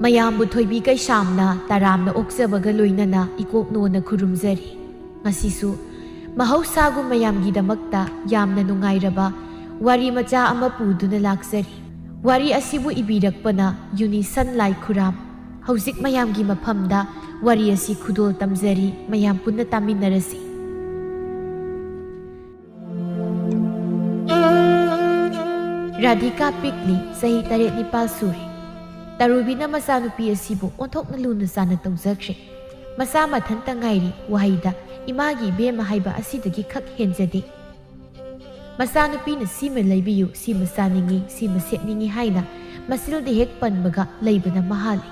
ꯃꯌꯥꯝꯕꯨ ꯊꯣꯏꯕꯤ ꯀꯩꯁꯥꯝꯅ ꯇꯔꯥꯝꯅ ꯑꯣꯛꯆꯕꯒ ꯂꯣꯏꯅꯅ ꯏꯀꯣꯛꯅꯣꯅ ꯈꯨꯔꯨꯝꯖꯔꯤ꯫ ꯉꯁꯤꯁꯨ ꯃꯍꯧꯁꯥꯒꯨꯝ ꯃꯌꯥꯝꯒꯤꯗꯃꯛꯇ ꯌꯥꯝꯅ ꯅꯨꯡꯉꯥꯏꯔꯕ ꯋꯥꯔꯤ ꯃꯆꯥ ꯑꯃ ꯄꯨꯗꯨꯅ ꯂꯥꯛꯆꯔꯤ꯫ ꯋꯥꯔꯤ ꯑꯁꯤꯕꯨ ꯏꯕꯤꯔꯛꯄꯅ ꯌꯨꯅꯤꯁꯟ ꯂꯥꯏ ꯈꯨꯔꯥꯝ꯫ ꯍꯧꯖꯤꯛ ꯃꯌꯥꯝꯒꯤ ꯃꯐꯝꯗ ꯋꯥꯔꯤ ꯑꯁꯤ ꯈꯨꯗꯣꯜ ꯇꯝꯖꯔꯤ, ꯃꯌꯥꯝ ꯄꯨꯟꯅ ꯇꯥꯃꯤꯟꯅꯔꯁꯤ꯫ ꯔꯥꯙꯤꯀꯥ ꯄꯤꯛꯂꯤ, ꯆꯍꯤ 7-9 ꯁꯨꯔꯦ꯫ ꯇꯔꯨꯕꯤꯅ ꯃꯆꯥꯅꯨꯄꯤ ꯑꯁꯤꯕꯨ ꯑꯣꯟꯊꯣꯛꯅ ꯂꯨꯅ ꯆꯥꯅ ꯇꯧꯖꯈ꯭ꯔꯦ꯫ ꯃꯆꯥ ꯃꯊꯟꯇ ꯉꯥꯏꯔꯤ, ꯋꯥꯍꯩꯗ ꯏꯃꯥꯒꯤ ꯏꯕꯦꯝꯃ ꯍꯥꯏꯕ ꯑꯁꯤꯗꯒꯤ ꯈꯛ ꯍꯦꯟꯖꯗꯦ꯫ ꯃꯆꯥꯅꯨꯄꯤꯅ ꯁꯤꯃ ꯂꯩꯕꯤꯌꯨ, ꯁꯤꯃ ꯆꯥꯅꯤꯡꯉꯤ, ꯁꯤꯃ ꯁꯦꯠꯅꯤꯡꯉꯤ ꯍꯥꯏꯅ ꯃꯁꯤꯜꯗ ꯍꯦꯛ ꯄꯟꯕꯒ ꯂꯩꯕꯅ ꯃꯍꯥꯜꯂꯤ꯫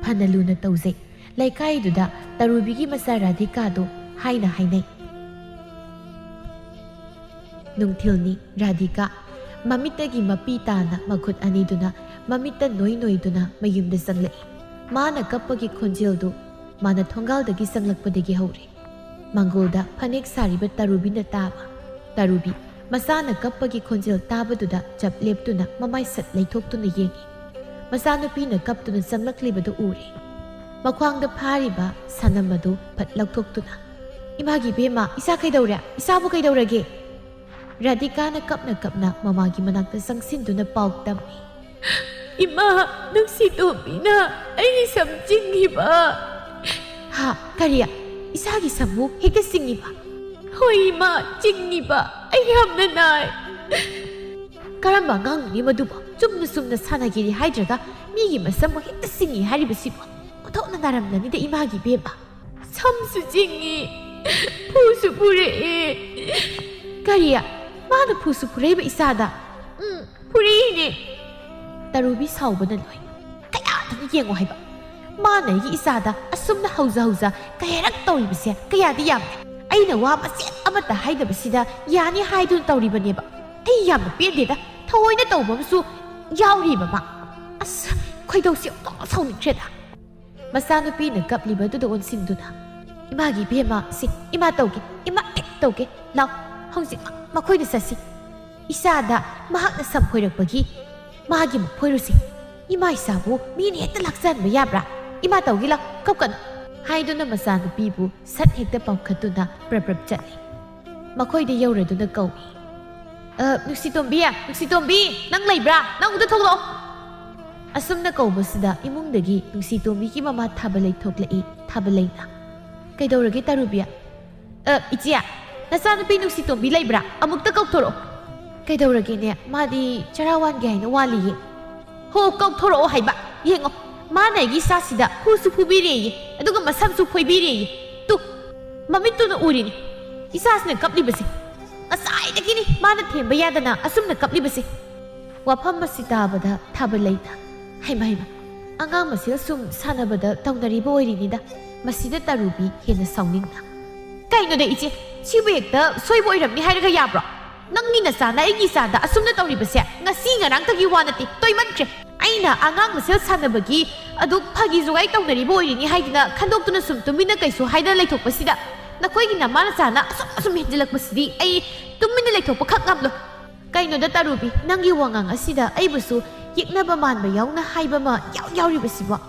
ꯐꯅ ꯂꯨꯅ ꯇꯧꯖꯩ꯫ ꯂꯩꯀꯥꯏꯗꯨꯗ ꯇꯔꯨꯕꯤꯒꯤ ꯃꯆꯥ ꯔꯥꯙꯤꯀꯥꯗꯣ ꯍꯥꯏꯅ ꯍꯥꯏꯅꯩ꯫ ꯅꯨꯡꯊꯤꯜꯅꯤ꯫ ꯔꯥꯙꯤꯀꯥ ꯃꯃꯤꯠꯇꯒꯤ ꯃꯄꯤ ꯇꯥꯅ ꯃꯈꯨꯠ ꯑꯅꯤꯗꯨꯅ ꯃꯃꯤꯠꯇ ꯅꯣꯏꯗꯨꯅ ꯃꯌꯨꯝꯗ ꯆꯪꯂꯛꯏ꯫ ꯃꯥꯅ ꯀꯞꯄꯒꯤ ꯈꯣꯟꯖꯦꯜꯗꯨ ꯃꯥꯅ ꯊꯣꯡꯒꯥꯜꯗꯒꯤ ꯆꯪꯂꯛꯄꯗꯒꯤ ꯍꯧꯔꯦ꯫ ꯃꯥꯡꯒꯣꯜꯗ ꯐꯅꯦꯛ ꯁꯥꯔꯤꯕ ꯇꯔꯨꯕꯤꯅ ꯇꯥꯕ꯫ ꯇꯔꯨꯕꯤ ꯃꯆꯥꯅ ꯀꯞꯄꯒꯤ ꯈꯣꯟꯖꯦꯜ ꯇꯥꯕꯗꯨꯗ ꯆꯞ ꯂꯦꯞꯇꯨꯅ ꯃꯃꯥꯏ ꯁꯠ ꯂꯩꯊꯣꯛꯇꯨꯅ ꯌꯦꯡꯉꯤ꯫ ꯃꯆꯥꯅꯨꯄꯤꯅ ꯀꯞꯇꯨꯅ ꯆꯪꯂꯛꯂꯤꯕꯗꯨ ꯎꯔꯦ꯫ ꯃꯈ꯭ꯋꯥꯡꯗ ꯐꯥꯔꯤꯕ ꯁꯅꯝ ꯑꯗꯨ ꯐꯠ ꯂꯧꯊꯣꯛꯇꯨꯅ, "ꯏꯃꯥꯒꯤ ꯏꯕꯦꯝꯃ, ꯏꯆꯥ ꯀꯩꯗꯧꯔꯦ? ꯏꯆꯥꯕꯨ ꯀꯩꯗꯧꯔꯒꯦ?" ꯔꯥꯙꯤꯀꯥꯅ ꯀꯞꯅ ꯀꯞꯅ ꯃꯃꯥꯒꯤ ꯃꯅꯥꯛꯇ ꯆꯪꯁꯤꯟꯗꯨꯅ ꯄꯥꯎ ꯇꯝꯃꯤ꯫ "ꯏꯃꯥ, ꯅꯨꯡꯁꯤꯇꯣꯝꯕꯤꯅ ꯑꯩꯒꯤ ꯁꯝ ꯆꯤꯡꯉꯤꯕ." "ꯍꯥ? ꯀꯔꯤ? ꯏꯆꯥꯒꯤ ꯁꯝꯕꯨ ꯍꯦꯛꯇ ꯆꯤꯡꯉꯤꯕ?" "ꯍꯣꯏ ꯏꯃꯥ, ꯆꯤꯡꯉꯤꯕ꯫ ꯑꯩ ꯌꯥꯝꯅ ꯅꯥꯏ." "ꯀꯔꯝꯕ ꯑꯉꯥꯡꯅꯣꯅꯦ ꯃꯗꯨꯕꯨ? ꯆꯨꯝꯅ ꯁꯥꯟꯅꯒꯦꯗꯤ ꯍꯥꯏꯗ꯭ꯔꯒ ꯃꯤꯒꯤ ꯃꯁꯝꯕꯨ ꯍꯦꯛꯇ ꯆꯤꯡꯉꯤ ꯍꯥꯏꯔꯤꯕꯁꯤꯕꯨ? ꯑꯣꯟꯊꯣꯛꯅ ꯅꯥꯔꯝꯂꯅꯤꯗ ꯏꯃꯥꯒꯤ ꯏꯕꯦꯝꯃ." "ꯁꯝꯁꯨ ꯆꯤꯡꯉꯤ, ꯐꯨꯁꯨ ꯐꯨꯔꯛꯏ." "ꯀꯔꯤ? ꯃꯥꯅ ꯐꯨꯁꯨ ꯐꯨꯔꯛꯏꯕ ꯏꯆꯥꯗ?" "ꯐꯨꯔꯛꯏꯅꯦ." ꯇꯔꯨꯕꯤ ꯁꯥꯎꯕꯅ ꯂꯣꯏ꯫ "ꯀꯌꯥꯗꯅꯣ ꯌꯦꯡꯉꯣ ꯍꯥꯏꯕ? ꯃꯥꯅ ꯑꯩꯒꯤ ꯏꯆꯥꯗ ꯑꯁꯨꯝꯅ ꯍꯧꯖ ꯀꯌꯥꯔꯛ ꯇꯧꯔꯤꯕꯁꯦ ꯀꯌꯥꯗꯤ ꯌꯥꯝꯃꯦ꯫ ꯑꯩꯅ ꯋꯥ ꯃꯆꯦꯠ ꯑꯃꯠꯇ ꯍꯥꯏꯗꯕꯁꯤꯗ ꯌꯥꯅꯤ ꯍꯥꯏꯗꯨꯅ ꯇꯧꯔꯤꯕꯅꯦꯕ꯫ ꯑꯩ ꯌꯥꯝꯅ ꯄꯦꯟꯗꯦꯗ, ꯊꯑꯣꯏꯅ ꯇꯧꯕ ꯑꯃꯁꯨ ꯌꯥꯎꯔꯤꯕ ꯃꯥ꯫ ꯑꯁ, ꯈꯣꯏꯗꯧꯁꯤ ꯑꯣꯟꯊꯣꯛꯅ ꯁꯥꯎꯅꯤꯡꯈ꯭ꯔꯦꯗ." ꯃꯆꯥꯅꯨꯄꯤꯅ ꯀꯞꯂꯤꯕꯗꯨꯗ ꯑꯣꯟꯁꯤꯟꯗꯨꯅ, "ꯏꯃꯥꯒꯤ ꯏꯕꯦꯝꯃ, ꯁꯤ ꯏꯃꯥ ꯇꯧꯒꯦ, ꯏꯃꯥ ꯍꯦꯛ ꯇꯧꯒꯦ꯫ ꯂꯥꯎ, ꯍꯧꯖꯤꯛꯃꯛ ꯃꯈꯣꯏꯗ ꯆꯠꯁꯤ꯫ ꯏꯆꯥꯗ ꯃꯍꯥꯛꯅ ꯁꯝ ꯐꯣꯏꯔꯛꯄꯒꯤ ꯃꯥꯒꯤ ꯑꯃꯨꯛ ꯐꯣꯏꯔꯨꯁꯤ꯫ ꯏꯃꯥ ꯏꯆꯥꯕꯨ ꯃꯤꯅ ꯍꯦꯛꯇ ꯂꯥꯛꯆꯍꯟꯕ ꯌꯥꯕ꯭ꯔꯥ? ꯏꯃꯥ ꯇꯧꯒꯦ, ꯂꯥꯎ, ꯀꯞꯀꯅꯨ." ꯍꯥꯏꯗꯨꯅ ꯃꯆꯥꯅꯨꯄꯤꯕꯨ ꯁꯠ ꯍꯦꯛꯇ ꯄꯥꯎꯈꯠꯇꯨꯅ ꯄ꯭ꯔꯞ ꯆꯠꯂꯤ꯫ ꯃꯈꯣꯏꯗ ꯌꯧꯔꯗꯨꯅ ꯀꯧꯏ, "ꯅꯨꯡꯁꯤꯇꯣꯝꯕꯤ, ꯅꯨꯡꯁꯤꯇꯣꯝꯕꯤ, ꯅꯪ ꯂꯩꯕ꯭ꯔꯥ? ꯅꯪ ꯑꯃꯨꯛꯇ ꯊꯣꯛꯂꯛꯑꯣ." ꯑꯁꯨꯝꯅ ꯀꯧꯕꯁꯤꯗ ꯏꯃꯨꯡꯗꯒꯤ ꯅꯨꯡꯁꯤꯇꯣꯝꯕꯤꯒꯤ ꯃꯃꯥ ꯊꯥꯕꯂꯩ ꯊꯣꯛꯂꯛꯏ꯫ ꯊꯥꯕꯂꯩꯅ, "ꯀꯩꯗꯧꯔꯒꯦ ꯇꯔꯨꯕꯤ?" "ꯏꯆꯦ, ꯅꯆꯥꯅꯨꯄꯤ ꯅꯨꯡꯁꯤꯇꯣꯝꯕꯤ ꯂꯩꯕ꯭ꯔꯥ? ꯑꯃꯨꯛꯇ ꯀꯧꯊꯣꯔꯛꯑꯣ." "ꯀꯩꯗꯧꯔꯒꯦꯅꯦ? ꯃꯥꯗꯤ ꯆꯔꯥ ꯋꯥꯟꯒꯦ ꯍꯥꯏꯅ ꯋꯥꯠꯂꯤꯌꯦ." "ꯍꯣ, ꯀꯧꯊꯣꯔꯛꯑꯣ ꯍꯥꯏꯕ꯫ ꯌꯦꯡꯉꯣ, ꯃꯥꯅ ꯑꯩꯒꯤ ꯏꯆꯥꯁꯤꯗ ꯐꯨꯁꯨ ꯐꯨꯕꯤꯔꯦꯌꯦ, ꯑꯗꯨꯒ ꯃꯁꯝꯁꯨ ꯐꯣꯏꯕꯤꯔꯦꯌꯦ꯫ ꯇꯨ, ꯃꯃꯤꯠꯇꯨꯅ ꯎꯔꯤꯅꯤ ꯏꯆꯥꯁꯤꯅ ꯀꯞꯂꯤꯕꯁꯦ꯫ ꯉꯁꯥꯏꯗꯒꯤꯅꯤ ꯃꯥꯅ ꯊꯦꯝꯕ ꯌꯥꯗꯅ ꯑꯁꯨꯝꯅ ꯀꯞꯂꯤꯕꯁꯦ." ꯋꯥꯐꯝ ꯑꯁꯤ ꯇꯥꯕꯗ ꯊꯥꯕꯂꯩꯅ, "ꯍꯩꯃ, ꯑꯉꯥꯡ ꯃꯁꯦꯜ ꯁꯨꯝ ꯁꯥꯟꯅꯕꯗ ꯇꯧꯅꯔꯤꯕ ꯑꯣꯏꯔꯤꯅꯤꯗ." ꯃꯁꯤꯗ ꯇꯔꯨꯕꯤ ꯍꯦꯟꯅ ꯁꯥꯎꯅꯤꯡꯅ, "ꯀꯩꯅꯣꯗ ꯏꯆꯦ, ꯁꯤꯕꯨ ꯍꯦꯛꯇ ꯁꯣꯏꯕ ꯑꯣꯏꯔꯝꯅꯤ ꯍꯥꯏꯔꯒ ꯌꯥꯕ꯭ꯔꯣ? ꯅꯪꯒꯤ ꯅꯆꯥꯅ ꯑꯩꯒꯤ ꯏꯆꯥꯗ ꯑꯁꯨꯝꯅ ꯇꯧꯔꯤꯕꯁꯦ ꯉꯁꯤ ꯉꯔꯥꯡꯇꯒꯤ ꯋꯥ ꯅꯠꯇꯦ, ꯇꯣꯏꯃꯟꯈ꯭ꯔꯦ꯫ ꯑꯩꯅ ꯑꯉꯥꯡ ꯃꯁꯦꯜ ꯁꯥꯟꯅꯕꯒꯤ ꯑꯗꯨ ꯐꯥꯒꯤ ꯖꯣꯒꯥꯏ ꯇꯧꯅꯔꯤꯕ ꯑꯣꯏꯔꯤꯅꯤ ꯍꯥꯏꯗꯨꯅ ꯈꯟꯗꯣꯛꯇꯨꯅ ꯁꯨꯝ ꯇꯨꯃꯤꯟꯅ ꯀꯩꯁꯨ ꯍꯥꯏꯗꯅ ꯂꯩꯊꯣꯛꯄꯁꯤꯗ ꯅꯈꯣꯏꯒꯤ ꯅꯃꯥ ꯅꯆꯥꯅ ꯑꯁꯨꯝ ꯍꯦꯟꯖꯤꯜꯂꯛꯄꯁꯤꯗꯤ ꯑꯩ ꯇꯨꯃꯤꯟꯅ ꯂꯩꯊꯣꯛꯄ ꯈꯛ ꯉꯝꯂꯣꯏ." "ꯀꯩꯅꯣꯗ ꯇꯔꯨꯕꯤ, ꯅꯪꯒꯤ ꯋꯥꯉꯥꯡ ꯑꯁꯤꯗ ꯑꯩꯕꯨꯁꯨ ꯌꯦꯛꯅꯕ ꯃꯥꯟꯕ ꯌꯥꯎꯅ ꯍꯥꯏꯕ ꯑꯃ ꯌꯥꯎꯔꯤꯕꯁꯤꯕꯣ?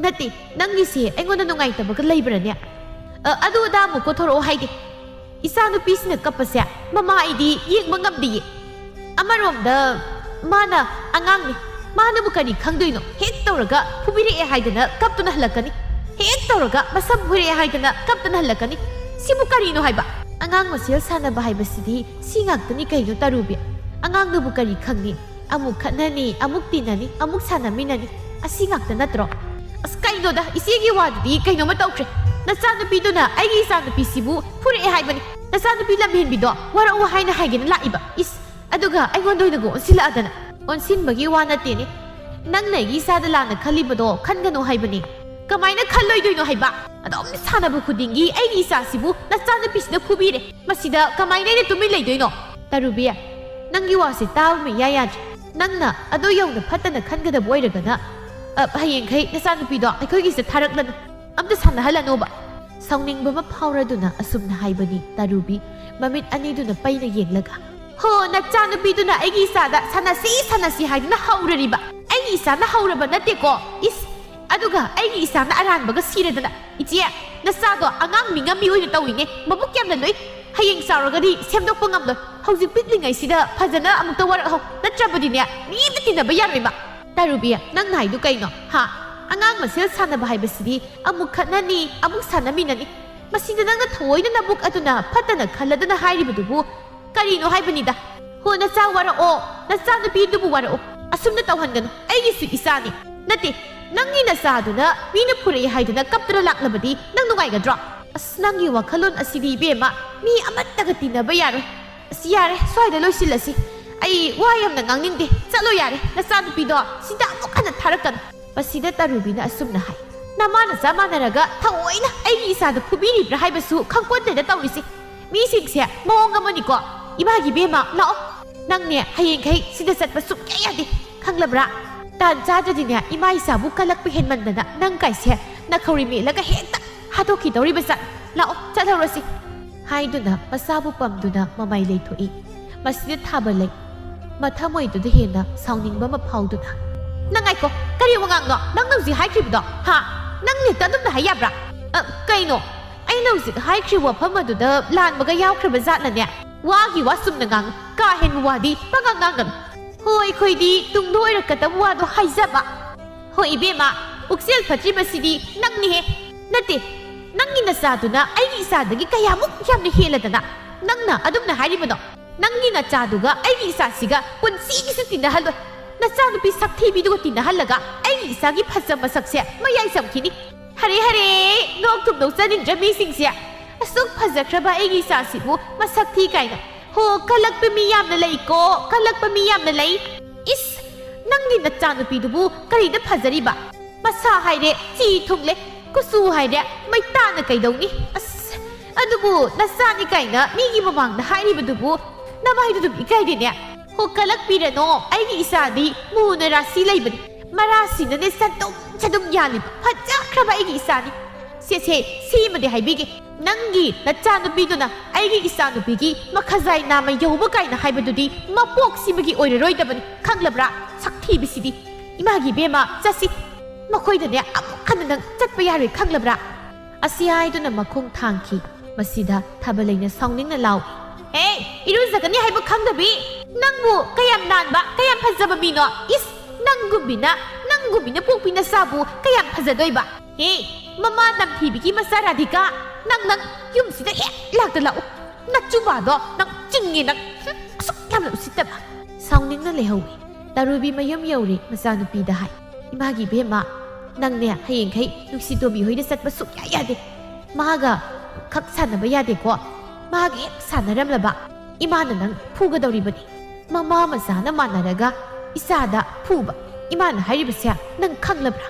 ꯅꯠꯇꯦ, ꯅꯪꯒꯤꯁꯦ ꯑꯩꯉꯣꯟꯗ ꯅꯨꯡꯉꯥꯏꯇꯕꯒ ꯂꯩꯕ꯭ꯔꯅꯦ? ꯑꯗꯨ ꯑꯗꯥ ꯑꯃꯨꯛ ꯀꯣꯊꯣꯔꯛꯑꯣ ꯍꯥꯏꯗꯦ꯫ ꯏꯆꯥꯅꯨꯄꯤꯁꯤꯅ ꯀꯞꯄꯁꯦ ꯃꯃꯥ ꯑꯩꯗꯤ ꯌꯦꯡꯕ ꯉꯝꯗꯦꯌꯦ꯫ ꯑꯃꯔꯣꯝꯗ ꯃꯥꯅ ꯑꯉꯥꯡꯅꯤ, ꯃꯥꯅꯕꯨ ꯀꯔꯤ ꯈꯪꯗꯣꯏꯅꯣ? ꯍꯦꯛ ꯇꯧꯔꯒ ꯐꯨꯕꯤꯔꯛꯑꯦ ꯍꯥꯏꯗꯅ ꯀꯞꯇꯨꯅ ꯍꯜꯂꯛꯀꯅꯤ, ꯍꯦꯛ ꯇꯧꯔꯒ ꯃꯁꯝ ꯐꯣꯏꯔꯛꯑꯦ ꯍꯥꯏꯗꯅ ꯀꯞꯇꯨꯅ ꯍꯜꯂꯛꯀꯅꯤ꯫ ꯁꯤꯕꯨ ꯀꯔꯤꯅꯣ ꯍꯥꯏꯕ? ꯑꯉꯥꯡ ꯃꯁꯦꯜ ꯁꯥꯟꯅꯕ ꯍꯥꯏꯕꯁꯤꯗꯤ ꯁꯤ ꯉꯥꯛꯇꯅꯤ ꯀꯩꯅꯣ ꯇꯔꯨꯕꯤ? ꯑꯉꯥꯡꯗꯨꯕꯨ ꯀꯔꯤ ꯈꯪꯅꯤ? ꯑꯃꯨꯛ ꯈꯠꯅꯅꯤ, ꯑꯃꯨꯛ ꯇꯤꯟꯅꯅꯤ, ꯑꯃꯨꯛ ꯁꯥꯟꯅꯃꯤꯟꯅꯅꯤ, ꯑꯁꯤ ꯉꯥꯛꯇ ꯅꯠꯇ꯭ꯔꯣ?" "ꯑꯁ, ꯀꯩꯅꯣꯗ, ꯏꯆꯦꯒꯤ ꯋꯥꯗꯨꯗꯤ ꯀꯩꯅꯣꯝꯃ ꯇꯧꯈ꯭ꯔꯦ꯫ ꯅꯆꯥꯅꯨꯄꯤꯗꯨꯅ ꯑꯩꯒꯤ ꯏꯆꯥꯅꯨꯄꯤꯁꯤꯕꯨ ꯐꯨꯔꯛꯑꯦ ꯍꯥꯏꯕꯅꯤ꯫ ꯅꯆꯥꯅꯨꯄꯤ ꯂꯝꯍꯦꯟꯕꯤꯗꯣ ꯋꯥꯔꯛꯎ ꯍꯥꯏꯅ ꯍꯥꯏꯒꯦꯅ ꯂꯥꯛꯏꯕ꯫ ꯏꯁ, ꯑꯗꯨꯒ ꯑꯩꯉꯣꯟꯗ ꯑꯣꯏꯅꯒ ꯑꯣꯟꯁꯤꯜꯂꯛꯑꯗꯅ." "ꯑꯣꯟꯁꯤꯟꯕꯒꯤ ꯋꯥ ꯅꯠꯇꯦꯅꯦ, ꯅꯪꯅ ꯑꯩꯒꯤ ꯏꯆꯥꯗ ꯂꯥꯟꯅ ꯈꯜꯂꯤꯕꯗꯣ ꯈꯟꯒꯅꯨ ꯍꯥꯏꯕꯅꯤ." "ꯀꯃꯥꯏꯅ ꯈꯜꯂꯣꯏꯗꯣꯏꯅꯣ ꯍꯥꯏꯕ? ꯑꯗꯨꯝ ꯁꯥꯟꯅꯕ ꯈꯨꯗꯤꯡꯒꯤ ꯑꯩꯒꯤ ꯏꯆꯥꯁꯤꯕꯨ ꯅꯆꯥꯅꯨꯄꯤꯁꯤꯅ ꯐꯨꯕꯤꯔꯦ, ꯃꯁꯤꯗ ꯀꯃꯥꯏꯅ ꯑꯩꯅ ꯇꯨꯃꯤꯟ ꯂꯩꯗꯣꯏꯅꯣ?" "ꯇꯔꯨꯕꯤ, ꯅꯪꯒꯤ ꯋꯥꯁꯦ ꯇꯥꯕ ꯏꯌꯥ ꯌꯥꯗ꯭ꯔꯦ꯫ ꯅꯪꯅ ꯑꯗꯨ ꯌꯧꯅ ꯐꯠꯇꯅ ꯈꯟꯒꯗꯕ ꯑꯣꯏꯔꯒꯅ ꯍꯌꯦꯡꯈꯩ ꯅꯆꯥꯅꯨꯄꯤꯗꯣ ꯑꯩꯈꯣꯏꯒꯤꯁꯤꯗ ꯊꯥꯔꯛꯂꯅꯨ, ꯑꯝꯇ ꯁꯥꯟꯅꯍꯜꯂꯅꯣꯕ." ꯁꯥꯎꯅꯤꯡꯕ ꯑꯃ ꯐꯥꯎꯔꯗꯨꯅ ꯑꯁꯨꯝꯅ ꯍꯥꯏꯕꯅꯤ ꯇꯔꯨꯕꯤ ꯃꯃꯤꯠ ꯑꯅꯤꯗꯨꯅ ꯄꯩꯅ ꯌꯦꯡꯂꯒ, "ꯍꯣ, ꯅꯆꯥꯅꯨꯄꯤꯗꯨꯅ ꯑꯩꯒꯤ ꯏꯆꯥꯗ ꯁꯥꯟꯅꯁꯤ ꯍꯥꯏꯗꯨꯅ ꯍꯧꯔꯔꯤꯕ꯫ ꯑꯩꯒꯤ ꯏꯆꯥꯅ ꯍꯧꯔꯕ ꯅꯠꯇꯦꯀꯣ꯫ ꯏꯁ, ꯑꯗꯨꯒ ꯑꯩꯒꯤ ꯏꯁꯥꯅ ꯑꯔꯥꯟꯕꯒ ꯁꯤꯔꯗꯅ ꯏꯆꯦ ꯅꯆꯥꯗꯣ ꯑꯉꯥꯡ ꯃꯤꯉꯝꯃꯤ ꯑꯣꯏꯅ ꯇꯧꯏꯅꯦ ꯃꯕꯨꯛ ꯌꯥꯝꯅ ꯂꯨꯏ ꯍꯌꯦꯡ ꯆꯥꯎꯔꯒꯗꯤ ꯁꯦꯝꯗꯣꯛꯄ ꯉꯝꯂꯣꯏ ꯍꯧꯖꯤꯛ ꯄꯤꯛꯂꯤꯉꯩꯁꯤꯗ ꯐꯖꯅ ꯑꯃꯨꯛꯇ ꯋꯥꯔꯛꯍꯧ ꯅꯠꯇ꯭ꯔꯕꯗꯤꯅꯦ ꯃꯤ ꯑꯃ ꯇꯤꯟꯅꯕ ꯌꯥꯔꯣꯏꯕ ꯇꯥꯔꯨꯕꯤ ꯅꯪꯅ ꯍꯥꯏꯗꯨ ꯀꯩꯅꯣ ꯍꯥ ꯑꯉꯥꯡ ꯃꯁꯦꯜ ꯁꯥꯟꯅꯕ ꯍꯥꯏꯕꯁꯤꯗꯤ ꯑꯃꯨꯛ ꯈꯠꯅꯅꯤ ꯑꯃꯨꯛ ꯁꯥꯟꯅꯃꯤꯟꯅꯅꯤ ꯃꯁꯤꯗ ꯅꯪꯅ ꯊꯑꯣꯏꯅ ꯅꯕꯨꯛ ꯑꯗꯨꯅ ꯐꯠꯇꯅ ꯈꯜꯂꯗꯅ ꯍꯥꯏꯔꯤꯕꯗꯨꯕꯨ ꯀꯔꯤꯅꯣ ꯍꯥꯏꯕꯅꯤꯗ ꯍꯣ ꯅꯆꯥ ꯋꯥꯔꯛꯑꯣ ꯅꯆꯥ ꯅꯨꯄꯤꯗꯨꯕꯨ ꯋꯥꯔꯛꯑꯣ ꯑꯁꯨꯝꯅ ꯇꯧꯍꯟꯒꯅꯨ ꯑꯩꯒꯤꯁꯨ ꯏꯆꯥꯅꯤ ꯅꯠꯇꯦ ꯅꯪꯒꯤ ꯅꯆꯥꯗꯨꯅ ꯃꯤꯅ ꯐꯨꯔꯛꯏ ꯍꯥꯏꯗꯨꯅ ꯀꯞꯇꯨꯅ ꯂꯥꯛꯂꯕꯗꯤ ꯅꯪ ꯅꯨꯡꯉꯥꯏꯒꯗ꯭ꯔꯣ ꯑꯁ ꯅꯪꯒꯤ ꯋꯥꯈꯜꯂꯣꯟ ꯑꯁꯤꯗꯤ ꯏꯕꯦꯝꯃ ꯃꯤ ꯑꯃꯠꯇꯒ ꯇꯤꯟꯅꯕ ꯌꯥꯔꯣꯏ ꯑꯁ ꯌꯥꯔꯦ ꯁ꯭ꯋꯥꯏꯗ ꯂꯣꯏꯁꯤꯜꯂꯁꯤ ꯑꯩ ꯋꯥ ꯌꯥꯝꯅ ꯉꯥꯡꯅꯤꯡꯗꯦ ꯆꯠꯂꯣ ꯌꯥꯔꯦ ꯅꯆꯥꯅꯨꯄꯤꯗꯣ ꯁꯤꯗ ꯑꯃꯨꯛ ꯍꯟꯅ ꯊꯥꯔꯛꯀꯅꯨ ꯃꯁꯤꯗ ꯇꯥꯔꯨꯕꯤꯅ ꯑꯁꯨꯝꯅ ꯍꯥꯏ ꯅꯃꯥ ꯅꯆꯥ ꯃꯥꯟꯅꯔꯒ ꯊꯑꯣꯏꯅ ꯑꯩꯒꯤ ꯏꯆꯥꯗ ꯐꯨꯕꯤꯔꯤꯕ꯭ꯔꯥ ꯍꯥꯏꯕꯁꯨ ꯈꯪꯄꯣꯟꯇꯦꯗ ꯇꯧꯔꯤꯁꯤ ꯃꯤꯁꯤꯡꯁꯦ ꯃꯑꯣꯡ ꯑꯃꯅꯤꯀꯣ ꯏꯃꯥꯒꯤ ꯏꯕꯦꯝꯃ ꯂꯥꯛꯑꯣ ꯅꯪꯅꯦ ꯍꯌꯦꯡꯈꯩ ꯁꯤꯗ ꯆꯠꯄ ꯁꯨꯛꯌꯥ ꯌꯥꯗꯦ ꯈꯪꯂꯕ꯭ꯔꯥ ꯇꯥꯟ ꯆꯥꯗ꯭ꯔꯗꯤꯅꯦ ꯏꯃꯥ ꯏꯆꯥꯕꯨ ꯀꯜꯂꯛꯄ ꯍꯦꯟꯃꯟꯗꯅ ꯅꯪ ꯀꯥꯏꯁꯦ ꯅꯈꯧꯔꯤ ꯃꯦꯠꯂꯒ ꯍꯦꯛꯇ ꯍꯥꯠꯇꯣꯛꯈꯤꯗꯧꯔꯤꯕ ꯂꯥꯛꯑꯣ ꯆꯠꯍꯧꯔꯁꯤ ꯍꯥꯏꯗꯨꯅ ꯃꯆꯥꯕꯨ ꯄꯝꯗꯨꯅ ꯃꯃꯥꯏ ꯂꯩꯊꯣꯛꯏ ꯃꯁꯤꯗ ꯊꯥꯕ ꯂꯩ ꯃꯊꯃꯣꯏꯗꯨꯗ ꯍꯦꯟꯅ ꯁꯥꯎꯅꯤꯡꯕ ꯑꯃ ꯐꯥꯎꯗꯨꯅ ꯅꯪ ꯉꯥꯏꯈꯣ ꯀꯔꯤ ꯋꯥꯉꯥꯡꯅꯣ ꯅꯪꯅ ꯍꯧꯖꯤꯛ ꯍꯥꯏꯈ꯭ꯔꯤꯕꯗꯣ ꯍꯥ ꯅꯪ ꯍꯦꯛꯇ ꯑꯗꯨꯝꯅ ꯍꯥꯏ ꯌꯥꯕ꯭ꯔꯥ ꯀꯩꯅꯣ ꯑꯩꯅ ꯍꯧꯖꯤꯛ ꯍꯥꯏꯈ꯭ꯔꯤꯕ ꯋꯥꯐꯝ ꯑꯗꯨꯗ ꯂꯥꯟꯕꯒ ꯌꯥꯎꯈ꯭ꯔꯕ ꯖꯥꯠꯂꯅꯦ ꯋꯥꯒꯤ ꯋꯥ ꯆꯨꯝꯅ ꯉꯥꯡꯉꯨ ꯀꯥ ꯍꯦꯟꯕ ꯋꯥꯗꯤ ꯄꯪꯉꯥꯡ ꯉꯥꯡꯒꯅꯨ ꯍꯣꯏ ꯑꯩꯈꯣꯏꯗꯤ ꯇꯨꯡꯗ ꯑꯣꯏꯔꯛꯀꯗꯕ ꯋꯥꯗꯣ ꯍꯥꯏꯖꯕ ꯍꯣꯏ ꯏꯕꯦꯝꯃ ꯄꯨꯛꯆꯦꯜ ꯐꯠꯇ꯭ꯔꯤꯕꯁꯤꯗꯤ ꯅꯪꯅꯤꯍꯦ ꯅꯠꯇꯦ ꯅꯪꯒꯤ ꯅꯆꯥꯗꯨꯅ ꯑꯩꯒꯤ ꯏꯆꯥꯗꯒꯤ ꯀꯌꯥꯃꯨꯛ ꯌꯥꯝꯅ ꯍꯦꯜꯂꯗꯅ ꯅꯪꯅ ꯑꯗꯨꯝꯅ ꯍꯥꯏꯔꯤꯕꯅꯣ ꯅꯪꯒꯤ ꯅꯆꯥꯗꯨꯒ ꯑꯩꯒꯤ ꯏꯆꯥꯁꯤꯒ ꯄꯨꯟꯁꯤꯒꯤꯁꯨ ꯇꯤꯟꯅꯍꯜꯂꯣꯏ ꯅꯆꯥꯅꯨꯄꯤ ꯁꯛꯊꯤꯕꯤꯗꯨꯒ ꯇꯤꯟꯅꯍꯜꯂꯒ ꯑꯩꯒꯤ ꯏꯆꯥꯒꯤ ꯐꯖꯕ ꯃꯁꯛꯁꯦ ꯃꯌꯥꯏ ꯆꯝꯈꯤꯅꯤ ꯍꯔꯦ ꯍꯔꯦ ꯅꯣꯛ ꯊꯨꯝ ꯅꯣꯛꯆꯅꯤꯡꯗ꯭ꯔ ꯃꯤꯁꯤꯡꯁꯦ ꯑꯁꯨꯛ ꯐꯖꯈ꯭ꯔꯕ ꯑꯩꯒꯤ ꯏꯆꯥꯁꯤꯕꯨ ꯃꯁꯛ ꯊꯤ ꯀꯥꯏꯅ ꯍꯣ ꯀꯜꯂꯛꯄ ꯃꯤ ꯌꯥꯝꯅ ꯂꯩꯀꯣ ꯀꯜꯂꯛꯄ ꯃꯤ ꯌꯥꯝꯅ ꯂꯩ ꯏꯁ ꯅꯪꯒꯤ ꯅꯆꯥꯅꯨꯄꯤꯗꯨꯕꯨ ꯀꯔꯤꯗ ꯐꯖꯔꯤꯕ ꯃꯁꯥ ꯍꯥꯏꯔꯦ ꯆꯤ ꯊꯨꯡꯂꯦ ꯀꯨꯆꯨ ꯍꯥꯏꯔꯦ ꯃꯩꯇꯥꯅ ꯀꯩꯗꯧꯅꯤ ꯑꯁ ꯑꯗꯨꯕꯨ ꯅꯆꯥꯅꯤ ꯀꯥꯏꯅ ꯃꯤꯒꯤ ꯃꯃꯥꯡꯗ ꯍꯥꯏꯔꯤꯕꯗꯨꯕꯨ ꯅꯃꯥꯏꯗꯨꯗꯨꯝ ꯏꯀꯥꯏꯗꯦꯅꯦ ꯍꯣ ꯀꯜꯂꯛꯄꯤꯔꯅꯣ ꯑꯩꯒꯤ ꯏꯆꯥꯗꯤ ꯃꯨꯅ ꯔꯥꯁꯤ ꯂꯩꯕꯅꯤ ꯃꯔꯥꯁꯤꯅꯅꯦ ꯆꯗꯨꯝ ꯌꯥꯜꯂꯤꯕ ꯐꯖꯈ꯭ꯔꯕ ꯑꯩꯒꯤ ꯏꯆꯥꯅꯤ ꯁꯦ ꯁꯤꯃꯗꯤ ꯍꯥꯏꯕꯤꯒꯦ ꯅꯪꯒꯤ ꯅꯆꯥꯅꯨꯄꯤꯗꯨꯅ ꯑꯩꯒꯤ ꯏꯆꯥꯅꯨꯄꯤꯒꯤ ꯃꯈꯖꯥꯏ ꯅꯥꯝꯃ ꯌꯧꯕ ꯀꯥꯏꯅ ꯍꯥꯏꯕꯗꯨꯗꯤ ꯃꯄꯣꯛꯁꯤꯃꯒꯤ ꯑꯣꯏꯔꯔꯣꯏꯗꯕꯅꯤ ꯈꯪꯂꯕ꯭ꯔꯥ ꯁꯛꯊꯤꯕꯁꯤꯗꯤ ꯏꯃꯥꯒꯤ ꯏꯕꯦꯝꯃ ꯆꯠꯁꯤ ꯃꯈꯣꯏꯗꯅꯦ ꯑꯃꯨꯛ ꯍꯟꯅ ꯅꯪ ꯆꯠꯄ ꯌꯥꯔꯣꯏ ꯈꯪꯂꯕ꯭ꯔꯥ ꯑꯁꯤ ꯍꯥꯏꯗꯨꯅ ꯃꯈꯣꯡ ꯊꯥꯡꯈꯤ ꯃꯁꯤꯗ ꯊꯥꯕꯂꯩꯅ ꯁꯥꯎꯅꯤꯡꯅ ꯂꯥꯎꯏ ꯍꯦ ꯏꯔꯨꯖꯒꯅꯤ ꯍꯥꯏꯕ ꯈꯪꯗꯕꯤ ꯅꯪꯕꯨ ꯀꯌꯥꯝ ꯅꯥꯟꯕ ꯀꯌꯥꯝ ꯐꯖꯕ ꯃꯤꯅꯣ ꯏꯁ ꯅꯪꯒꯨꯝꯕꯤꯅ ꯄꯣꯛꯄꯤ ꯅꯆꯥꯕꯨ ꯀꯌꯥꯝ ꯐꯖꯗꯣꯏꯕ ꯍꯦ ꯃꯃꯥ ꯅꯝꯊꯤꯕꯤꯒꯤ ꯃꯆꯥ ꯔꯥꯙꯤꯀꯥ ꯅꯪ ꯌꯨꯝꯁꯤꯗ ꯍꯦꯛ ꯂꯥꯛꯇ ꯂꯥꯛꯎ ꯅꯆꯨꯕꯥꯗꯣ ꯅꯪ ꯆꯤꯡꯉꯦ ꯅꯪ ꯑꯁꯨꯛ ꯌꯥꯝꯅ ꯎꯁꯤꯠꯇꯕ ꯁꯥꯎꯅꯤꯡꯅ ꯂꯩꯍꯧꯏ ꯇꯥꯔꯨꯕꯤ ꯃꯌꯨꯝ ꯌꯧꯔꯦ ꯃꯆꯥꯅꯨꯄꯤꯗ ꯍꯥꯏ ꯏꯃꯥꯒꯤ ꯏꯕꯦꯝꯃ ꯅꯪꯅꯦ ꯍꯌꯦꯡꯈꯩ ꯅꯨꯡꯁꯤꯇꯣꯝꯕꯤ ꯍꯣꯏꯗ ꯆꯠꯄ ꯁꯨꯛꯌꯥ ꯌꯥꯗꯦ ꯃꯥꯒ ꯈꯛ ꯁꯥꯟꯅꯕ ꯌꯥꯗꯦꯀꯣ ꯃꯥꯒ ꯍꯦꯛ ꯁꯥꯟꯅꯔꯝꯂꯕ ꯏꯃꯥꯅ ꯅꯪ ꯐꯨꯒꯗꯧꯔꯤꯕꯅꯤ ꯃꯃꯥ ꯃꯆꯥꯅ ꯃꯥꯟꯅꯔꯒ ꯏꯆꯥꯗ ꯐꯨꯕ ꯏꯃꯥꯅ ꯍꯥꯏꯔꯤꯕꯁꯦ ꯅꯪ ꯈꯪꯂꯕ꯭ꯔꯥ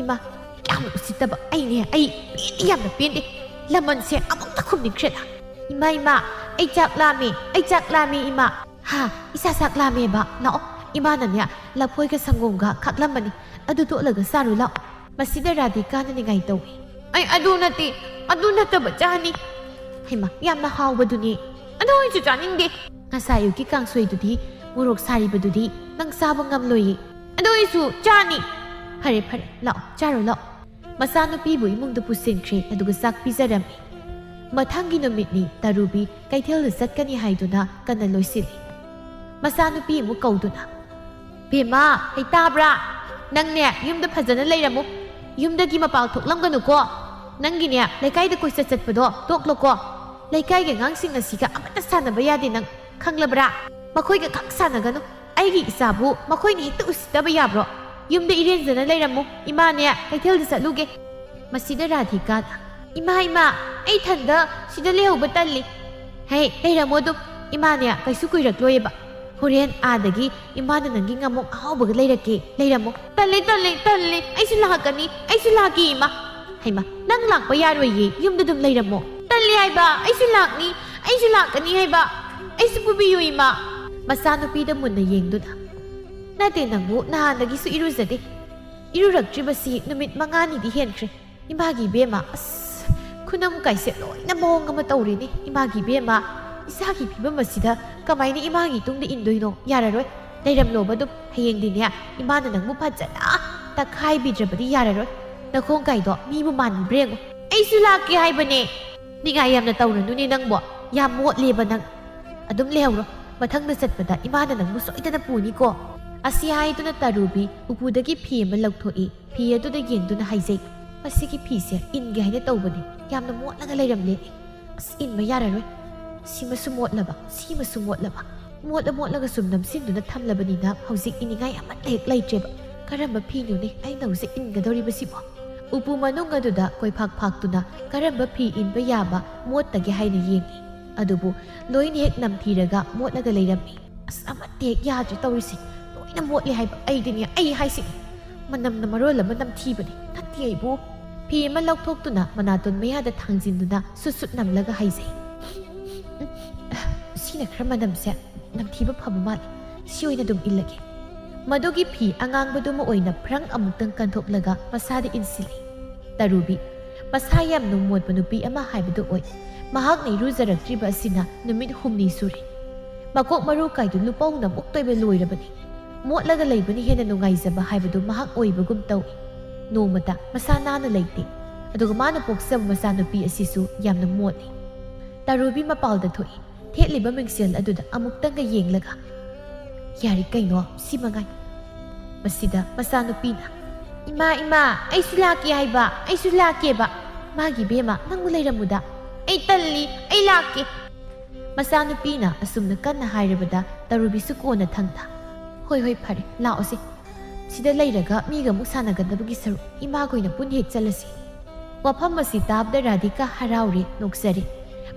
ꯏꯃꯥ ꯌꯥꯝꯅ ꯎꯁꯤꯠꯇꯕ ꯑꯩ ꯄꯦꯟꯗꯦ ꯌꯥꯝꯅ ꯄꯦꯟꯗꯦ ꯂꯃꯟꯁꯦ ꯑꯃꯨꯛꯇ ꯈꯨꯝꯅꯤꯡꯈ꯭ꯔꯦꯗ ꯏꯃꯥ ꯑꯩ ꯆꯥꯛ ꯂꯥꯝꯃꯦ ꯏꯃꯥ ꯍꯥ ꯏꯆꯥ ꯆꯥꯛ ꯂꯥꯝꯃꯦꯕ ꯂꯥꯛꯑꯣ ꯏꯃꯥꯅꯅꯦ ꯂꯐꯣꯏꯒ ꯁꯪꯒꯣꯝꯒ ꯈꯥꯛꯂꯝꯕꯅꯤ ꯑꯗꯨ ꯇꯣꯠꯂꯒ ꯆꯥꯔꯨ ꯂꯥꯛꯑꯣ ꯃꯁꯤꯗ ꯔꯥꯙꯤꯀꯥꯅ ꯅꯤꯡꯉꯥꯏ ꯇꯧꯏ ꯑꯩ ꯑꯗꯨ ꯅꯠꯇꯕ ꯆꯥꯅꯤ ꯍꯩꯃꯥ ꯌꯥꯝꯅ ꯍꯥꯎꯕꯗꯨꯅꯤ ꯑꯗꯨ ꯑꯩꯁꯨ ꯆꯥꯅꯤꯡꯗꯦ ꯉꯁꯥꯏ ꯑꯌꯨꯛꯀꯤ ꯀꯥꯡꯁꯣꯏꯗꯨꯗꯤ ꯃꯣꯔꯣꯛ ꯁꯥꯔꯤꯕꯗꯨꯗꯤ ꯅꯪ ꯆꯥꯕ ꯉꯝꯂꯣꯏꯌꯦ ꯑꯗꯨ ꯑꯩꯁꯨ ꯆꯥꯅꯤ ꯐꯔꯦ ꯂꯥꯛꯑꯣ ꯆꯥꯔꯣ ꯂꯥꯛꯑꯣ ꯃꯆꯥꯅꯨꯄꯤꯕꯨ ꯏꯃꯨꯡꯗ ꯄꯨꯁꯤꯟꯈ꯭ꯔꯦ ꯑꯗꯨꯒ ꯆꯥꯛ ꯄꯤꯖꯔꯝꯃꯤ ꯃꯊꯪꯒꯤ ꯅꯨꯃꯤꯠꯅꯤ ꯇꯥꯔꯨꯕꯤ ꯀꯩꯊꯦꯜꯗ ꯆꯠꯀꯅꯤ ꯍꯥꯏꯗꯨꯅ ꯀꯟꯅ ꯂꯣꯏꯁꯤꯜꯂꯤ ꯃꯆꯥꯅꯨꯄꯤ ꯑꯃꯨꯛ ꯀꯧꯗꯨꯅ ꯕꯦꯝꯃ ꯑꯩ ꯇꯥꯕ꯭ꯔꯥ ꯅꯪꯅꯦ ꯌꯨꯝꯗ ꯐꯖꯅ ꯂꯩꯔꯝꯃꯨ ꯌꯨꯝꯗꯒꯤ ꯃꯄꯥꯜ ꯊꯣꯛꯂꯝꯒꯅꯨꯀꯣ ꯅꯪꯒꯤꯅꯦ ꯂꯩꯀꯥꯏꯗ ꯀꯣꯏꯆꯠ ꯆꯠꯄꯗꯣ ꯇꯣꯛꯂꯣꯀꯣ ꯂꯩꯀꯥꯏꯒꯤ ꯑꯉꯥꯡꯁꯤꯡ ꯑꯁꯤꯒ ꯑꯃꯠꯇ ꯁꯥꯟꯅꯕ ꯌꯥꯗꯦ ꯅꯪ ꯈꯪꯂꯕ꯭ꯔꯥ ꯃꯈꯣꯏꯒ ꯈꯛ ꯁꯥꯟꯅꯒꯅꯨ ꯑꯩꯒꯤ ꯏꯆꯥꯕꯨ ꯃꯈꯣꯏꯅ ꯍꯦꯛꯇ ꯎꯁꯤꯠꯇꯕ ꯌꯥꯕ꯭ꯔꯣ ꯌꯨꯝꯗ ꯏꯔꯦꯟꯖꯅ ꯂꯩꯔꯝꯃꯨ ꯏꯃꯥꯅꯦ ꯀꯩꯊꯦꯜꯗ ꯆꯠꯂꯨꯒꯦ ꯃꯁꯤꯗ ꯔꯥꯙꯤꯀꯥꯅ ꯏꯃꯥ ꯑꯩ ꯊꯟꯗ ꯁꯤꯗ ꯂꯩꯍꯧꯕ ꯇꯜꯂꯤ ꯍꯦ ꯂꯩꯔꯝꯃꯣ ꯑꯗꯨꯝ ꯏꯃꯥꯅꯦ ꯀꯩꯁꯨ ꯀꯨꯏꯔꯛꯂꯣꯏꯌꯦꯕ ꯍꯣꯔꯦꯟ ꯑꯥꯗꯒꯤꯏꯃꯥꯅ ꯅꯪꯒꯤ ꯉꯥꯃꯣꯛ ꯑꯍꯥꯎꯕꯒ ꯂꯩꯔꯛꯀꯦ ꯂꯩꯔꯝꯃꯣ ꯇꯜꯂꯦ ꯑꯩꯁꯨ ꯂꯥꯛꯀꯦ ꯏꯃꯥ ꯍꯩꯃꯥ ꯅꯪ ꯂꯥꯛꯄ ꯌꯥꯔꯣꯏꯌꯦ ꯌꯨꯝꯗ ꯑꯗꯨꯝ ꯂꯩꯔꯝꯃꯣ ꯇꯜꯂꯦ ꯍꯥꯏꯕ ꯑꯩꯁꯨ ꯂꯥꯛꯀꯅꯤ ꯍꯥꯏꯕ ꯑꯩꯁꯨ ꯄꯨꯕꯤꯌꯨ ꯏꯃꯥ ꯃꯆꯥꯅꯨꯄꯤꯗ ꯃꯨꯟꯅ ꯌꯦꯡꯗꯨꯅ ꯅꯠꯇꯦ ꯅꯪꯕꯨ ꯅꯍꯥꯟꯗꯒꯤꯁꯨ ꯏꯔꯨꯖꯗꯦ ꯏꯔꯨꯔꯛꯇ꯭ꯔꯤꯕꯁꯤ ꯅꯨꯃꯤꯠ 5ꯅꯤꯗꯤ ꯍꯦꯟꯈ꯭ꯔꯦ ꯏꯃꯥꯒꯤ ꯏꯕꯦꯝꯃ ꯑꯁ ꯈꯨꯅꯝ ꯀꯥꯏꯁꯦ ꯂꯣꯏꯅ ꯃꯑꯣꯡ ꯑꯃ ꯇꯧꯔꯤꯅꯤ ꯏꯃꯥꯒꯤ ꯏꯕꯦꯝꯃ ꯏꯆꯥꯒꯤ ꯐꯤꯕꯝ ꯑꯁꯤꯗ ꯀꯃꯥꯏꯅ ꯏꯃꯥꯒꯤ ꯇꯨꯡꯗ ꯏꯟꯗꯣꯏꯅꯣ ꯌꯥꯔꯔꯣꯏ ꯂꯩꯔꯝꯂꯣꯕ ꯑꯗꯨꯝ ꯍꯌꯦꯡꯗꯤꯅꯦ ꯏꯃꯥꯅ ꯅꯪꯕꯨ ꯐꯖꯅ ꯇꯛꯈꯥꯏꯕꯤꯗ꯭ꯔꯕꯗꯤ ꯌꯥꯔꯔꯣꯏ ꯅꯈꯣꯡ ꯀꯥꯏꯗꯣ ꯃꯤꯕꯨ ꯃꯥꯟꯕ꯭ꯔꯥ ꯌꯦꯡꯉꯣ ꯑꯩꯁꯨ ꯂꯥꯛꯀꯦ ꯍꯥꯏꯕꯅꯦ ꯅꯤꯡꯉꯥꯏ ꯌꯥꯝꯅ ꯇꯧꯔꯅꯨꯅꯦ ꯅꯪꯕꯣ ꯌꯥꯝ ꯃꯣꯠꯂꯦꯕ ꯅꯪ ꯑꯗꯨꯝ ꯂꯩꯍꯧꯔꯣ ꯃꯊꯪꯗ ꯆꯠꯄꯗ ꯏꯃꯥꯅ ꯅꯪꯕꯨ ꯁꯣꯏꯗꯅ ꯄꯨꯅꯤꯀꯣ ꯑꯁꯤ ꯍꯥꯏꯗꯨꯅ ꯇꯔꯨꯕꯤ ꯎꯄꯨꯗꯒꯤ ꯐꯤ ꯑꯃ ꯂꯧꯊꯣꯛꯏ ꯐꯤ ꯑꯗꯨꯗ ꯌꯦꯡꯗꯨꯅ ꯍꯥꯏꯖꯩ ꯃꯁꯤꯒꯤ ꯐꯤꯁꯦ ꯏꯟꯒꯦ ꯍꯥꯏꯅ ꯇꯧꯕꯅꯤ ꯌꯥꯝꯅ ꯃꯣꯠꯂꯒ ꯂꯩꯔꯝꯂꯦ ꯑꯁ ꯏꯟꯕ ꯌꯥꯔꯔꯣꯏ ꯁꯤꯃꯁꯨ ꯃꯣꯠꯂꯕ ꯁꯤꯃꯁꯨ ꯃꯣꯠꯂꯕ ꯃꯣꯠꯂꯒ ꯁꯨꯝ ꯅꯝꯁꯤꯟꯗꯨꯅ ꯊꯝꯂꯕꯅꯤꯅ ꯍꯧꯖꯤꯛ ꯏꯅꯤꯡꯉꯥꯏ ꯑꯃꯠꯇ ꯍꯦꯛ ꯂꯩꯇ꯭ꯔꯦꯕ ꯀꯔꯝꯕ ꯐꯤꯅꯣꯅꯦ ꯑꯩꯅ ꯍꯧꯖꯤꯛ ꯏꯟꯒꯗꯧꯔꯤꯕꯁꯤꯕꯣ ꯎꯄꯨ ꯃꯅꯨꯡ ꯑꯗꯨꯗ ꯀꯣꯏꯐꯥꯛ ꯐꯥꯛꯇꯨꯅ ꯀꯔꯝꯕ ꯐꯤ ꯏꯟꯕ ꯌꯥꯕ ꯃꯣꯠꯇꯒꯦ ꯍꯥꯏꯅ ꯌꯦꯡꯉꯤ ꯑꯗꯨꯕꯨ ꯂꯣꯏꯅ ꯍꯦꯛ ꯅꯝꯊꯤꯔꯒ ꯃꯣꯠꯂꯒ ꯂꯩꯔꯝꯃꯤ ꯑꯁ ꯑꯃꯠꯇ ꯍꯦꯛ ꯌꯥꯗ꯭ꯔꯦ ꯇꯧꯔꯤꯁꯦ ꯂꯣꯏꯅ ꯃꯣꯠꯂꯦ ꯍꯥꯏꯕ ꯑꯩꯗꯤꯅꯦ ꯑꯩ ꯍꯥꯏꯁꯤꯅꯤ ꯃꯅꯝꯅ ꯃꯔꯣꯜ ꯑꯃ ꯅꯝꯊꯤꯕꯅꯤ ꯅꯠꯇꯦ ꯑꯩꯕꯨ ꯐꯤ ꯑꯃ ꯂꯧꯊꯣꯛꯇꯨꯅ ꯃꯅꯥꯇꯣꯟ ꯃꯌꯥꯗ ꯊꯥꯡꯖꯤꯟꯗꯨꯅ ꯁꯨꯠ ꯅꯝꯂꯒ ꯍꯥꯏꯖꯩ ꯁꯤꯅ ꯈꯔ ꯃꯅꯝꯁꯦ ꯅꯝꯊꯤꯕ ꯐꯕ ꯃꯥꯜꯂꯤ ꯁꯤ ꯑꯣꯏꯅ ꯑꯗꯨꯝ ꯏꯜꯂꯒꯦ ꯃꯗꯨꯒꯤ ꯐꯤ ꯑꯉꯥꯡꯕꯗꯨꯃ ꯑꯣꯏꯅ ꯐ꯭ꯔꯪ ꯑꯃꯨꯛꯇꯪ ꯀꯟꯊꯣꯛꯂꯒ ꯃꯁꯥꯗ ꯏꯟꯁꯤꯜꯂꯤ ꯇꯔꯨꯕꯤ ꯃꯁꯥ ꯌꯥꯝ ꯅꯨꯡꯃꯣꯠꯄ ꯅꯨꯄꯤ ꯑꯃ ꯍꯥꯏꯕꯗꯨ ꯑꯣꯏ ꯃꯍꯥꯛꯅ ꯏꯔꯨꯖꯔꯛꯇ꯭ꯔꯤꯕ ꯑꯁꯤꯅ ꯅꯨꯃꯤꯠ 6 ꯁꯨꯔꯦ ꯃꯀꯣꯛ ꯃꯔꯨ ꯀꯥꯏꯗꯨ ꯂꯨꯄꯧꯅ ꯑꯃꯨꯛꯇꯣꯏꯕ ꯂꯣꯏꯔꯕꯅꯤ ꯃꯣꯠꯂꯒ ꯂꯩꯕꯅ ꯍꯦꯟꯅ ꯅꯨꯡꯉꯥꯏꯖꯕ ꯍꯥꯏꯕꯗꯨ ꯃꯍꯥꯛ ꯑꯣꯏꯕꯒꯨm ꯇꯧꯏ ꯅꯣꯡꯃꯇ ꯃꯁꯥ ꯅꯥꯟꯅ ꯂꯩꯇꯦ ꯑꯗꯨꯒ ꯃꯥꯅ ꯄꯣꯛꯆꯕ ꯃꯆꯥꯅꯨꯄꯤ ꯑꯁꯤꯁꯨ ꯌꯥꯝꯅ ꯃꯣꯠꯂꯤ ꯇꯔꯨꯕꯤ ꯃꯄꯥꯜꯗ ꯊꯣꯛꯏ ꯊꯦꯠꯂꯤꯕ ꯃꯤꯡꯁꯦꯜ ꯑꯗꯨꯗ ꯑꯃꯨꯛꯇꯪꯒ ꯌꯦꯡꯂꯒ ꯌꯥꯔꯤ ꯀꯩꯅꯣ ꯁꯤ ꯃꯉꯥꯏ ꯃꯁꯤꯗ ꯃꯆꯥꯅꯨꯄꯤꯅ ꯏꯃꯥ ꯑꯩꯁꯨ ꯂꯥꯛꯀꯦ ꯍꯥꯏꯕ ꯑꯩꯁꯨ ꯂꯥꯛꯀꯦꯕ ꯃꯥꯒꯤ ꯕꯦꯝꯃ ꯅꯪꯕꯨ ꯂꯩꯔꯝꯃꯨꯗ ꯑꯩ ꯇꯜꯂꯤ ꯑꯩ ꯂꯥꯛꯀꯦ ꯃꯆꯥꯅꯨꯄꯤꯅ ꯑꯁꯨꯝꯅ ꯀꯟꯅ ꯍꯥꯏꯔꯕꯗ ꯇꯔꯨꯕꯤꯁꯨ ꯀꯣꯟꯅ ꯊꯪꯊ ꯍꯣꯏ ꯐꯔꯦ ꯂꯥꯛꯑꯣꯁꯦ ꯁꯤꯗ ꯂꯩꯔꯒ ꯃꯤꯒ ꯑꯃꯨꯛ ꯁꯥꯟꯅꯒꯗꯕꯒꯤ ꯁꯔꯨꯛ ꯏꯃꯥꯈꯣꯏꯅ ꯄꯨꯟꯅ ꯍꯦꯛ ꯆꯠꯂꯁꯤ ꯋꯥꯐꯝ ꯑꯁꯤ ꯇꯥꯕꯗ ꯔꯥꯙꯤꯀꯥ ꯍꯔꯥꯎꯔꯦ ꯅꯣꯛꯆꯔꯦ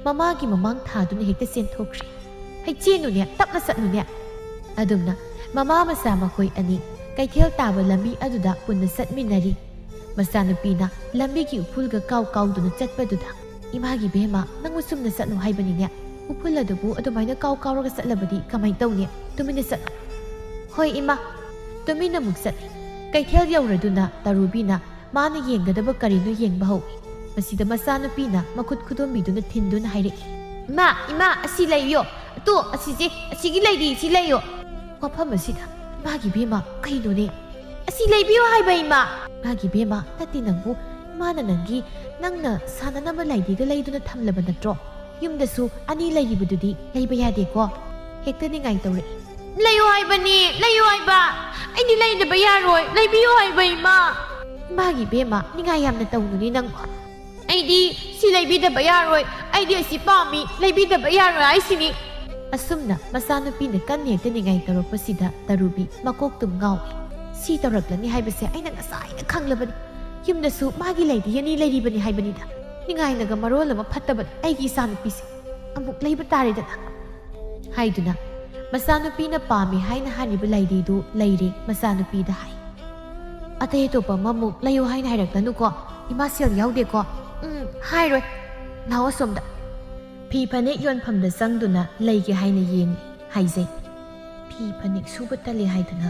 ꯃꯃꯥꯒꯤ ꯃꯃꯥꯡ ꯊꯥꯗꯨꯅ ꯍꯦꯛꯇ ꯆꯦꯟꯊꯣꯛꯈ꯭ꯔꯦ ꯍꯩꯆꯦꯅꯨꯅꯦ ꯇꯞꯅ ꯆꯠꯂꯨꯅꯦ ꯑꯗꯨꯝꯅ ꯃꯃꯥ ꯃꯆꯥ ꯃꯈꯣꯏ ꯑꯅꯤ ꯀꯩꯊꯦꯜ ꯇꯥꯕ ꯂꯝꯕꯤ ꯑꯗꯨꯗ ꯄꯨꯟꯅ ꯆꯠꯃꯤꯟꯅꯔꯤ ꯃꯆꯥꯅꯨꯄꯤꯅ ꯂꯝꯕꯤꯒꯤ ꯎꯐꯨꯜꯒ ꯀꯥꯎꯗꯨꯅ ꯆꯠꯄꯗꯨꯗ ꯏꯃꯥꯒꯤ ꯕꯦꯝꯃ ꯅꯪꯕꯨ ꯆꯨꯝꯅ ꯆꯠꯂꯣ ꯍꯥꯏꯕꯅꯤꯅꯦ ꯎꯐꯨꯜ ꯑꯗꯨꯕꯨ ꯑꯗꯨꯃꯥꯏꯅ ꯀꯥꯎꯔꯒ ꯆꯠꯂꯕꯗꯤ ꯀꯃꯥꯏꯅ ꯇꯧꯅꯤ ꯇꯨꯃꯤꯟꯅ ꯆꯠꯂꯣ ꯍꯣꯏ ꯏꯃꯥ ꯇꯨꯃꯤꯟꯅ ꯑꯃꯨꯛ ꯆꯠꯂꯤ ꯀꯩꯊꯦꯜ ꯌꯧꯔꯗꯨꯅ ꯇꯔꯨꯕꯤꯅ ꯃꯥꯅ ꯌꯦꯡꯒꯗꯕ ꯀꯔꯤꯅꯣ ꯌꯦꯡꯕ ꯍꯧꯏ ꯃꯁꯤꯗ ꯃꯆꯥꯅꯨꯄꯤꯅ ꯃꯈꯨꯠ ꯈꯨꯗꯣꯝꯕꯤꯗꯨꯅ ꯊꯤꯟꯗꯨꯅ ꯍꯥꯏꯔꯛꯏ ꯏꯃꯥ ꯑꯁꯤ ꯂꯩꯌꯣ ꯑꯇꯣ ꯑꯁꯤꯒꯤ ꯂꯩꯔꯤ ꯁꯤ ꯂꯩꯌꯣ ꯋꯥꯐꯝ ꯑꯁꯤꯗ ꯏꯃꯥꯒꯤ ꯕꯦꯝꯃ ꯀꯩꯅꯣꯅꯦ ꯑꯁꯤ ꯂꯩꯕꯤꯌꯣ ꯍꯥꯏꯕ ꯏꯃꯥ ꯏꯃꯥꯒꯤ ꯕꯦꯝꯃ ꯅꯠꯇꯦ ꯅꯪꯕꯨ ꯏꯃꯥꯅ ꯅꯪꯅ ꯁꯥꯟꯅꯅꯕ ꯂꯥꯏꯙꯤꯒ ꯂꯩꯗꯨꯅ ꯊꯝꯂꯕ ꯅꯠꯇ꯭ꯔꯣ ꯌꯨꯝꯗꯁꯨ 2 ꯂꯩꯔꯤꯕꯗꯨꯗꯤ ꯂꯩꯕ ꯌꯥꯗꯦꯀꯣ ꯍꯦꯛꯇ ꯅꯤꯡꯉꯥꯏ ꯇꯧꯔꯛꯏ ꯂꯩꯌꯣ ꯍꯥꯏꯕꯅꯤ ꯂꯩꯌꯣ ꯍꯥꯏꯕ ꯑꯩꯗꯤ ꯂꯩꯗꯕ ꯌꯥꯔꯣꯏ ꯂꯩꯕꯤꯌꯣ ꯍꯥꯏꯕ ꯏꯃꯥꯏꯃꯥꯒꯤ ꯕꯦꯝꯃ ꯅꯤꯡꯉꯥꯏ ꯌꯥꯝꯅ ꯇꯧꯅꯨꯅꯦ ꯅꯪꯕꯨ ꯑꯩꯗꯤ ꯁꯤ ꯂꯩꯕꯤꯗꯕ ꯌꯥꯔꯣꯏ ꯑꯩꯗꯤ ꯑꯁꯤ ꯄꯥꯝꯃꯤ ꯂꯩꯕꯤꯗꯕ ꯌꯥꯔꯣꯏ ꯍꯥꯏꯁꯤꯅꯤ ꯑꯁꯨꯝꯅ ꯃꯆꯥꯅꯨꯄꯤꯅ ꯀꯟꯅ ꯍꯦꯛꯇ ꯅꯤꯡꯉꯥꯏ ꯇꯧꯔꯛꯄꯁꯤꯗ ꯇꯔꯨꯕꯤ ꯃꯀꯣꯛꯇꯨꯝ ꯉꯥꯎꯏ ꯁꯤ ꯇꯧꯔꯛꯂꯅꯤ ꯍꯥꯏꯕꯁꯦ ꯑꯩꯅ ꯉꯁꯥꯏꯅ ꯈꯪꯂꯕꯅꯤ ꯌꯨꯝꯗꯁꯨ ꯃꯥꯒꯤ ꯂꯩꯗꯤ 2 ꯂꯩꯔꯤꯕꯅꯤ ꯍꯥꯏꯕꯅꯤꯗ ꯅꯤꯡꯉꯥꯏꯅꯒ ꯃꯔꯣꯜ ꯑꯃ ꯐꯠꯇꯕꯅꯤ ꯑꯩꯒꯤ ꯏꯆꯥꯅꯨꯄꯤꯁꯦ ꯑꯃꯨꯛ ꯂꯩꯕ ꯇꯥꯔꯦꯗꯅ ꯍꯥꯏꯗꯨꯅ ꯃꯆꯥꯅꯨꯄꯤꯅ ꯄꯥꯝꯃꯤ ꯍꯥꯏꯅ ꯍꯥꯏꯔꯤꯕ ꯂꯩꯗꯤꯗꯨ ꯂꯩꯔꯦ ꯃꯆꯥꯅꯨꯄꯤꯗ ꯍꯥꯏ ꯑꯇꯩ ꯑꯇꯣꯞꯄ ꯑꯃꯃꯨꯛ ꯂꯩꯌꯣ ꯍꯥꯏꯅ ꯍꯥꯏꯔꯛꯇꯅꯨꯀꯣ ꯏꯃꯥ ꯁꯦꯜ ꯌꯥꯎꯗꯦꯀꯣ ꯍꯥꯏꯔꯣꯏ ꯂꯥꯛꯑꯣ ꯁꯣꯝꯗ ꯐꯤ ꯐꯅꯦꯛ ꯌꯣꯟꯐꯝꯗ ꯆꯪꯗꯨꯅ ꯂꯩꯒꯦ ꯍꯥꯏꯅ ꯌꯦꯡꯉꯤ ꯍꯥꯏꯖꯩ ꯐꯤ ꯐꯅꯦꯛ ꯁꯨꯕ ꯇꯜꯂꯦ ꯍꯥꯏꯗꯨꯅ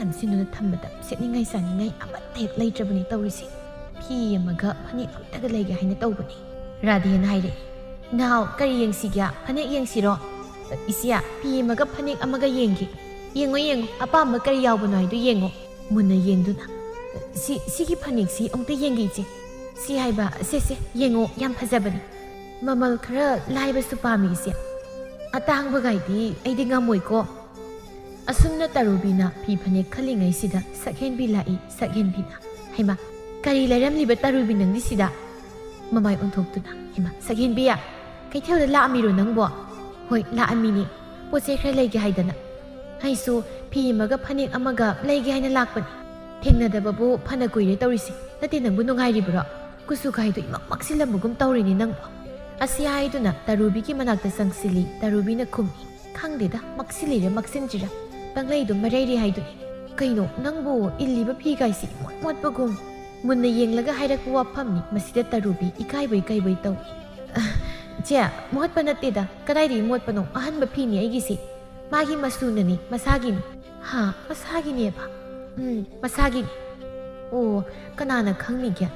ꯅꯝꯁꯤꯟꯗꯨꯅ ꯊꯝꯕꯗ ꯁꯦꯠꯅꯤꯡꯉꯥꯏ ꯆꯥꯅꯤꯡꯉꯥꯏ ꯑꯃꯠꯇ ꯍꯦꯛ ꯂꯩꯇ꯭ꯔꯕꯅꯤ ꯇꯧꯔꯤꯁꯤ ꯐꯤ ꯑꯃꯒ ꯐꯅꯦꯛ ꯑꯝꯇꯒ ꯂꯩꯒꯦ ꯍꯥꯏꯅ ꯇꯧꯕꯅꯤ ꯔꯥꯙꯦꯅ ꯍꯥꯏꯔꯛꯏ ꯅꯍꯥꯎ ꯀꯔꯤ ꯌꯦꯡꯁꯤꯒꯦ ꯐꯅꯦꯛ ꯌꯦꯡꯁꯤꯔꯣ ꯏꯆꯦ ꯐꯤ ꯑꯃꯒ ꯐꯅꯦꯛ ꯑꯃꯒ ꯌꯦꯡꯒꯦ ꯌꯦꯡꯉꯣ ꯑꯄꯥꯝꯕ ꯀꯔꯤ ꯌꯥꯎꯕꯅꯣ ꯍꯥꯏꯗꯨ ꯌꯦꯡꯉꯣ ꯃꯨꯟꯅ ꯌꯦꯡꯗꯨꯅ ꯁꯤꯒꯤ ꯐꯅꯦꯛꯁꯤ ꯑꯃꯨꯛꯇ ꯌꯦꯡꯒꯦ ꯏꯆꯦ ꯁꯤ ꯍꯥꯏꯕ ꯁꯦ ꯌꯦꯡꯉꯣ ꯌꯥꯝ ꯐꯖꯕꯅꯤ ꯃꯃꯜ ꯈꯔ ꯂꯥꯏꯕꯁꯨ ꯄꯥꯝꯃꯤ ꯏꯆꯦ ꯑꯇꯥꯡꯕꯒꯥꯏꯗꯤ ꯑꯩꯗꯤ ꯉꯝꯃꯣꯏꯀꯣ ꯑꯁꯨꯝꯅ ꯇꯔꯨꯕꯤꯅ ꯐꯤ ꯐꯅꯦꯛ ꯈꯜꯂꯤꯉꯩꯁꯤꯗ ꯁꯛꯍꯦꯟꯕꯤ ꯂꯥꯛꯏ ꯁꯛꯍꯦꯟꯕꯤꯅ ꯍꯩꯃꯥ ꯀꯔꯤ ꯂꯩꯔꯝꯂꯤꯕ ꯇꯔꯨꯕꯤ ꯅꯪꯗꯤ ꯁꯤꯗ ꯃꯃꯥꯏ ꯑꯣꯟꯊꯣꯛꯇꯨꯅ ꯍꯩꯃꯥ ꯁꯛꯍꯦꯟꯕꯤ ꯀꯩꯊꯦꯜꯗ ꯂꯥꯛꯑꯝꯃꯤꯔꯣ ꯅꯪꯕꯣ ꯍꯣꯏ ꯂꯥꯛꯑꯝꯃꯤꯅꯦ ꯄꯣꯠꯆꯩ ꯈꯔ ꯂꯩꯒꯦ ꯍꯥꯏꯗꯅ ꯑꯩꯁꯨ ꯐꯤ ꯑꯃꯒ ꯐꯅꯦꯛ ꯑꯃꯒ ꯂꯩꯒꯦ ꯍꯥꯏꯅ ꯂꯥꯛꯄꯅꯤ ꯊꯦꯡꯅꯗꯕꯕꯨ ꯐꯅ ꯀꯨꯏꯔꯦ ꯇꯧꯔꯤꯁꯤ ꯅꯠꯇꯦ ꯅꯪꯕꯨ ꯅꯨꯡꯉꯥꯏꯔꯤꯕ꯭ꯔꯣ ꯀꯨꯁꯨ ꯀꯥꯏꯗꯨ ꯏꯃꯛ ꯃꯛꯁꯤꯜꯂꯝꯕꯒꯨꯝ ꯇꯧꯔꯤꯅꯤ ꯅꯪꯕꯨ ꯑꯁꯤ ꯍꯥꯏꯗꯨꯅ ꯇꯔꯨꯕꯤꯒꯤ ꯃꯅꯥꯛꯇ ꯆꯪꯁꯤꯜꯂꯤ ꯇꯔꯨꯕꯤꯅ ꯈꯨꯝꯃꯤ ꯈꯪꯗꯦꯗ ꯃꯛꯁꯤꯜꯂꯤꯔ ꯃꯛꯁꯤꯟꯗ꯭ꯔꯤꯔ ꯄꯪꯂꯩꯗꯨ ꯃꯔꯩꯔꯤ ꯍꯥꯏꯗꯨꯅꯤ ꯀꯩꯅꯣ ꯅꯪꯕꯨ ꯏꯜꯂꯤꯕ ꯐꯤꯒꯥꯏꯁꯤ ꯃꯣꯠꯄꯒꯨꯝ ꯃꯨꯟꯅ ꯌꯦꯡꯂꯒ ꯍꯥꯏꯔꯛꯄ ꯋꯥꯐꯝꯅꯤ ꯃꯁꯤꯗ ꯇꯔꯨꯕꯤ ꯏꯀꯥꯏꯕꯣꯏ ꯇꯧꯏ ꯏꯆꯦ ꯃꯣꯠꯄ ꯅꯠꯇꯦꯗ ꯀꯗꯥꯏꯗꯒꯤ ꯃꯣꯠꯄꯅꯣ ꯑꯍꯟꯕ ꯐꯤꯅꯤ ꯑꯩꯒꯤꯁꯤ ꯃꯥꯒꯤ ꯃꯆꯨꯅꯅꯤ ꯃꯁꯥꯒꯤꯅꯤ ꯃꯁꯥꯒꯤꯅꯦꯕ ꯃꯁꯥꯒꯤꯅꯤ ꯑꯣ ꯀꯅꯥꯅ ꯈꯪꯅꯤꯒꯦ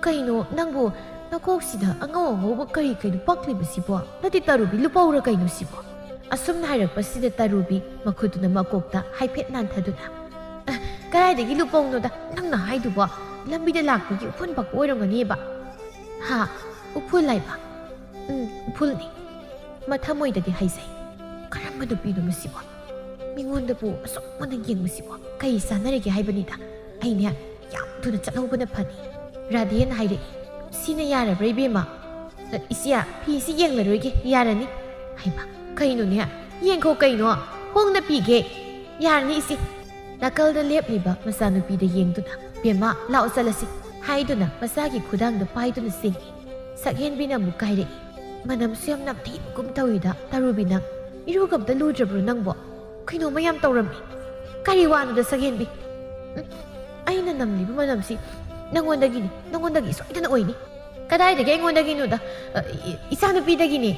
ꯀꯩꯅꯣ ꯅꯪꯕꯨ ꯅꯀꯣꯛꯁꯤꯗ ꯑꯉꯧꯕ ꯀꯩꯅꯣ ꯄꯛꯂꯤꯕꯁꯤꯕꯣ ꯅꯠꯇꯦ ꯇꯔꯨꯕꯤ ꯂꯨꯄꯧꯔ ꯀꯩꯅꯣ ꯁꯤꯕꯣ ꯑꯁꯨꯝꯅ ꯍꯥꯏꯔꯛꯄꯁꯤꯗ ꯇꯔꯨꯕꯤ ꯃꯈꯨꯠꯇꯨꯅ ꯃꯀꯣꯛꯇ ꯍꯥꯏꯐꯦꯠ ꯅꯥꯟꯊꯗꯨꯅ ꯀꯗꯥꯏꯗꯒꯤ ꯂꯨꯄꯧꯅꯣꯗ ꯅꯪꯅ ꯍꯥꯏꯗꯨꯕꯣ ꯂꯝꯕꯤꯗ ꯂꯥꯛꯄꯒꯤ ꯎꯐꯨꯜ ꯄꯛꯄ ꯑꯣꯏꯔꯝꯒꯅꯤꯕ ꯍꯥ ꯎꯐꯨꯜ ꯍꯥꯏꯕ ꯎꯐꯨꯜꯅꯤ ꯃꯊꯃꯣꯏꯗꯗꯤ ꯍꯥꯏꯖꯩ ꯀꯔꯝꯕ ꯅꯨꯄꯤꯅꯣ ꯃꯁꯤꯕꯣ ꯃꯤꯉꯣꯟꯗꯕꯨ ꯑꯁꯨꯛ ꯃꯨꯟꯅ ꯌꯦꯡꯕꯁꯤꯕꯣ ꯀꯩ ꯆꯥꯟꯅꯔꯤꯒꯦ ꯍꯥꯏꯕꯅꯤꯗ ꯑꯩꯅꯦ ꯌꯥꯝ ꯊꯨꯅ ꯆꯠꯍꯧꯕꯅ ꯐꯅꯤ ꯔꯥꯙꯦꯅ ꯍꯥꯏꯔꯛꯏ ꯁꯤꯅ ꯌꯥꯔꯕ꯭ꯔꯥ ꯏꯕꯦꯝꯃ ꯏꯆꯦ ꯐꯤꯁꯤ ꯌꯦꯡꯂꯔꯣꯏꯒꯦ ꯌꯥꯔꯅꯤ ꯍꯩꯃ ꯀꯩꯅꯣꯅꯦ ꯌꯦꯡꯈꯣ ꯀꯩꯅꯣ ꯍꯣꯡꯅ ꯄꯤꯒꯦ ꯌꯥꯔꯅꯤ ꯏꯆꯦ ꯅꯥꯀꯜꯗ ꯂꯦꯞꯂꯤꯕ ꯃꯆꯥꯅꯨꯄꯤꯗ ꯌꯦꯡꯗꯨꯅ ꯕꯦꯝꯃ ꯂꯥꯛꯑꯣ ꯆꯠꯂꯁꯤ ꯍꯥꯏꯗꯨꯅ ꯃꯆꯥꯒꯤ ꯈꯨꯗꯥꯡꯗ ꯄꯥꯏꯗꯨꯅ ꯆꯦꯡꯉꯤ ꯁꯛꯍꯦꯟꯕꯤꯅ ꯑꯃꯨꯛ ꯀꯥꯏꯔꯛꯏ ꯃꯅꯝꯁꯨ ꯌꯥꯝ ꯅꯝꯊꯤꯕꯒꯨꯝ ꯇꯧꯏꯗ ꯇꯔꯨꯕꯤ ꯅꯪ ꯏꯔꯨꯒ ꯑꯝꯇ ꯂꯨꯗ꯭ꯔꯕ꯭ꯔꯣ ꯅꯪꯕꯣ ꯀꯩꯅꯣꯝꯃ ꯌꯥꯝ ꯇꯧꯔꯝꯃꯤ ꯀꯔꯤ ꯋꯥꯅꯣꯗ ꯁꯛꯍꯦꯟꯕꯤ ꯑꯩꯅ ꯅꯝꯂꯤꯕ ꯃꯅꯝꯁꯤ ꯅꯪꯉꯣꯟꯗꯒꯤ ꯁꯣꯏꯗꯅ ꯑꯣꯏꯅꯤ ꯀꯗꯥꯏꯗꯒꯤ ꯑꯩꯉꯣꯟꯗꯒꯤꯅꯣꯗ ꯏꯆꯥꯅꯨꯄꯤꯗꯒꯤꯅꯤ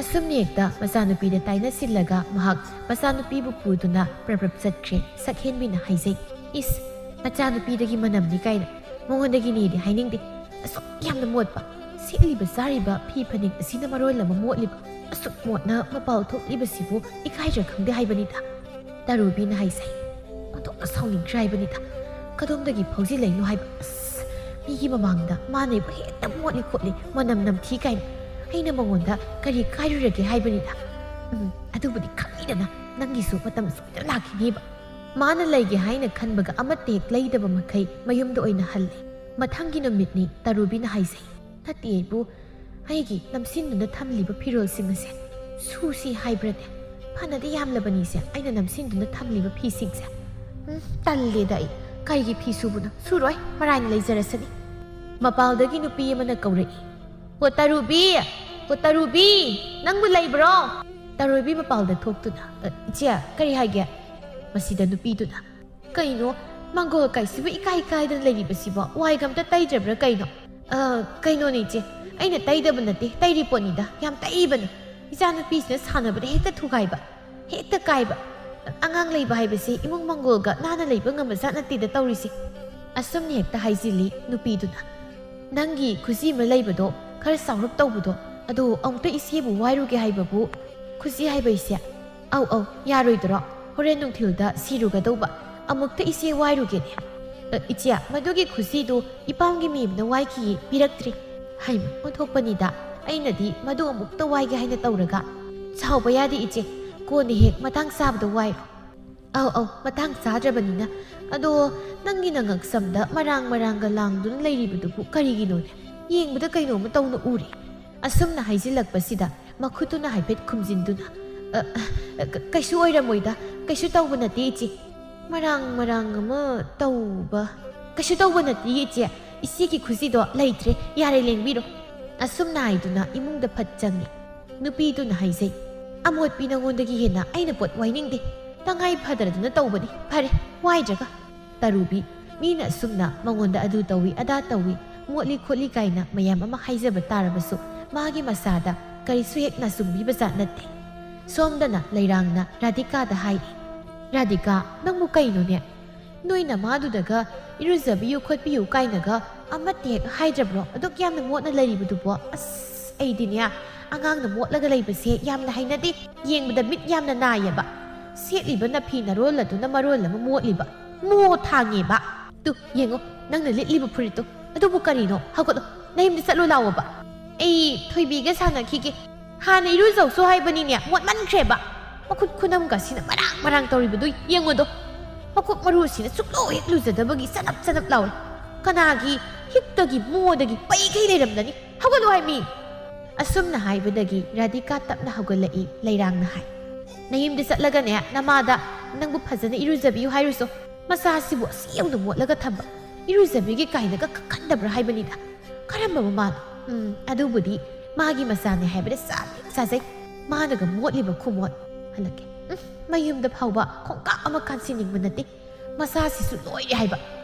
ꯑꯁꯨꯝꯅ ꯍꯦꯛꯇ ꯃꯆꯥꯅꯨꯄꯤꯗ ꯇꯥꯏꯅꯁꯤꯜꯂꯒ ꯃꯍꯥꯛ ꯃꯆꯥꯅꯨꯄꯤꯕꯨ ꯄꯨꯗꯨꯅ ꯄ꯭ꯔꯞ ꯆꯠꯈ꯭ꯔꯦ ꯁꯛꯍꯦꯟꯕꯤꯅ ꯍꯥꯏꯖꯩ ꯏꯁ ꯃꯆꯥꯅꯨꯄꯤꯗꯒꯤ ꯃꯅꯝꯅꯤ ꯀꯥꯏꯅ ꯃꯉꯣꯟꯗꯒꯤꯅꯤꯗꯤ ꯍꯥꯏꯅꯤꯡꯗꯦ ꯑꯁꯨꯛ ꯌꯥꯝꯅ ꯃꯣꯠꯄ ꯁꯦꯠꯂꯤꯕ ꯆꯥꯔꯤꯕ ꯐꯤ ꯐꯅꯦꯛ ꯑꯁꯤꯅ ꯃꯔꯣꯜ ꯑꯃ ꯃꯣꯠꯂꯤꯕ ꯑꯁꯨꯛ ꯃꯣꯠꯅ ꯃꯄꯥꯜ ꯊꯣꯛꯂꯤꯕꯁꯤꯕꯨ ꯏꯀꯥꯏꯗ꯭ꯔꯥ ꯈꯪꯗꯦ ꯍꯥꯏꯕꯅꯤꯗ ꯇꯔꯨꯕꯤꯅ ꯍꯥꯏꯖꯩ ꯑꯣꯟꯊꯣꯛꯅ ꯁꯥꯎꯅꯤꯡꯈ꯭ꯔꯦ ꯍꯥꯏꯕꯅꯤꯗ ꯀꯗꯣꯝꯗꯒꯤ ꯐꯥꯎꯖꯤꯜꯂꯛꯏꯅꯣ ꯍꯥꯏꯕ ꯑꯁ ꯃꯤꯒꯤ ꯃꯃꯥꯡꯗ ꯃꯥꯅꯕꯨ ꯍꯦꯛꯇ ꯃꯣꯠꯂꯤ ꯈꯣꯠꯂꯤ ꯃꯅꯝ ꯅꯝꯊꯤ ꯀꯥꯏꯅ ꯑꯩꯅ ꯃꯉꯣꯟꯗ ꯀꯔꯤ ꯀꯥꯏꯔꯨꯔꯒꯦ ꯍꯥꯏꯕꯅꯤꯗ ꯑꯗꯨꯕꯨꯗꯤ ꯈꯪꯏꯗꯅ ꯅꯪꯒꯤꯁꯨ ꯃꯇꯝ ꯁꯣꯏꯗꯅ ꯂꯥꯛꯈꯤꯅꯦꯕ ꯃꯥꯅ ꯂꯩꯒꯦ ꯍꯥꯏꯅ ꯈꯟꯕꯒ ꯑꯃꯠꯇ ꯍꯦꯛ ꯂꯩꯗꯕ ꯃꯈꯩ ꯃꯌꯨꯝꯗ ꯑꯣꯏꯅ ꯍꯜꯂꯦ ꯃꯊꯪꯒꯤ ꯅꯨꯃꯤꯠꯅꯤ ꯇꯔꯨꯕꯤꯅ ꯍꯥꯏꯖꯩ ꯅꯠꯇꯦ ꯑꯩꯕꯨ ꯑꯩꯒꯤ ꯅꯝꯁꯤꯟꯗꯨꯅ ꯊꯝꯂꯤꯕ ꯐꯤꯔꯣꯜꯁꯤꯡ ꯑꯁꯦ ꯁꯨꯁꯤ ꯍꯥꯏꯕ꯭ꯔꯅꯦ ꯐꯅꯗꯤ ꯌꯥꯝꯂꯕꯅꯤꯁꯦ ꯑꯩꯅ ꯅꯝꯁꯤꯟꯗꯨꯅ ꯊꯝꯂꯤꯕ ꯐꯤꯁꯤꯡꯁꯦ ꯇꯜꯂꯦꯗ ꯑꯩ ꯀꯔꯤꯒꯤ ꯐꯤ ꯁꯨꯕꯅꯣ ꯁꯨꯔꯣꯏ ꯃꯔꯥꯏꯅ ꯂꯩꯖꯔꯁꯅꯤ ꯃꯄꯥꯜꯗꯒꯤ ꯅꯨꯄꯤ ꯑꯃꯅ ꯀꯧꯔꯛꯏ ꯍꯣ ꯇꯔꯨꯕꯤ ꯅꯪꯕꯨ ꯂꯩꯕ꯭ꯔꯣ ꯇꯔꯨꯕꯤ ꯃꯄꯥꯜꯗ ꯊꯣꯛꯇꯨꯅ ꯏꯆꯦ ꯀꯔꯤ ꯍꯥꯏꯒꯦ ꯃꯁꯤꯗ ꯅꯨꯄꯤꯗꯨꯅ ꯀꯩꯅꯣ ꯃꯥꯡꯒꯣꯜ ꯀꯥꯏꯁꯤꯕꯨ ꯏꯀꯥꯏ ꯀꯥꯏꯗꯅ ꯂꯩꯔꯤꯕꯁꯤꯕꯣ ꯋꯥꯏꯒ ꯑꯝꯇ ꯇꯩꯗ꯭ꯔꯕ꯭ꯔꯥ ꯀꯩꯅꯣ ꯀꯩꯅꯣꯅꯦ ꯏꯆꯦ ꯑꯩꯅ ꯇꯩꯗꯕ ꯅꯠꯇꯦ ꯇꯩꯔꯤ ꯄꯣꯠꯅꯤꯗ ꯌꯥꯝ ꯇꯩꯕꯅꯤ ꯏꯆꯥꯅꯨꯄꯤꯁꯤꯅ ꯁꯥꯟꯅꯕꯗ ꯍꯦꯛꯇ ꯊꯨꯒꯥꯏꯕ ꯍꯦꯛꯇ ꯀꯥꯏꯕ ꯑꯉꯥꯡ ꯂꯩꯕ ꯍꯥꯏꯕꯁꯤ ꯏꯃꯨꯡ ꯃꯪꯒꯣꯜꯒ ꯅꯥꯟꯅ ꯂꯩꯕ ꯉꯝꯕꯖꯥꯠ ꯅꯠꯇꯦꯗ ꯇꯧꯔꯤꯁꯤ ꯑꯁꯨꯝꯅ ꯍꯦꯛꯇ ꯍꯥꯏꯖꯤꯜꯂꯤ ꯅꯨꯄꯤꯗꯨꯅ ꯅꯪꯒꯤ ꯈꯨꯖꯤ ꯑꯃ ꯂꯩꯕꯗꯣ ꯈꯔ ꯆꯥꯎꯔꯞ ꯇꯧꯕꯗꯣ ꯑꯗꯣ ꯑꯃꯨꯛꯇ ꯏꯆꯦꯕꯨ ꯋꯥꯏꯔꯨꯒꯦ ꯍꯥꯏꯕꯕꯨ ꯈꯨꯖꯤ ꯍꯥꯏꯕ ꯏꯆꯦ ꯑꯧ ꯌꯥꯔꯣꯏꯗ꯭ꯔꯣ ꯍꯣꯔꯦꯟ ꯅꯨꯡꯊꯤꯜꯗ ꯁꯤꯔꯨꯒꯗꯧꯕ ꯑꯃꯨꯛꯇ ꯏꯆꯦ ꯋꯥꯏꯔꯨꯒꯦꯅꯦ ꯏꯆꯦ ꯃꯗꯨꯒꯤ ꯈꯨꯖꯤꯗꯨ ꯏꯄꯥꯝꯒꯤ ꯃꯤꯝꯅ ꯋꯥꯏꯈꯤꯌꯦ ꯄꯤꯔꯛꯇ꯭ꯔꯤ ꯍꯩꯃ ꯑꯣꯟꯊꯣꯛꯄꯅꯤꯗ ꯑꯩꯅꯗꯤ ꯃꯗꯨ ꯑꯃꯨꯛꯇ ꯋꯥꯏꯒꯦ ꯍꯥꯏꯅ ꯇꯧꯔꯒ ꯁꯥꯎꯕ ꯌꯥꯗꯦ ꯏꯆꯦ ꯀꯣꯟꯅ ꯍꯦꯛ ꯃꯇꯥꯡ ꯆꯥꯕꯗ ꯋꯥꯏꯔꯣ ꯑꯧ ꯃꯇꯥꯡ ꯆꯥꯗ꯭ꯔꯕꯅꯤꯅ ꯑꯗꯣ ꯅꯪꯒꯤ ꯉꯛꯁꯝꯗ ꯃꯔꯥꯡꯒ ꯂꯥꯡꯗꯨꯅ ꯂꯩꯔꯤꯕꯗꯨꯕꯨ ꯀꯔꯤꯒꯤꯅꯣꯅꯦ ꯌꯦꯡꯕꯗ ꯀꯩꯅꯣꯝꯃ ꯇꯧꯅ ꯎꯔꯦ ꯑꯁꯨꯝꯅ ꯍꯥꯏꯖꯤꯜꯂꯛꯄꯁꯤꯗ ꯃꯈꯨꯠꯇꯨꯅ ꯍꯥꯏꯐꯦꯠ ꯈꯨꯝꯖꯤꯟꯗꯨꯅ ꯀꯩꯁꯨ ꯑꯣꯏꯔꯝꯃꯣꯏꯗ ꯀꯩꯁꯨ ꯇꯧꯕ ꯅꯠꯇꯦ ꯏꯆꯦ ꯃꯔꯥꯡ ꯑꯃ ꯇꯧꯕ ꯀꯩꯁꯨ ꯇꯧꯕ ꯅꯠꯇꯦ ꯏꯆꯦ ꯏꯆꯦꯒꯤ ꯈꯨꯖꯤꯗꯣ ꯂꯩꯇ꯭ꯔꯦ ꯌꯥꯔꯦ ꯂꯦꯡꯕꯤꯔꯣ ꯑꯁꯨꯝꯅ ꯍꯥꯏꯗꯨꯅ ꯏꯃꯨꯡꯗ ꯐꯠ ꯆꯪꯉꯤ ꯅꯨꯄꯤꯗꯨꯅ ꯍꯥꯏꯖꯩ ꯑꯃꯣꯠꯄꯤ ꯅꯉꯣꯟꯗꯒꯤ ꯍꯦꯟꯅ ꯑꯩꯅ ꯄꯣꯠ ꯋꯥꯏꯅꯤꯡꯗꯦ ꯇꯉꯥꯏ ꯐꯗ꯭ꯔꯗꯨꯅ ꯇꯧꯕꯅꯤ ꯐꯔꯦ ꯋꯥꯏꯗ꯭ꯔꯒ ꯇꯔꯨꯕꯤ ꯃꯤꯅ ꯑꯁꯨꯝꯅ ꯃꯉꯣꯟꯗ ꯑꯗꯨ ꯇꯧꯏ ꯑꯗꯥ ꯇꯧꯏ ꯃꯣꯠꯂꯤ ꯈꯣꯠꯂꯤ ꯀꯥꯏꯅ ꯃꯌꯥꯝ ꯑꯃ ꯍꯥꯏꯖꯕ ꯇꯥꯔꯕꯁꯨ ꯃꯥꯒꯤ ꯃꯁꯥꯗ ꯀꯔꯤꯁꯨ ꯍꯦꯛ ꯅꯥꯆꯨꯡꯕꯤꯕꯖꯥꯠ ꯅꯠꯇꯦ ꯁꯣꯝꯗꯅ ꯂꯩꯔꯥꯡꯅ ꯔꯥꯙꯤꯀꯥꯗ ꯍꯥꯏꯔꯤ ꯔꯥꯙꯤꯀꯥ ꯅꯪꯕꯨ ꯀꯩꯅꯣꯅꯦ ꯅꯣꯏ ꯅꯃꯥꯗꯨꯗꯒ ꯏꯔꯨꯖꯕꯤꯌꯨ ꯈꯣꯠꯄꯤꯌꯨ ꯀꯥꯏꯅꯒ ꯑꯃꯠꯇ ꯍꯦꯛ ꯍꯥꯏꯗ꯭ꯔꯕ꯭ꯔꯣ ꯑꯗꯨꯛ ꯌꯥꯝꯅ ꯃꯣꯠꯅ ꯂꯩꯔꯤꯕꯗꯨꯕꯣ ꯑꯁ ꯑꯩꯗꯤꯅꯦ ꯑꯉꯥꯡꯅ ꯃꯣꯠꯂꯒ ꯂꯩꯕꯁꯦ ꯌꯥꯝꯅ ꯍꯩꯅꯗꯦ ꯌꯦꯡꯕꯗ ꯃꯤꯠ ꯌꯥꯝꯅ ꯅꯥꯏꯌꯦꯕ ꯁꯦꯠꯂꯤꯕ ꯅꯐꯤ ꯅꯔꯣꯜ ꯑꯗꯨꯅ ꯃꯔꯣꯜ ꯑꯃ ꯃꯣꯠꯂꯤꯕ ꯊꯥꯡꯉꯦꯕ ꯇꯨ ꯌꯦꯡꯉꯣ ꯅꯪꯅ ꯂꯤꯠꯂꯤꯕ ꯐꯨꯔꯤꯠꯇꯣ ꯑꯗꯨꯕꯨ ꯀꯔꯤꯅꯣ ꯍꯧꯒꯠꯂꯣ ꯅꯌꯨꯝꯗ ꯆꯠꯂꯣ ꯂꯥꯛꯑꯣꯕ ꯑꯩ ꯊꯣꯏꯕꯤꯒ ꯁꯥꯟꯅꯈꯤꯒꯦ ꯍꯥꯟꯅ ꯏꯔꯨꯖꯧꯁꯨ ꯍꯥꯏꯕꯅꯤꯅꯦ ꯃꯣꯠꯃꯟꯈ꯭ꯔꯦꯕ ꯃꯈꯨꯠ ꯈꯨꯅꯝꯒꯁꯤꯅ ꯃꯔꯥꯡ ꯇꯧꯔꯤꯕꯗꯨ ꯌꯦꯡꯉꯣꯗꯣ ꯃꯈꯨꯠ ꯃꯔꯨꯁꯤꯅ ꯁꯨꯛꯂꯨ ꯍꯦꯛ ꯂꯨꯖꯗꯕꯒꯤ ꯆꯅꯞ ꯂꯥꯎꯔꯦ ꯀꯅꯥꯒꯤ ꯍꯤꯛꯇꯒꯤ ꯃꯣꯗꯒꯤ ꯄꯩꯈꯩ ꯂꯩꯔꯝꯂꯅꯤ ꯍꯧꯒꯠꯂꯣ ꯍꯥꯏꯃꯤ ꯑꯁꯨꯝꯅ ꯍꯥꯏꯕꯗꯒꯤ ꯔꯥꯙꯤꯀꯥ ꯇꯞꯅ ꯍꯧꯒꯠꯂꯛꯏ ꯂꯩꯔꯥꯡꯅ ꯍꯥꯏ ꯅꯌꯨꯝꯗ ꯆꯠꯂꯒꯅꯦ ꯅꯃꯥꯗ ꯅꯪꯕꯨ ꯐꯖꯅ ꯏꯔꯨꯖꯕꯤꯌꯨ ꯍꯥꯏꯔꯨꯁꯣ ꯃꯆꯥꯁꯤꯕꯨ ꯑꯁꯤ ꯌꯧꯅ ꯃꯣꯠꯂꯒ ꯊꯝꯕ ꯏꯔꯨꯖꯕꯤꯒꯤ ꯀꯥꯏꯅꯒ ꯈꯟꯗꯕ꯭ꯔꯥ ꯍꯥꯏꯕꯅꯤꯗ ꯀꯔꯝꯕ ꯃꯃꯥꯅꯣ ꯑꯗꯨꯕꯨꯗꯤ ꯃꯥꯒꯤ ꯃꯆꯥꯅꯦ ꯍꯥꯏꯕꯗ ꯆꯥꯖꯩ ꯃꯥꯅꯒ ꯃꯣꯠꯂꯤꯕ ꯈꯨꯃꯣꯠ ꯍꯜꯂꯛꯀꯦ ꯃꯌꯨꯝꯗ ꯐꯥꯎꯕ ꯈꯣꯡꯀꯥꯞ ꯑꯃ ꯀꯥꯟꯁꯤꯟꯅꯤꯡꯕ ꯅꯠꯇꯦ ꯃꯆꯥꯁꯤꯁꯨ ꯂꯣꯏꯔꯦ ꯍꯥꯏꯕ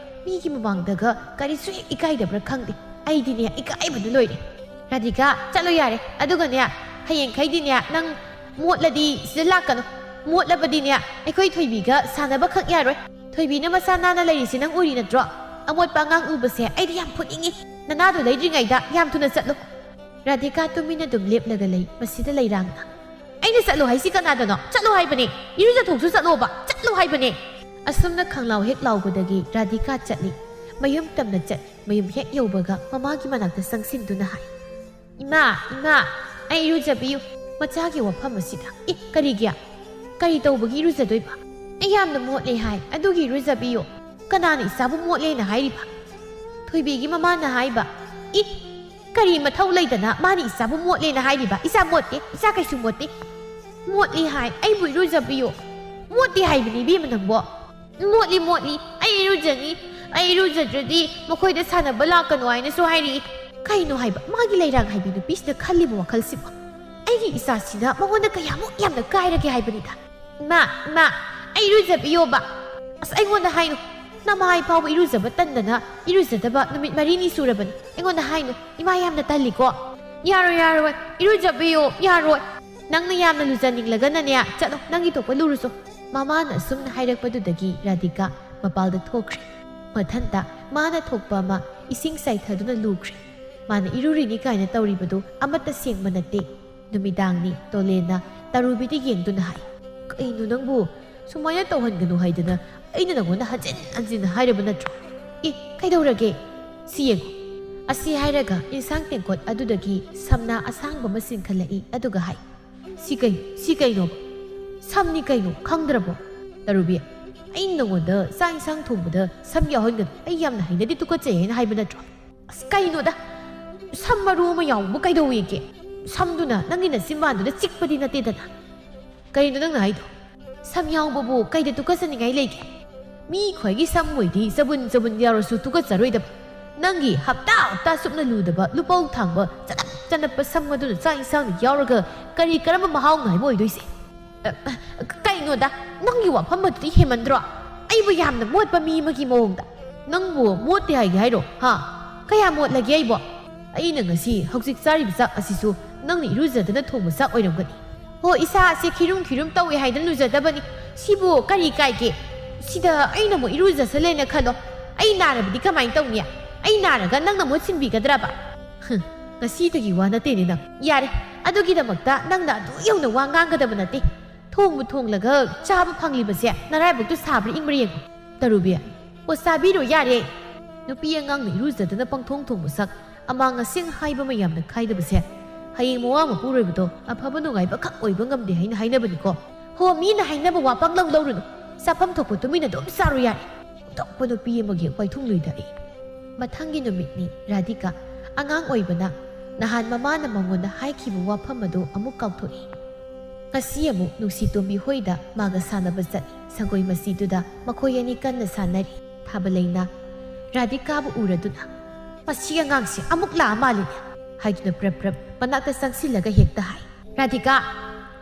ꯃꯤꯒꯤ ꯃꯃꯥꯡꯗꯒ ꯀꯔꯤꯁꯨ ꯍꯦꯛ ꯏꯀꯥꯏꯗꯕ꯭ꯔꯥ ꯈꯪꯗꯦ ꯑꯩꯗꯤꯅꯦ ꯏꯀꯥꯏꯕꯗ ꯂꯣꯏꯔꯦ ꯔꯥꯙꯤꯀꯥ ꯆꯠꯂꯣ ꯌꯥꯔꯦ ꯑꯗꯨꯒꯅꯦ ꯍꯌꯦꯡꯈꯩꯗꯤꯅꯦ ꯅꯪ ꯃꯣꯠꯂꯗꯤ ꯁꯤꯗ ꯂꯥꯛꯀꯅꯨ ꯃꯣꯠꯂꯕꯗꯤꯅꯦ ꯑꯩꯈꯣꯏ ꯊꯣꯏꯕꯤꯒ ꯁꯥꯟꯅꯕ ꯈꯛ ꯌꯥꯔꯣꯏ ꯊꯣꯏꯕꯤꯅ ꯃꯁꯥ ꯅꯥꯟꯅ ꯂꯩꯔꯤꯁꯤ ꯅꯪ ꯎꯔꯤ ꯅꯠꯇ꯭ꯔꯣ ꯑꯃꯣꯠꯄ ꯑꯉꯥꯡ ꯎꯕꯁꯦ ꯑꯩꯗꯤ ꯌꯥꯝ ꯐꯨꯠꯅꯤꯡꯉꯤ ꯅꯅꯥꯗꯣ ꯂꯩꯗ꯭ꯔꯤꯉꯩꯗ ꯌꯥꯝ ꯊꯨꯅ ꯆꯠꯂꯨ ꯔꯥꯙꯤꯀꯥ ꯇꯨꯃꯤꯟꯅ ꯑꯗꯨꯝ ꯂꯦꯞꯂꯒ ꯂꯩ ꯃꯁꯤꯗ ꯂꯩꯔꯥꯡꯅ ꯑꯩꯅ ꯆꯠꯂꯣ ꯍꯥꯏꯁꯤ ꯀꯅꯥꯗꯅꯣ ꯆꯠꯂꯣ ꯍꯥꯏꯕꯅꯦ ꯏꯔꯨꯖꯊꯣꯛꯁꯨ ꯆꯠꯂꯣꯕ ꯆꯠꯂꯣ ꯍꯥꯏꯕꯅꯦ ꯑꯁꯨꯝꯅ ꯈꯪꯂꯥꯎ ꯍꯦꯛ ꯂꯥꯎꯕꯗꯒꯤ ꯔꯥꯙꯤꯀꯥ ꯆꯠꯂꯤ ꯃꯌꯨꯝ ꯇꯝꯅ ꯆꯠ ꯃꯌꯨꯝ ꯍꯦꯛ ꯌꯧꯕꯒ ꯃꯃꯥꯒꯤ ꯃꯅꯥꯛꯇ ꯆꯪꯁꯤꯟꯗꯨꯅ ꯍꯥꯏ ꯏꯃꯥ ꯑꯩ ꯏꯔꯨꯖꯕꯤꯌꯨ ꯃꯆꯥꯒꯤ ꯋꯥꯐꯝ ꯑꯁꯤꯗ ꯀꯔꯤ ꯇꯧꯕꯒꯤ ꯏꯔꯨꯖꯗꯣꯏꯕ ꯑꯩ ꯌꯥꯝꯅ ꯃꯣꯠꯂꯦ ꯍꯥꯏ ꯑꯗꯨꯒꯤ ꯏꯔꯨꯖꯕꯤꯌꯨ ꯀꯅꯥꯅ ꯏꯆꯥꯕꯨ ꯃꯣꯠꯂꯦꯅ ꯍꯥꯏꯔꯤꯕ ꯊꯣꯏꯕꯤꯒꯤ ꯃꯃꯥꯅ ꯍꯥꯏꯕ ꯀꯔꯤ ꯃꯊꯧ ꯂꯩꯗꯅ ꯃꯥꯅ ꯏꯆꯥꯕꯨ ꯃꯣꯠꯂꯦꯅ ꯍꯥꯏꯔꯤꯕ ꯏꯆꯥ ꯃꯣꯠꯇꯦ ꯏꯆꯥ ꯀꯩꯁꯨ ꯃꯣꯠꯇꯦ ꯃꯣꯠꯂꯤ ꯍꯥꯏ ꯑꯩꯕꯨ ꯏꯔꯨꯖꯕꯤꯌꯨ ꯃꯣꯠꯇꯦ ꯍꯥꯏꯕꯅꯤ ꯏꯕꯦꯝꯃ ꯅꯪꯕꯣ ꯃꯣꯠꯂꯤ ꯑꯩ ꯏꯔꯨꯖꯅꯤ ꯑꯩ ꯏꯔꯨꯖꯗ꯭ꯔꯗꯤ ꯃꯈꯣꯏꯗ ꯁꯥꯟꯅꯕ ꯂꯥꯛꯀꯅꯨ ꯍꯥꯏꯅꯁꯨ ꯍꯥꯏꯔꯛꯏ ꯀꯩꯅꯣ ꯍꯥꯏꯕ ꯃꯥꯒꯤ ꯂꯩꯔꯥꯡ ꯍꯥꯏꯕꯤ ꯅꯨꯄꯤꯁꯤꯗ ꯈꯜꯂꯤꯕ ꯋꯥꯈꯜꯁꯤꯕꯨ ꯑꯩꯒꯤ ꯏꯆꯥꯁꯤꯅ ꯃꯉꯣꯟꯗ ꯀꯌꯥꯃꯨꯛ ꯌꯥꯝꯅ ꯀꯥꯏꯔꯒꯦ ꯍꯥꯏꯕꯅꯤꯗ ꯏꯃꯥ ꯑꯩ ꯏꯔꯨꯖꯕꯤꯌꯣꯕ ꯑꯁ ꯑꯩꯉꯣꯟꯗ ꯍꯥꯏꯅꯨ ꯅꯃꯥꯏ ꯐꯥꯎꯕ ꯏꯔꯨꯖꯕ ꯇꯟꯗꯅ ꯏꯔꯨꯖꯗꯕ ꯅꯨꯃꯤꯠ 4ꯅꯤ ꯁꯨꯔꯕꯅꯤ ꯑꯩꯉꯣꯟꯗ ꯍꯥꯏꯅꯨ ꯏꯃꯥ ꯌꯥꯝꯅ ꯇꯜꯂꯤꯀꯣ ꯌꯥꯔꯣꯏ ꯏꯔꯨꯖꯕꯤꯌꯣ ꯌꯥꯔꯣꯏ ꯅꯪꯅ ꯌꯥꯝꯅ ꯂꯨꯖꯅꯤꯡꯂꯒꯅꯅꯦ ꯆꯠꯂꯣ ꯅꯪꯒꯤ ꯊꯣꯛꯄ ꯂꯨꯔꯨꯆꯣ ꯃꯃꯥꯅ ꯑꯁꯨꯝꯅ ꯍꯥꯏꯔꯛꯄꯗꯨꯗꯒꯤ ꯔꯥꯙꯤꯀꯥ ꯃꯄꯥꯜꯗ ꯊꯣꯛꯈ꯭ꯔꯦ ꯃꯊꯟꯇ ꯃꯥꯅ ꯊꯣꯛꯄ ꯑꯃ ꯏꯁꯤꯡ ꯆꯥꯏꯊꯗꯨꯅ ꯂꯨꯈ꯭ꯔꯦ ꯃꯥꯅ ꯏꯔꯨꯔꯤꯅꯤ ꯀꯥꯏꯅ ꯇꯧꯔꯤꯕꯗꯨ ꯑꯃꯠꯇ ꯁꯦꯡꯕ ꯅꯠꯇꯦ ꯅꯨꯃꯤꯗꯥꯡꯅꯤ ꯇꯣꯂꯦꯟꯅ ꯇꯔꯨꯕꯤꯗ ꯌꯦꯡꯗꯨꯅ ꯍꯥꯏ ꯀꯩꯅꯣ ꯅꯪꯕꯨ ꯁꯨꯃꯥꯏꯅ ꯇꯧꯍꯟꯒꯅꯨ ꯍꯥꯏꯗꯅ ꯑꯩꯅ ꯅꯪꯉꯣꯟꯗ ꯍꯟꯖꯤꯟ ꯍꯥꯏꯔꯕ ꯅꯠꯇ꯭ꯔꯣ ꯀꯩꯗꯧꯔꯒꯦ ꯁꯤ ꯌꯦꯡꯉꯨ ꯑꯁꯤ ꯍꯥꯏꯔꯒ ꯏꯟꯁꯥꯡ ꯇꯦꯡꯀꯣꯠ ꯑꯗꯨꯗꯒꯤ ꯁꯝꯅꯥ ꯑꯁꯥꯡꯕ ꯑꯃ ꯆꯤꯡꯈꯠꯂꯛꯏ ꯑꯗꯨꯒ ꯍꯥꯏ ꯁꯤ ꯀꯩꯅꯣ ꯁꯝꯅꯤ ꯀꯩꯅꯣ ꯈꯪꯗ꯭ꯔꯕꯣ ꯇꯔꯨꯕꯤ ꯑꯩ ꯅꯪꯉꯣꯟꯗ ꯆꯥꯛ ꯏꯟꯁꯥꯡ ꯊꯣꯡꯕꯗ ꯁꯝ ꯌꯥꯎꯍꯟꯒꯅꯨ ꯑꯩ ꯌꯥꯝꯅ ꯍꯩꯅꯗꯦ ꯇꯨꯀꯠꯆꯩ ꯍꯥꯏꯅ ꯍꯥꯏꯕ ꯅꯠꯇ꯭ꯔꯣ ꯑꯁ ꯀꯩꯅꯣꯗ ꯁꯝ ꯃꯔꯨ ꯑꯃ ꯌꯥꯎꯕ ꯀꯩꯗꯧꯋꯦꯒꯦ ꯁꯝꯗꯨꯅ ꯅꯪꯒꯤ ꯅꯆꯤꯟꯕꯥꯟꯗꯨꯗ ꯆꯤꯛꯄꯗꯤ ꯅꯠꯇꯦꯗꯅ ꯀꯩꯅꯣ ꯅꯪꯅ ꯍꯥꯏꯗꯣ ꯁꯝ ꯌꯥꯎꯕꯕꯨ ꯀꯩꯗ ꯇꯨꯀꯠꯆꯅꯤꯡꯉꯥꯏ ꯂꯩꯒꯦ ꯃꯤ ꯈ꯭ꯋꯥꯏꯒꯤ ꯁꯝ ꯑꯣꯏꯗꯤ ꯆꯕꯨꯟ ꯌꯥꯎꯔꯁꯨ ꯇꯨꯀꯠꯆꯔꯣꯏꯗꯕ ꯅꯪꯒꯤ ꯍꯞꯇꯥ ꯁꯨꯞꯅ ꯂꯨꯗꯕ ꯂꯨꯄꯧ ꯊꯥꯡꯕ ꯆꯅꯞꯄ ꯁꯝ ꯑꯗꯨꯅ ꯆꯥꯛ ꯏꯟꯁꯥꯡꯗ ꯌꯥꯎꯔꯒ ꯀꯔꯝꯕ ꯃꯍꯥꯎ ꯉꯥꯏꯕ ꯑꯣꯏꯗꯣꯏꯁꯦ ꯀꯩꯅꯣꯗ ꯅꯪꯒꯤ ꯋꯥꯐꯝ ꯑꯗꯨꯗꯤ ꯍꯦꯃꯟꯗ꯭ꯔꯣ ꯑꯩꯕꯨ ꯌꯥꯝꯅ ꯃꯣꯠꯄ ꯃꯤ ꯑꯃꯒꯤ ꯃꯑꯣꯡꯗ ꯅꯪꯕꯨ ꯃꯣꯠꯇꯦ ꯍꯥꯏꯒꯦ ꯍꯥꯏꯔꯣ ꯀꯌꯥ ꯃꯣꯠꯂꯒꯦ ꯑꯩꯅ ꯉꯁꯤ ꯍꯧꯖꯤꯛ ꯆꯥꯔꯤꯕ ꯆꯥꯛ ꯑꯁꯤꯁꯨ ꯅꯪꯅ ꯏꯔꯨꯖꯗꯅ ꯊꯣꯡꯕ ꯆꯥꯛ ꯑꯣꯏꯔꯝꯒꯅꯤ ꯍꯣ ꯏꯁꯥꯁꯦ ꯈꯤꯔꯨꯝ ꯇꯧꯋꯦ ꯍꯥꯏꯗꯅ ꯂꯨꯖꯗꯕꯅꯤ ꯁꯤꯕꯨ ꯀꯔꯤ ꯀꯥꯏꯒꯦ ꯁꯤꯗ ꯑꯩꯅ ꯑꯃꯨꯛ ꯏꯔꯨꯖꯁꯜꯂꯦꯅ ꯈꯜꯂꯣ ꯑꯩ ꯅꯥꯔꯕꯗꯤ ꯀꯃꯥꯏꯅ ꯇꯧꯅꯤ ꯑꯩ ꯅꯥꯔꯒ ꯅꯪꯅ ꯃꯣꯠꯁꯤꯟꯕꯤꯒꯗ꯭ꯔꯕ ꯉꯁꯤꯗꯒꯤ ꯋꯥ ꯅꯠꯇꯦꯅꯦ ꯅꯪ ꯌꯥꯔꯦ ꯑꯗꯨꯒꯤꯗꯃꯛꯇ ꯅꯪꯅ ꯑꯗꯨ ꯌꯧꯅ ꯋꯥ ꯉꯥꯡꯒꯗꯕ ꯅꯠꯇꯦ ꯊꯣꯡꯕꯨ ꯊꯣꯡꯂꯒ ꯆꯥꯕ ꯐꯪꯂꯤꯕꯁꯦ ꯅꯔꯥꯏꯕꯛꯇꯨ ꯁꯥꯕ꯭ꯔꯥ ꯏꯪꯕ꯭ꯔꯥ ꯌꯦꯡꯉꯨ ꯇꯔꯨꯕꯤ ꯑꯣ ꯆꯥꯕꯤꯔꯣ ꯌꯥꯔꯦ ꯅꯨꯄꯤ ꯑꯉꯥꯡꯅ ꯏꯔꯨꯖꯗꯅ ꯄꯪꯊꯣꯡ ꯊꯣꯡꯕ ꯁꯛ ꯑꯃꯥꯡ ꯑꯁꯦꯡ ꯍꯥꯏꯕ ꯃꯌꯥꯝꯅ ꯈꯥꯏꯗꯕꯁꯦ ꯍꯌꯦꯡ ꯃꯋꯥ ꯃꯄꯨꯔꯣꯏꯕꯗꯣ ꯑꯐꯕ ꯅꯨꯡꯉꯥꯏꯕ ꯈꯛ ꯑꯣꯏꯕ ꯉꯝꯗꯦ ꯍꯥꯏꯅ ꯍꯥꯏꯅꯕꯅꯤꯀꯣ ꯍꯣ ꯃꯤꯅ ꯍꯥꯏꯅꯕ ꯋꯥ ꯄꯪꯂꯧ ꯂꯧꯔꯨꯅꯨ ꯆꯥꯐꯝ ꯊꯣꯛꯄ ꯇꯨꯃꯤꯟꯅ ꯑꯗꯨꯝ ꯆꯥꯔꯣ ꯌꯥꯔꯦ ꯑꯇꯣꯞꯄ ꯅꯨꯄꯤ ꯑꯃꯒꯤ ꯋꯥꯏꯊꯨꯡꯂꯣꯏꯗ ꯃꯊꯪꯒꯤ ꯅꯨꯃꯤꯠꯅꯤ ꯔꯥꯙꯤꯀꯥ ꯑꯉꯥꯡ ꯑꯣꯏꯕꯅ ꯅꯍꯥꯟ ꯃꯃꯥꯅ ꯃꯉꯣꯟꯗ ꯍꯥꯏꯈꯤꯕ ꯋꯥꯐꯝ ꯑꯗꯨ ꯑꯃꯨꯛ ꯀꯥꯎꯊꯣꯛꯏ ꯉꯁꯤ ꯑꯃꯨꯛ ꯅꯨꯡꯁꯤꯇꯣꯝꯕꯤ ꯍꯣꯏꯗ ꯃꯥꯒ ꯁꯥꯟꯅꯕ ꯆꯠꯂꯤ ꯁꯪꯒꯣꯏ ꯃꯆꯤꯗꯨꯗ ꯃꯈꯣꯏ ꯑꯅꯤ ꯀꯟꯅ ꯁꯥꯟꯅꯔꯤ ꯊꯥꯕꯂꯩꯅ ꯔꯥꯙꯤꯀꯥꯕꯨ ꯎꯔꯗꯨꯅ ꯃꯁꯤ ꯑꯉꯥꯡꯁꯦ ꯑꯃꯨꯛ ꯂꯥꯛꯑ ꯃꯥꯜꯂꯤꯅꯦ ꯍꯥꯏꯗꯨꯅ ꯄ꯭ꯔꯞ ꯃꯅꯥꯛꯇ ꯆꯪꯁꯤꯜꯂꯒ ꯍꯦꯛꯇ ꯍꯥꯏ ꯔꯥꯙꯤꯀꯥ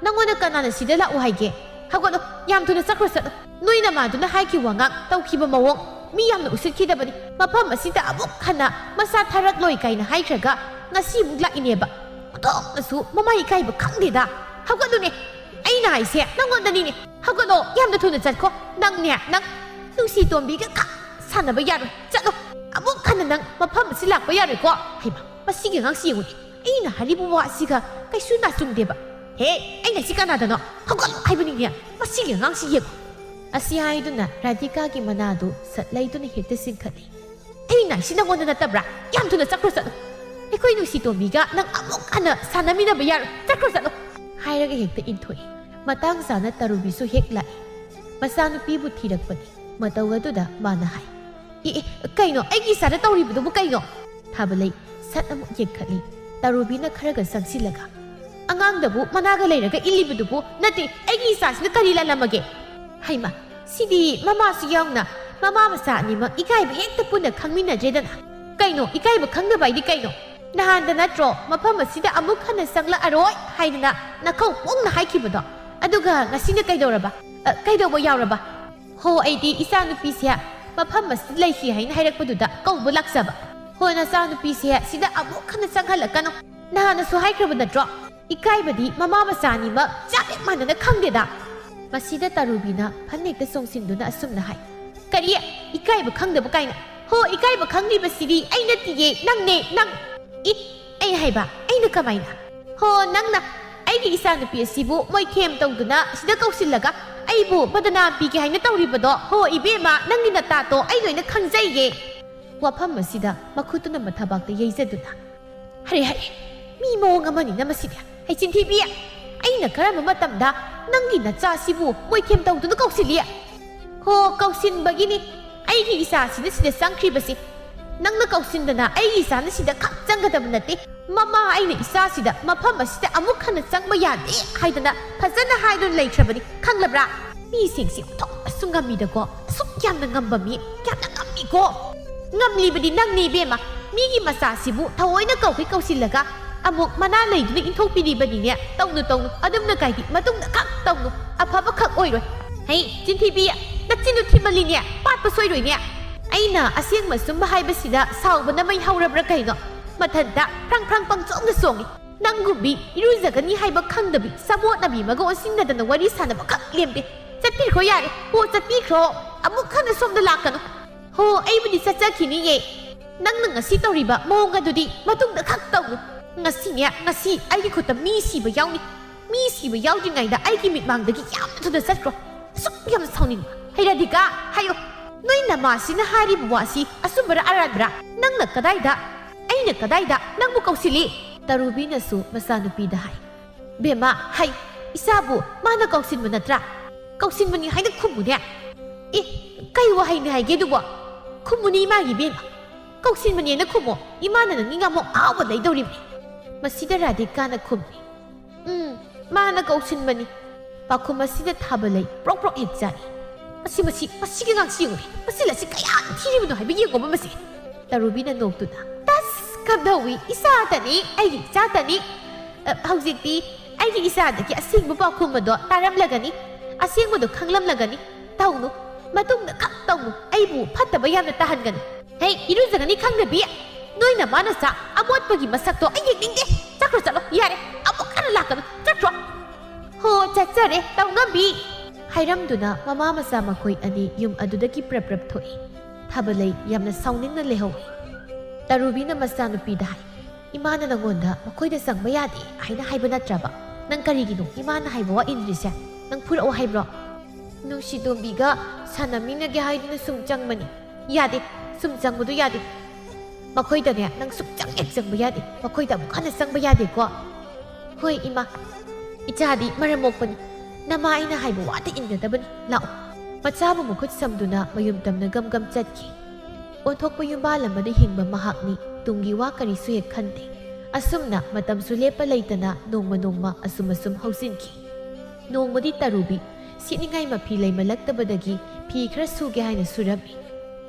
ꯅꯪꯉꯣꯟꯗ ꯀꯅꯥꯅ ꯁꯤꯗ ꯂꯥꯛꯎ ꯍꯥꯏꯒꯦ ꯍꯧꯒꯠꯂꯣ ꯌꯥꯝ ꯊꯨꯅ ꯆꯠꯂꯣ ꯅꯣꯏ ꯅꯃꯥꯗꯨꯅ ꯍꯥꯏꯈꯤꯕ ꯋꯥꯉꯥꯡ ꯇꯧꯈꯤꯕ ꯃꯑꯣꯡ ꯃꯤ ꯌꯥꯝꯅ ꯎꯁꯤꯠꯈꯤꯗꯕꯅꯤ ꯃꯐꯝ ꯑꯁꯤꯗ ꯑꯃꯨꯛ ꯍꯟꯅ ꯃꯁꯥ ꯊꯥꯔꯛꯂꯣꯏ ꯀꯥꯏꯅ ꯍꯥꯏꯈ꯭ꯔꯒ ꯉꯁꯤ ꯑꯃꯨꯛ ꯂꯥꯛꯏꯅꯦꯕ ꯑꯗꯣꯛꯅꯁꯨ ꯃꯃꯥ ꯏꯀꯥꯏꯕ ꯈꯪꯗꯦꯗ ꯍꯧꯒꯠꯂꯨꯅꯦ ꯑꯩꯅ ꯍꯥꯏꯁꯦ ꯅꯪꯉꯣꯟꯗꯅꯤꯅꯦ ꯍꯧꯒꯠꯂꯣ ꯌꯥꯝꯅ ꯊꯨꯅ ꯆꯠꯈꯣ ꯅꯪ ꯅꯨꯡꯁꯤꯇꯣꯝꯕꯤꯒ ꯁꯥꯟꯅꯕ ꯌꯥꯔꯣꯏ ꯆꯠꯂꯣ ꯑꯃꯨꯛ ꯍꯟꯅ ꯅꯪ ꯃꯐꯝ ꯑꯁꯤ ꯂꯥꯛꯄ ꯌꯥꯔꯣꯏꯀꯣ ꯍꯩꯃꯥ ꯃꯁꯤꯒꯤ ꯑꯉꯥꯡꯁꯤ ꯌꯦꯡꯉꯨꯅꯦ ꯑꯩꯅ ꯍꯥꯏꯔꯤꯕ ꯋꯥ ꯑꯁꯤꯒ ꯀꯩꯁꯨ ꯅꯥꯆꯨꯡꯗꯦꯕ ꯍꯦ ꯑꯩꯅ ꯁꯤ ꯀꯅꯥꯗꯅꯣ ꯍꯧꯒꯠꯂꯣ ꯍꯥꯏꯕꯅꯤꯅꯦ ꯃꯁꯤꯒꯤ ꯑꯉꯥꯡꯁꯤ ꯌꯦꯡꯉꯨ ꯑꯁꯤ ꯍꯥꯏꯗꯨꯅ ꯔꯥꯙꯤꯀꯥꯒꯤ ꯃꯅꯥꯗꯨ ꯁꯠꯂꯩꯗꯨꯅ ꯍꯦꯛꯇ ꯆꯤꯡꯈꯠꯂꯤ ꯑꯩꯅ ꯁꯤ ꯅꯪꯉꯣꯟꯗ ꯅꯠꯇꯕ꯭ꯔꯥ ꯌꯥꯝ ꯊꯨꯅ ꯆꯠꯈ꯭ꯔꯣ ꯆꯠꯂꯣ ꯑꯩꯈꯣꯏ ꯅꯨꯡꯁꯤꯇꯣꯝꯕꯤꯒ ꯅꯪ ꯑꯃꯨꯛ ꯍꯟꯅ ꯁꯥꯟꯅꯃꯤꯟꯅꯕ ꯌꯥꯔꯣꯏ ꯆꯠꯂꯣ ꯍꯥꯏꯔꯒ ꯍꯦꯛꯇ ꯏꯟꯊꯣꯛꯏ ꯃꯇꯥꯡ ꯆꯥꯅ ꯇꯔꯨꯕꯤꯁꯨ ꯍꯦꯛ ꯂꯥꯛꯏ ꯃꯆꯥꯅꯨꯄꯤꯕꯨ ꯊꯤꯔꯛꯄꯅꯤ ꯃꯇꯧ ꯑꯗꯨꯗ ꯃꯥꯅ ꯍꯥꯏ ꯀꯩꯅꯣ ꯑꯩꯒꯤ ꯏꯆꯥꯗ ꯇꯧꯔꯤꯕꯗꯨꯕꯨ ꯀꯩꯅꯣ ꯊꯥꯕꯂꯩ ꯁꯠ ꯑꯃꯨꯛ ꯌꯦꯡꯈꯠꯂꯤ ꯇꯔꯨꯕꯤꯅ ꯈꯔꯒ ꯆꯪꯁꯤꯜꯂꯒ ꯑꯉꯥꯡꯗꯕꯨ ꯃꯅꯥꯒ ꯂꯩꯔꯒ ꯏꯜꯂꯤꯕꯗꯨꯕꯨ ꯅꯠꯇꯦ ꯑꯩꯒꯤ ꯏꯆꯥꯁꯤꯅ ꯀꯔꯤ ꯂꯥꯜꯂꯝꯃꯒꯦ ꯍꯩꯃꯥ ꯁꯤꯗꯤ ꯃꯃꯥꯁꯨ ꯌꯥꯎꯅ ꯃꯃꯥ ꯃꯆꯥ ꯑꯅꯤꯃꯛ ꯏꯀꯥꯏꯕ ꯍꯦꯛꯇ ꯄꯨꯟꯅ ꯈꯪꯃꯤꯟꯅꯗ꯭ꯔꯦꯗꯅ ꯀꯩꯅꯣ ꯏꯀꯥꯏꯕ ꯈꯪꯗꯕ ꯍꯥꯏꯗꯤ ꯀꯩꯅꯣ ꯅꯍꯥꯟꯗ ꯅꯠꯇ꯭ꯔꯣ ꯃꯐꯝ ꯑꯁꯤꯗ ꯑꯃꯨꯛ ꯍꯟꯅ ꯆꯪꯂꯛꯑꯔꯣꯏ ꯍꯥꯏꯗꯅ ꯅꯈꯧ ꯄꯣꯡꯅ ꯍꯥꯏꯈꯤꯕꯗꯣ ꯑꯗꯨꯒ ꯉꯁꯤꯅ ꯀꯩꯗꯧꯕ ꯌꯥꯎꯔꯕ ꯍꯣ ꯑꯩꯗꯤ ꯏꯆꯥꯅꯨꯄꯤꯁꯦ ꯃꯐꯝ ꯑꯁꯤꯗ ꯂꯩꯈꯤ ꯍꯥꯏꯅ ꯍꯥꯏꯔꯛꯄꯗꯨꯗ ꯀꯧꯕ ꯂꯥꯛꯆꯕ ꯍꯣ ꯅꯆꯥꯅꯨꯄꯤꯁꯦ ꯁꯤꯗ ꯑꯃꯨꯛ ꯍꯟꯅ ꯆꯪꯍꯜꯂꯛꯀꯅꯣ ꯅꯍꯥꯟꯅꯁꯨ ꯍꯥꯏꯈ꯭ꯔꯕ ꯅꯠꯇ꯭ꯔꯣ ꯏꯀꯥꯏꯕꯗꯤ ꯃꯃꯥ ꯃꯆꯥ ꯑꯅꯤꯃꯛ ꯆꯞ ꯃꯥꯟꯅꯅ ꯈꯪꯗꯦꯗ ꯃꯁꯤꯗ ꯇꯔꯨꯕꯤꯅ ꯐꯅꯦꯛꯇ ꯆꯣꯡꯁꯤꯟꯗꯨꯅ ꯑꯁꯨꯝꯅ ꯍꯥꯏ ꯀꯔꯤ ꯏꯀꯥꯏꯕ ꯈꯪꯗꯕ ꯀꯥꯏꯅ ꯍꯣ ꯏꯀꯥꯏꯕ ꯈꯪꯂꯤꯕꯁꯤꯗꯤ ꯑꯩ ꯅꯠꯇꯤꯌꯦ ꯅꯪꯅꯦ ꯑꯩ ꯍꯥꯏꯕ ꯑꯩꯅ ꯀꯃꯥꯏꯅ ꯍꯣ ꯅꯪꯅ ꯑꯩꯒꯤ ꯏꯆꯥꯅꯨꯄꯤ ꯑꯁꯤꯕꯨ ꯃꯣꯏꯊꯦꯝ ꯇꯧꯗꯨꯅ ꯁꯤꯗ ꯀꯧꯁꯤꯜꯂꯒ ꯑꯩ ꯑꯩꯕꯨ ꯕꯗꯅꯥꯝ ꯄꯤꯒꯦ ꯍꯥꯏꯅ ꯇꯧꯔꯤꯕꯗꯣ ꯍꯣ ꯏꯕꯦꯝꯃ ꯅꯪꯒꯤ ꯅꯇꯥꯗꯣ ꯑꯩ ꯂꯣꯏꯅ ꯈꯪꯖꯩꯌꯦ ꯋꯥꯐꯝ ꯑꯁꯤꯗ ꯃꯈꯨꯠꯇꯨꯅ ꯃꯊꯕꯥꯛꯇ ꯌꯩꯖꯗꯨꯅ ꯍꯔꯦ ꯍꯔꯦ ꯃꯤ ꯃꯑꯣꯡ ꯑꯃꯅꯤꯅ ꯃꯁꯤꯗꯤ ꯍꯩ ꯆꯤꯟꯊꯤꯕꯤ ꯑꯩꯅ ꯀꯔꯝꯕ ꯃꯇꯝꯗ ꯅꯪꯒꯤ ꯅꯆꯥꯁꯤꯕꯨ ꯃꯣꯏꯊꯦꯝ ꯇꯧꯗꯨꯅ ꯀꯧꯁꯤꯜꯂꯤ ꯍꯣ ꯀꯧꯁꯤꯟꯕꯒꯤꯅꯤ ꯑꯩꯒꯤ ꯏꯆꯥꯁꯤꯅ ꯁꯤꯗ ꯆꯪꯈ꯭ꯔꯤꯕꯁꯤ ꯅꯪꯅ ꯀꯧꯁꯤꯟꯗꯅ ꯑꯩꯒꯤ ꯏꯆꯥꯅ ꯁꯤꯗ ꯈꯛ ꯆꯪꯒꯗꯕ ꯅꯠꯇꯦ ꯃꯃꯥ ꯑꯩꯅ ꯏꯆꯥꯁꯤꯗ ꯃꯐꯝ ꯑꯁꯤꯗ ꯑꯃꯨꯛ ꯍꯟꯅ ꯆꯪꯕ ꯌꯥꯗꯦ ꯍꯥꯏꯗꯅ ꯐꯖꯅ ꯍꯥꯏꯗꯨꯅ ꯂꯩꯈ꯭ꯔꯕꯅꯤ ꯈꯪꯂꯕ꯭ꯔꯥ ꯃꯤꯁꯤꯡꯁꯤ ꯑꯣꯟꯊꯣꯛꯅꯁꯨ ꯉꯝꯃꯤꯗꯀꯣ ꯑꯁꯨꯛ ꯌꯥꯝꯅ ꯉꯝꯕ ꯃꯤ ꯌꯥꯝꯅ ꯉꯝꯃꯤꯀꯣ ꯉꯝꯂꯤꯕꯗꯤ ꯅꯪꯅꯤ ꯏꯕꯦꯝꯃ ꯃꯤꯒꯤ ꯃꯆꯥꯁꯤꯕꯨ ꯊꯑꯣꯏꯅ ꯀꯧꯁꯤꯜꯂꯒ ꯑꯃꯨꯛ ꯃꯅꯥ ꯂꯩꯗꯨꯅ ꯏꯟꯊꯣꯛꯄꯤꯔꯤꯕꯅꯤꯅꯦ ꯇꯧꯅꯨ ꯑꯗꯨꯝꯅ ꯀꯥꯏꯗꯤ ꯃꯇꯨꯡꯗ ꯈꯛ ꯇꯧꯅꯨ ꯑꯐꯕ ꯈꯛ ꯑꯣꯏꯔꯣꯏ ꯍꯩ ꯆꯤꯟꯊꯤꯕꯤ ꯅꯆꯤꯟꯗꯨ ꯊꯤꯃꯜꯂꯤꯅꯦ ꯄꯥꯠꯄ ꯁꯣꯏꯔꯣꯏꯅꯦ ꯑꯩꯅ ꯑꯁꯦꯡꯕ ꯁꯨꯝꯕ ꯍꯥꯏꯕꯁꯤꯗ ꯁꯥꯎꯕꯅ ꯃꯩ ꯍꯧꯔꯕ꯭ꯔꯥ ꯀꯩꯅꯣ ꯃꯊꯟꯇ ꯐ꯭ꯔꯪ ꯄꯪꯆꯣꯡꯗ ꯆꯣꯡꯉꯤ ꯅꯪꯒꯨꯝꯕꯤ ꯏꯔꯨꯖꯒꯅꯤ ꯍꯥꯏꯕ ꯈꯪꯗꯕꯤ ꯁꯥꯕꯣꯠꯅꯕꯤ ꯑꯃꯒ ꯑꯣꯟꯁꯤꯟꯅꯗꯅ ꯋꯥꯔꯤ ꯁꯥꯟꯅꯕ ꯈꯛ ꯂꯦꯝꯗꯦ ꯆꯠꯄꯤꯈ꯭ꯔꯣ ꯌꯥꯔꯦ ꯍꯣ ꯆꯠꯄꯤꯈ꯭ꯔꯣ ꯑꯃꯨꯛ ꯍꯟꯅ ꯁꯣꯝꯗ ꯂꯥꯛꯀꯅꯨ ꯍꯣ ꯑꯩꯕꯨꯗꯤ ꯆꯠꯆꯈꯤꯅꯤꯌꯦ ꯅꯪꯅ ꯉꯁꯤ ꯇꯧꯔꯤꯕ ꯃꯑꯣꯡ ꯑꯗꯨꯗꯤ ꯃꯇꯨꯡꯗ ꯈꯛ ꯇꯧꯅꯨ ꯉꯁꯤ ꯑꯩꯒꯤ ꯈꯨꯠꯇ ꯃꯤ ꯁꯤꯕ ꯌꯥꯎꯅꯤ ꯃꯤ ꯁꯤꯕ ꯌꯥꯎꯗ꯭ꯔꯤꯉꯩꯗ ꯑꯩꯒꯤ ꯃꯤꯠꯃꯥꯡꯗꯒꯤ ꯌꯥꯝꯅ ꯊꯨꯅ ꯆꯠꯈ꯭ꯔꯣ ꯑꯁꯨꯛ ꯌꯥꯝꯅ ꯁꯥꯎꯅꯤꯡꯕ ꯍꯩꯔꯗꯤꯀꯥ ꯍꯥꯏꯌꯣ ꯅꯣꯏ ꯅꯃꯥꯁꯤꯅ ꯍꯥꯏꯔꯤꯕ ꯋꯥꯁꯤ ꯑꯆꯨꯝꯕꯔ ꯑꯔꯥꯟꯕꯔꯥ ꯅꯪꯅ ꯀꯗꯥꯏꯗ ꯑꯩꯅ ꯀꯗꯥꯏꯗ ꯅꯪꯕꯨ ꯀꯧꯁꯤꯜꯂꯤ ꯇꯔꯨꯕꯤꯅꯁꯨ ꯃꯆꯥꯅꯨꯄꯤꯗ ꯍꯥꯏ ꯕꯦꯝꯃ ꯍꯥꯏ ꯏꯆꯥꯕꯨ ꯃꯥꯅ ꯀꯧꯁꯤꯟꯕ ꯅꯠꯇ꯭ꯔꯥ ꯀꯧꯁꯤꯟꯕꯅꯤ ꯍꯥꯏꯅ ꯈꯨꯝꯃꯨꯅꯦ ꯀꯩ ꯋꯥꯍꯩꯅꯤ ꯍꯥꯏꯒꯦ ꯑꯗꯨꯕꯣ ꯈꯨꯝꯃꯨꯅꯤ ꯏꯃꯥꯒꯤ ꯕꯦꯝꯃ ꯀꯧꯁꯤꯟꯕꯅꯦꯅ ꯈꯨꯝꯃꯣ ꯏꯃꯥꯅ ꯅꯪꯒꯤ ꯉꯥꯃꯣꯛ ꯑꯍꯥꯎꯕ ꯂꯩꯗꯧꯔꯤꯕꯅꯤ ꯃꯁꯤꯗ ꯔꯥꯙꯤꯀꯥꯅ ꯈꯨꯝꯃꯤ ꯃꯥꯅ ꯀꯧꯁꯤꯟꯕꯅꯤ ꯄꯥꯈꯨꯝ ꯑꯁꯤꯗ ꯊꯥꯕ ꯂꯩ ꯄ꯭ꯔꯣꯛ ꯍꯦꯛ ꯆꯥꯔꯤ ꯃꯁꯤꯒꯤ ꯉꯥꯡꯁꯤ ꯌꯦꯡꯉꯨꯅꯦ ꯃꯁꯤ ꯀꯌꯥ ꯊꯤꯔꯤꯕꯅꯣ ꯍꯥꯏꯕ ꯌꯦꯡꯉꯣꯕ ꯃꯁꯤ ꯇꯔꯨꯕꯤꯅ ꯅꯣꯛꯇꯨꯅ ꯇꯁ ꯀꯝꯗꯧꯏ ꯏꯆꯥꯇꯅꯤ ꯑꯩꯒꯤ ꯏꯆꯥꯇꯅꯤ ꯍꯧꯖꯤꯛꯇꯤ ꯑꯩꯒꯤ ꯏꯆꯥꯗꯒꯤ ꯑꯁꯦꯡꯕ ꯄꯥꯎꯈꯨꯝ ꯑꯗꯣ ꯇꯥꯔꯝꯂꯒꯅꯤ ꯑꯁꯦꯡꯕꯗꯣ ꯈꯪꯂꯝꯂꯒꯅꯤ ꯇꯧꯅꯨ ꯃꯇꯨꯡꯗ ꯈꯛ ꯇꯧꯅꯨ ꯑꯩꯕꯨ ꯐꯠꯇꯕ ꯌꯥꯝꯅ ꯇꯥꯍꯟꯒꯅꯤ ꯍꯩ ꯏꯔꯨꯖꯒꯅꯤ ꯈꯪꯗꯕꯤ ꯅꯣꯏꯅ ꯃꯥꯅ ꯆꯥ ꯑꯃꯣꯠꯄꯒꯤ ꯃꯁꯛꯇꯣ ꯑꯩ ꯌꯦꯡꯅꯤꯡꯗꯦ ꯆꯠꯈ꯭ꯔꯣ ꯌꯥꯔꯦ ꯑꯃꯨꯛ ꯍꯟꯅ ꯂꯥꯛꯀꯅꯨ ꯆꯠꯈ꯭ꯔꯣ ꯍꯣ ꯆꯠꯆꯔꯦ ꯇꯧꯉꯝꯕꯤ ꯍꯥꯏꯔꯝꯗꯨꯅ ꯃꯃꯥ ꯃꯆꯥ ꯃꯈꯣꯏ ꯑꯅꯤ ꯌꯨꯝ ꯑꯗꯨꯗꯒꯤ ꯄ꯭ꯔꯞ ꯊꯣꯛꯏ ꯊꯥꯕꯂꯩ ꯌꯥꯝꯅ ꯁꯥꯎꯅꯤꯡꯅ ꯂꯩꯍꯧꯏ ꯇꯔꯨꯕꯤꯅ ꯃꯆꯥꯅꯨꯄꯤꯗ ꯍꯥꯏ ꯏꯃꯥꯅ ꯅꯪꯉꯣꯟꯗ ꯃꯈꯣꯏꯗ ꯆꯪꯕ ꯌꯥꯗꯦ ꯍꯥꯏꯅ ꯍꯥꯏꯕ ꯅꯠꯇ꯭ꯔꯕ ꯅꯪ ꯀꯔꯤꯒꯤꯅꯣ ꯏꯃꯥꯅ ꯍꯥꯏꯕ ꯋꯥ ꯏꯟꯗ꯭ꯔꯤꯁꯦ ꯅꯪ ꯐꯨꯔꯛꯑꯣ ꯍꯥꯏꯕ꯭ꯔꯣ ꯅꯨꯡꯁꯤꯇꯣꯝꯕꯤꯒ ꯁꯥꯟꯅꯃꯤꯟꯅꯒꯦ ꯍꯥꯏꯗꯨꯅ ꯁꯨꯝ ꯆꯪꯕꯅꯤ ꯌꯥꯗꯦ ꯁꯨꯝ ꯆꯪꯕꯗꯣ ꯌꯥꯗꯦ ꯃꯈꯣꯏꯗꯅꯦ ꯅꯪ ꯁꯨꯛꯆꯪ ꯍꯦꯛ ꯆꯪꯕ ꯌꯥꯗꯦ ꯃꯈꯣꯏꯗ ꯑꯃꯨꯛ ꯍꯟꯅ ꯆꯪꯕ ꯌꯥꯗꯦꯀꯣ ꯍꯣꯏ ꯏꯃꯥ ꯏꯆꯥꯗꯤ ꯃꯔꯝ ꯃꯣꯛꯄꯅꯤ ꯅꯃꯥ ꯑꯩꯅ ꯍꯥꯏꯕ ꯋꯥꯗ ꯏꯟꯒꯗꯕꯅꯤ ꯂꯥꯛꯑꯣ ꯃꯆꯥꯕꯨ ꯃꯈꯨꯠ ꯁꯝꯗꯨꯅ ꯃꯌꯨꯝ ꯇꯝꯅ ꯒꯝ ꯆꯠꯈꯤ ꯑꯣꯟꯊꯣꯛꯄ ꯌꯨꯝꯕꯥꯜ ꯑꯃꯗ ꯍꯤꯡꯕ ꯃꯍꯥꯛꯅꯤ ꯇꯨꯡꯒꯤ ꯋꯥ ꯀꯔꯤꯁꯨ ꯍꯦꯛ ꯈꯟꯗꯦ ꯑꯁꯨꯝꯅ ꯃꯇꯝꯁꯨ ꯂꯦꯞꯄ ꯂꯩꯇꯅ ꯅꯣꯡꯃ ꯑꯁꯨꯝ ꯍꯧꯖꯤꯟꯈꯤ ꯅꯣꯡꯃꯗꯤ ꯇꯔꯨꯕꯤ ꯁꯦꯠꯅꯤꯡꯉꯥꯏ ꯃꯐꯤ ꯂꯩꯃꯜꯂꯛꯇꯕꯗꯒꯤ ꯐꯤ ꯈꯔ ꯁꯨꯒꯦ ꯍꯥꯏꯅ ꯁꯨꯔꯝꯃꯤ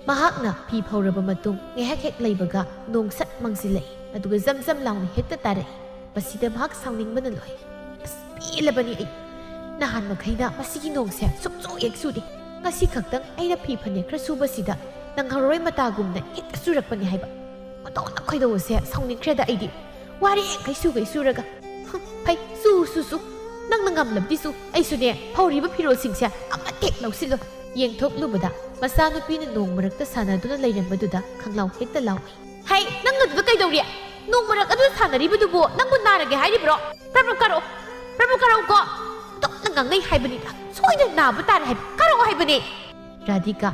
ꯃꯍꯥꯛꯅ ꯐꯤ ꯐꯧꯔꯕ ꯃꯇꯨꯡ ꯉꯥꯏꯍꯥꯛ ꯍꯦꯛ ꯂꯩꯕꯒ ꯅꯣꯡ ꯁꯠ ꯃꯪꯁꯤꯜꯂꯛꯏ ꯑꯗꯨꯒ ꯖꯝ ꯂꯥꯎꯅ ꯍꯦꯛꯇ ꯇꯥꯔꯛꯏ ꯃꯁꯤꯗ ꯃꯍꯥꯛ ꯁꯥꯎꯅꯤꯡꯕꯅ ꯂꯣꯏ ꯑꯁ ꯄꯦꯜꯂꯕꯅꯤ ꯑꯩ ꯅꯍꯥꯟ ꯃꯈꯩꯅ ꯃꯁꯤꯒꯤ ꯅꯣꯡꯁꯦ ꯁꯨꯛꯆꯨ ꯍꯦꯛ ꯆꯨꯗꯦ ꯉꯁꯤ ꯈꯛꯇꯪ ꯑꯩꯅ ꯐꯤ ꯐꯅꯦꯛ ꯈꯔ ꯁꯨꯕꯁꯤꯗ ꯅꯪꯍꯧꯔꯣꯏ ꯃꯇꯥꯒꯨꯝꯅ ꯍꯦꯛꯇ ꯆꯨꯔꯛꯄꯅꯤ ꯍꯥꯏꯕ ꯑꯣꯟꯊꯣꯛꯅ ꯈꯣꯏꯗꯧꯁꯦ ꯁꯥꯎꯅꯤꯡꯈ꯭ꯔꯦꯗ ꯑꯩꯗꯤ ꯋꯥꯔꯦꯡꯈꯩ ꯁꯨꯒꯩ ꯆꯨꯔꯒ ꯐꯩ ꯆꯨ ꯅꯪꯅ ꯉꯝꯂꯕꯗꯤ ꯆꯨ ꯑꯩꯁꯨꯅꯦ ꯐꯧꯔꯤꯕ ꯐꯤꯔꯣꯜꯁꯤꯡꯁꯦ ꯑꯃꯠꯇ ꯍꯦꯛ ꯂꯧꯁꯤꯜꯂꯣ ꯌꯦꯡꯊꯣꯛꯂꯨꯕꯗ ꯃꯆꯥꯅꯨꯄꯤꯅ ꯅꯣꯡ ꯃꯔꯛꯇ ꯁꯥꯟꯅꯗꯨꯅ ꯂꯩꯔꯝꯕꯗꯨꯗ ꯈꯪꯂꯥꯎ ꯍꯦꯛꯇ ꯂꯥꯎꯏ ꯍꯩ ꯅꯪ ꯑꯗꯨꯗ ꯀꯩꯗꯧꯔꯤ ꯅꯣꯡ ꯃꯔꯛ ꯑꯗꯨ ꯁꯥꯟꯅꯔꯤꯕꯗꯨꯕꯨ ꯅꯪꯕꯨ ꯅꯥꯔꯒꯦ ꯍꯥꯏꯔꯤꯕ꯭ꯔꯣ ꯄ꯭ꯔꯞ ꯀꯥꯔꯛꯎꯀꯣ ꯇꯣꯛꯅ ꯉꯥꯡꯅꯩ ꯍꯥꯏꯕꯅꯤꯗ ꯁꯣꯏꯗꯅ ꯅꯥꯕ ꯇꯥꯔꯦ ꯍꯥꯏꯕ ꯀꯥꯔꯛꯑꯣ ꯍꯥꯏꯕꯅꯦ ꯔꯥꯙꯤꯀꯥ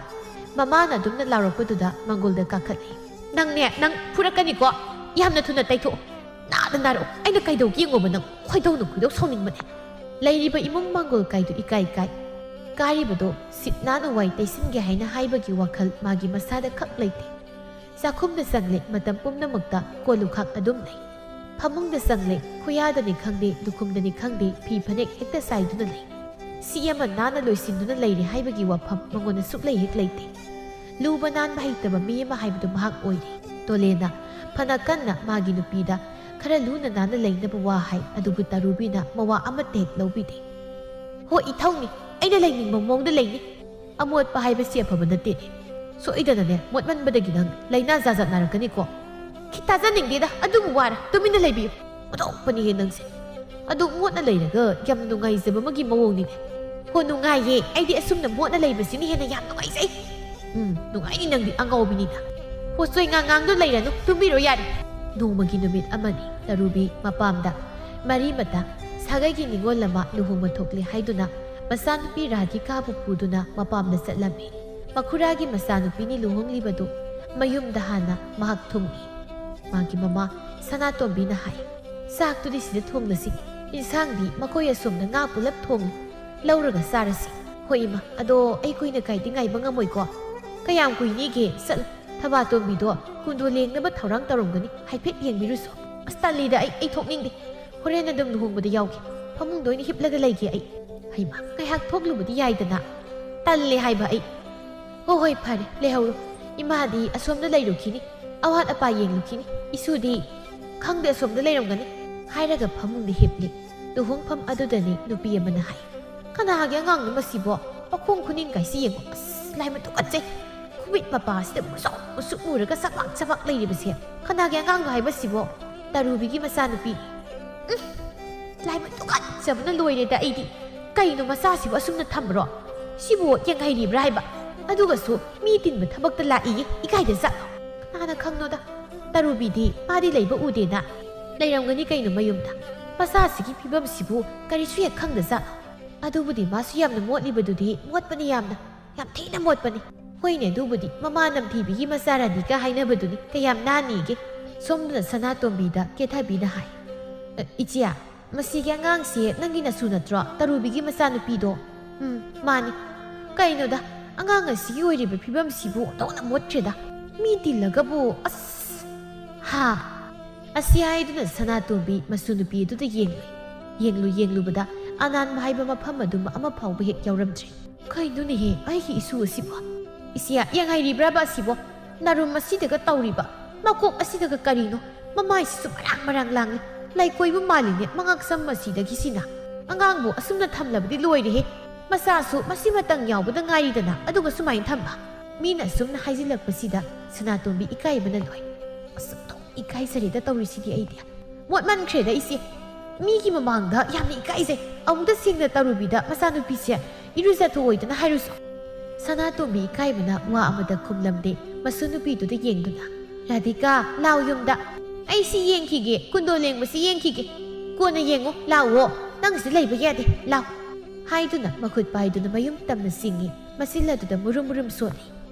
ꯃꯃꯥꯅ ꯑꯗꯨꯝꯅ ꯂꯥꯎꯔꯛꯄꯗꯨꯗ ꯃꯪꯒꯣꯜꯗ ꯀꯥꯈꯠꯂꯤ ꯅꯪ ꯐꯨꯔꯛꯀꯅꯤꯀꯣ ꯌꯥꯝꯅ ꯊꯨꯅ ꯇꯩꯊꯣꯛꯑꯣ ꯅꯥꯔꯛꯑꯣ ꯑꯩꯅ ꯀꯩꯗꯧꯒꯦ ꯌꯦꯡꯉꯣꯕ ꯅꯪ ꯈꯣꯏꯗꯧ ꯁꯥꯎꯅꯤꯡꯕꯅꯦ ꯂꯩꯔꯤꯕ ꯏꯃꯨꯡ ꯃꯪꯒꯣꯜ ꯀꯥꯏꯗꯨ ꯏꯀꯥꯏ ꯀꯥꯔꯤꯕꯗꯣ ꯁꯤꯠ ꯅꯥꯟꯅ ꯋꯥꯏ ꯇꯩꯁꯤꯟꯒꯦ ꯍꯥꯏꯅ ꯍꯥꯏꯕꯒꯤ ꯋꯥꯈꯜ ꯃꯥꯒꯤ ꯃꯁꯥꯗ ꯈꯛ ꯂꯩꯇꯦ ꯆꯥꯛꯈꯨꯝꯗ ꯆꯪꯂꯦ ꯃꯇꯝ ꯄꯨꯝꯅꯃꯛꯇ ꯀꯣꯜꯂꯨꯈꯥꯛ ꯑꯗꯨꯝ ꯂꯩ ꯐꯃꯨꯡꯗ ꯆꯪꯂꯦ ꯈꯨꯌꯥꯗꯅꯤ ꯈꯪꯗꯦ ꯂꯨꯈꯨꯝꯗꯅꯤ ꯈꯪꯗꯦ ꯐꯤ ꯐꯅꯦꯛ ꯍꯦꯛꯇ ꯆꯥꯏꯗꯨꯅ ꯂꯩ ꯁꯤ ꯑꯃ ꯅꯥꯟꯅ ꯂꯣꯏꯁꯤꯟꯗꯨꯅ ꯂꯩꯔꯦ ꯍꯥꯏꯕꯒꯤ ꯋꯥꯐꯝ ꯃꯉꯣꯟꯗ ꯁꯨꯛꯂꯩ ꯍꯦꯛ ꯂꯩꯇꯦ ꯂꯨꯕ ꯅꯥꯟꯕ ꯍꯩꯇꯕ ꯃꯤ ꯑꯃ ꯍꯥꯏꯕꯗꯨ ꯃꯍꯥꯛ ꯑꯣꯏꯔꯦ ꯇꯣꯂꯦꯅ ꯐꯅ ꯀꯟꯅ ꯃꯥꯒꯤ ꯅꯨꯄꯤꯗ ꯈꯔ ꯂꯨꯅ ꯅꯥꯟꯅ ꯂꯩꯅꯕ ꯋꯥ ꯍꯥꯏ ꯑꯗꯨꯕꯨ ꯇꯔꯨꯕꯤꯅ ꯃꯋꯥ ꯑꯃꯠꯇ ꯍꯦꯛ ꯂꯧꯕꯤꯗꯦ ꯍꯣꯏ ꯏꯊꯧꯅꯤ ꯑꯩꯅ ꯂꯩꯅꯤꯡꯕ ꯃꯑꯣꯡꯗ ꯂꯩꯅꯤ ꯑꯃꯣꯠꯄ ꯍꯥꯏꯕꯁꯤ ꯑꯐꯕ ꯅꯠꯇꯦꯅꯦ ꯁꯣꯏꯗꯅꯅꯦ ꯃꯣꯠꯃꯟꯕꯗꯒꯤ ꯅꯪ ꯂꯩꯅꯥ ꯖꯥꯠ ꯅꯥꯔꯛꯀꯅꯤꯀꯣ ꯈꯤꯇꯥꯖꯅꯤꯡꯗꯦꯗ ꯑꯗꯨꯕꯨ ꯋꯥꯔ ꯇꯨꯃꯤꯟꯅ ꯂꯩꯕꯤꯌꯨ ꯑꯣꯟꯊꯣꯛꯄꯅꯤꯍꯦ ꯅꯪꯁꯦ ꯑꯗꯨ ꯃꯣꯠꯅ ꯂꯩꯔꯒ ꯌꯥꯝ ꯅꯨꯡꯉꯥꯏꯖꯕ ꯑꯃꯒꯤ ꯃꯑꯣꯡꯅꯤꯅꯦ ꯍꯣ ꯅꯨꯡꯉꯥꯏꯌꯦ ꯑꯩꯗꯤ ꯑꯁꯨꯝꯅ ꯃꯣꯠꯅ ꯂꯩꯕꯁꯤꯅ ꯍꯦꯟꯅ ꯌꯥꯝ ꯅꯨꯡꯉꯥꯏꯖꯩ ꯅꯨꯡꯉꯥꯏꯅꯤ ꯅꯪꯗꯤ ꯑꯉꯥꯎꯕꯤꯅꯤꯅ ꯍꯣ ꯆꯣꯏꯉꯥꯡꯗꯣ ꯂꯩꯔꯅꯨ ꯇꯨꯝꯕꯤꯔꯣ ꯌꯥꯔꯦ ꯅꯣꯡꯃꯒꯤ ꯅꯨꯃꯤꯠ ꯑꯃꯅꯤ ꯇꯔꯨꯕꯤ ꯃꯄꯥꯝꯗ ꯃꯔꯤ ꯃꯇꯥ ꯁꯥꯒꯩꯒꯤ ꯅꯤꯡꯉꯣꯜ ꯑꯃ ꯂꯨꯍꯣꯡꯕ ꯊꯣꯛꯂꯦ ꯍꯥꯏꯗꯨꯅ ꯃꯆꯥꯅꯨꯄꯤ ꯔꯥꯙꯤꯀꯥꯕꯨ ꯄꯨꯗꯨꯅ ꯃꯄꯥꯝꯗ ꯆꯠꯂꯝꯃꯤ꯫ ꯃꯈꯨꯔꯥꯒꯤ ꯃꯆꯥꯅꯨꯄꯤꯅꯤ ꯂꯨꯍꯣꯡꯂꯤꯕꯗꯨ ꯃꯌꯨꯝꯗ ꯍꯥꯟꯅ ꯃꯍꯥꯛ ꯊꯨꯡꯏ꯫ ꯃꯥꯒꯤ ꯃꯃꯥ ꯁꯅꯥꯇꯣꯝꯕꯤꯅ ꯍꯥꯏ, ꯆꯥꯛꯇꯨꯗꯤ ꯁꯤꯗ ꯊꯣꯡꯂꯁꯤ, ꯏꯟꯁꯥꯡꯗꯤ ꯃꯈꯣꯏ ꯑꯁꯣꯝꯗ ꯉꯥ ꯄꯨꯂꯞ ꯊꯣꯡꯂꯤ, ꯂꯧꯔꯒ ꯆꯥꯔꯁꯤ꯫ ꯍꯣꯏ ꯏꯃꯥ, ꯑꯗꯣ ꯑꯩ ꯀꯨꯏꯅ ꯀꯥꯏꯗꯤ ꯉꯥꯏꯕ ꯉꯝꯃꯣꯏꯀꯣ? ꯀꯌꯥꯝ ꯀꯨꯏꯅꯤꯒꯦ? ꯆꯠꯂꯨ, ꯊꯕꯥꯇꯣꯝꯕꯤꯗꯣ ꯀꯨꯟꯗꯣ ꯂꯦꯡꯅꯕ ꯊꯧꯔꯥꯡ ꯇꯧꯔꯝꯒꯅꯤ, ꯍꯥꯏꯐꯦꯠ ꯌꯦꯡꯕꯤꯔꯨꯁꯣ꯫ ꯑꯁ ꯇꯜꯂꯤꯗ, ꯑꯩ ꯊꯣꯛꯅꯤꯡꯗꯦ, ꯍꯣꯔꯦꯟ ꯑꯗꯨꯝ ꯂꯨꯍꯣꯡꯕꯗ ꯌꯥꯎꯒꯦ, ꯐꯃꯨꯡꯗ ꯑꯣꯏꯅ ꯍꯤꯞꯂꯒ ꯂꯩꯒꯦ ꯑꯩ꯫ ꯍꯩꯃꯥ, ꯉꯥꯏꯍꯥꯛ ꯊꯣꯛꯂꯨꯕꯗꯤ ꯌꯥꯏꯗꯅ, ꯇꯜꯂꯦ ꯍꯥꯏꯕ ꯑꯩ꯫ ꯍꯣꯏ ꯐꯔꯦ, ꯂꯩꯍꯧꯔꯣ, ꯏꯃꯥꯗꯤ ꯑꯁꯣꯝꯗ ꯂꯩꯔꯨꯈꯤꯅꯤ, ꯑꯋꯥꯠ ꯑꯄꯥ ꯌꯦꯡꯂꯨꯈꯤನಿ, ꯏꯁꯨꯗꯤ ꯈꯪꯗꯦ ꯑꯁꯣꯝꯗ ꯂꯩꯔꯝꯒꯅꯤ ꯍꯥꯏꯔꯒ ꯐꯃꯨꯡꯗ ꯍꯤꯞꯂꯤ꯫ ꯂꯨꯍꯣꯡꯐꯝ ꯑꯗꯨꯗꯅꯤ ꯅꯨꯄꯤ ꯑꯃꯅ ꯍꯥꯏ, ꯀꯅꯥꯒꯤ ꯑꯉꯥꯡꯅꯣ ꯃꯁꯤꯕꯣ? ꯃꯈꯣꯡ ꯈꯨꯅꯤꯡ ꯀꯥꯏꯁꯤ ꯌꯦꯡꯉꯣ, ꯑꯁ ꯂꯥꯏꯃ ꯇꯨꯀꯠꯆꯩ, ꯈꯨꯃꯤꯠ ꯃꯄꯥꯁꯤꯗ ꯃꯨꯁꯨꯛ ꯃꯨꯔꯒ ꯆꯕꯥꯛ ꯂꯩꯔꯤꯕꯁꯦ ꯀꯅꯥꯒꯤ ꯑꯉꯥꯡꯅꯣ ꯍꯥꯏꯕꯁꯤꯕꯣ? ꯇꯔꯨꯕꯤꯒꯤ ꯃꯆꯥꯅꯨꯄꯤ꯫ ꯂꯥꯏꯃ ꯇꯨꯀꯠꯆꯕꯅ ꯂꯣꯏꯔꯦꯗ ꯑꯩꯗꯤ꯫ ꯀꯩꯅꯣ ꯃꯆꯥꯁꯤꯕꯨ ꯑꯁꯨꯝꯅ ꯊꯝꯕ꯭ꯔꯣ? ꯁꯤꯕꯨ ꯌꯦꯡꯍꯩꯔꯤꯕ꯭ꯔꯥ ꯍꯥꯏꯕ? ꯑꯗꯨꯒꯁꯨ ꯃꯤ ꯇꯤꯟꯕ ꯊꯕꯛꯇ ꯂꯥꯛꯏꯌꯦ, ꯏꯀꯥꯏꯗ ꯆꯠꯂꯣ꯫ ꯀꯅꯥꯅ ꯈꯪꯅꯣꯗ, ꯇꯔꯨꯕꯤꯗꯤ ꯃꯥꯗꯤ ꯂꯩꯕ ꯎꯗꯦꯅ, ꯂꯩꯔꯝꯒꯅꯤ ꯀꯩꯅꯣ ꯃꯌꯨꯝꯗ꯫ ꯃꯆꯥꯁꯤꯒꯤ ꯐꯤꯕꯝꯁꯤꯕꯨ ꯀꯔꯤꯁꯨ ꯍꯦꯛ ꯈꯪꯗ ꯆꯠꯂꯣ꯫ ꯑꯗꯨꯕꯨꯗꯤ ꯃꯥꯁꯨ ꯌꯥꯝꯅ ꯃꯣꯠꯂꯤꯕꯗꯨꯗꯤ ꯃꯣꯠꯄꯅꯤ, ꯌꯥꯝ ꯊꯤꯅ ꯃꯣꯠꯄꯅꯤ꯫ ꯍꯣꯏꯅꯦ, ꯑꯗꯨꯕꯨꯗꯤ ꯃꯃꯥ ꯅꯝꯊꯤꯕꯤꯒꯤ ꯃꯆꯥ ꯔꯥꯙꯤꯀꯥ ꯍꯥꯏꯅꯕꯗꯨꯅꯤ, ꯀꯌꯥꯝ ꯅꯥꯟꯅꯤꯒꯦ? ꯁꯣꯝꯗꯅ ꯁꯅꯥꯇꯣꯝꯕꯤꯗ ꯀꯦꯊꯕꯤꯅ ꯍꯥꯏ, ꯏꯆꯦ, ꯃꯁꯤꯒꯤ ꯑꯉꯥꯡꯁꯦ ꯅꯪꯒꯤ ꯅꯁꯨ ꯅꯠꯇ꯭ꯔꯣ? ꯇꯔꯨꯕꯤꯒꯤ ꯃꯆꯥꯅꯨꯄꯤꯗꯣ? ꯃꯥꯅꯤ꯫ ꯀꯩꯅꯣꯗ, ꯑꯉꯥꯡ ꯑꯁꯤꯒꯤ ꯑꯣꯏꯔꯤꯕ ꯐꯤꯕꯝꯁꯤꯕꯨ ꯑꯣꯟꯊꯣꯛꯅ ꯃꯣꯠꯈ꯭ꯔꯦꯗ, ꯃꯤ ꯇꯤꯜꯂꯒꯕꯨ, ꯑꯁ ꯍꯥ꯫ ꯑꯁꯤ ꯍꯥꯏꯗꯨꯅ ꯁꯅꯥꯇꯣꯝꯕꯤ ꯃꯁꯨ ꯅꯨꯄꯤ ꯑꯗꯨꯗ ꯌꯦꯡꯂꯨꯕꯗ ꯑꯅꯥꯟꯕ ꯍꯥꯏꯕ ꯃꯐꯝ ꯑꯗꯨꯃ ꯑꯃ ꯐꯥꯎꯕ ꯍꯦꯛ ꯌꯥꯎꯔꯝꯗ꯭ꯔꯦ꯫ ꯀꯩꯅꯣꯅꯦꯍꯦ, ꯑꯩꯒꯤ ꯏꯁꯨ ꯑꯁꯤꯕꯣ? ꯏꯆꯦ, ꯌꯦꯡꯍꯩꯔꯤꯕ꯭ꯔꯕ ꯑꯁꯤꯕꯣ? ꯅꯔꯨꯝ ꯑꯁꯤꯗꯒ ꯇꯧꯔꯤꯕ, ꯃꯀꯣꯛ ꯑꯁꯤꯗꯒ ꯀꯔꯤꯅꯣ? ꯃꯃꯥꯏꯁꯤꯁꯨ ꯃꯔꯥꯡ ꯂꯥꯡꯂꯤ, ꯂꯩꯀꯣꯏꯕꯨ ꯃꯥꯜꯂꯤꯅꯦ ꯃꯉꯛꯁꯝ ꯑꯁꯤꯗꯒꯤꯁꯤꯅ꯫ ꯑꯉꯥꯡꯕꯨ ꯑꯁꯨꯝꯅ ꯊꯝꯂꯕꯗꯤ ꯂꯣꯏꯔꯦꯍꯦ, ꯃꯆꯥꯁꯨ ꯃꯁꯤꯃꯇꯪ ꯌꯥꯎꯕꯗ ꯉꯥꯏꯔꯤꯗꯅ, ꯑꯗꯨꯒ ꯁꯨꯃꯥꯏꯅ ꯊꯝꯕ꯫ ꯃꯤꯅ ꯑꯁꯨꯝꯅ ꯍꯥꯏꯖꯤꯜꯂꯛꯄꯁꯤꯗ ꯁꯅꯥꯇꯣꯝꯕꯤ ꯏꯀꯥꯏꯕꯅ ꯂꯣꯏ꯫ ꯑꯁꯨꯛꯇꯧ ꯏꯀꯥꯏꯖꯔꯦꯗ ꯇꯧꯔꯤꯁꯤꯗꯤ ꯑꯩꯗꯤ, ꯃꯣꯠꯃꯟꯈ꯭ꯔꯦꯗ ꯏꯆꯦ, ꯃꯤꯒꯤ ꯃꯃꯥꯡꯗ ꯌꯥꯝꯅ ꯏꯀꯥꯏꯖꯩ꯫ ꯑꯃꯨꯛꯇ ꯁꯦꯡꯅ ꯇꯔꯨꯕꯤꯗ ꯃꯆꯥꯅꯨꯄꯤꯁꯦ ꯏꯔꯨꯖꯊꯣꯛꯑꯣꯏꯗꯅ ꯍꯥꯏꯔꯨꯁꯣ꯫ ꯁꯅꯥꯇꯣꯝꯕꯤ ꯏꯀꯥꯏꯕꯅ ꯋꯥ ꯑꯃꯗ ꯈꯨꯝꯂꯝꯗꯦ ꯃꯁꯨ ꯅꯨꯄꯤꯗꯨꯗ ꯌꯦꯡꯗꯨꯅ꯫ ꯔꯥꯙꯤꯀꯥ, ꯂꯥꯎ ꯌꯨꯝꯗ, ꯑꯩ ꯁꯤ ꯌꯦꯡꯈꯤꯒꯦ, ꯀꯨꯟꯗꯣ ꯂꯦꯡꯕꯁꯤ ꯌꯦꯡꯈꯤꯒꯦ, ꯀꯣꯟꯅ ꯌꯦꯡꯉꯣ, ꯂꯥꯎꯋꯣ, ꯅꯪ ꯁꯤꯗ ꯂꯩꯕ ꯌꯥꯗꯦ, ꯂꯥꯎ ꯍꯥꯏꯗꯨꯅ ꯃꯈꯨꯠ ꯄꯥꯏꯗꯨꯅ ꯃꯌꯨꯝ ꯇꯝꯅ ꯆꯤꯡꯉꯤ꯫ ꯃꯆꯤꯜ ꯑꯗꯨꯗ ꯃꯨꯔꯨꯝ ꯁꯣꯜꯂꯤ꯫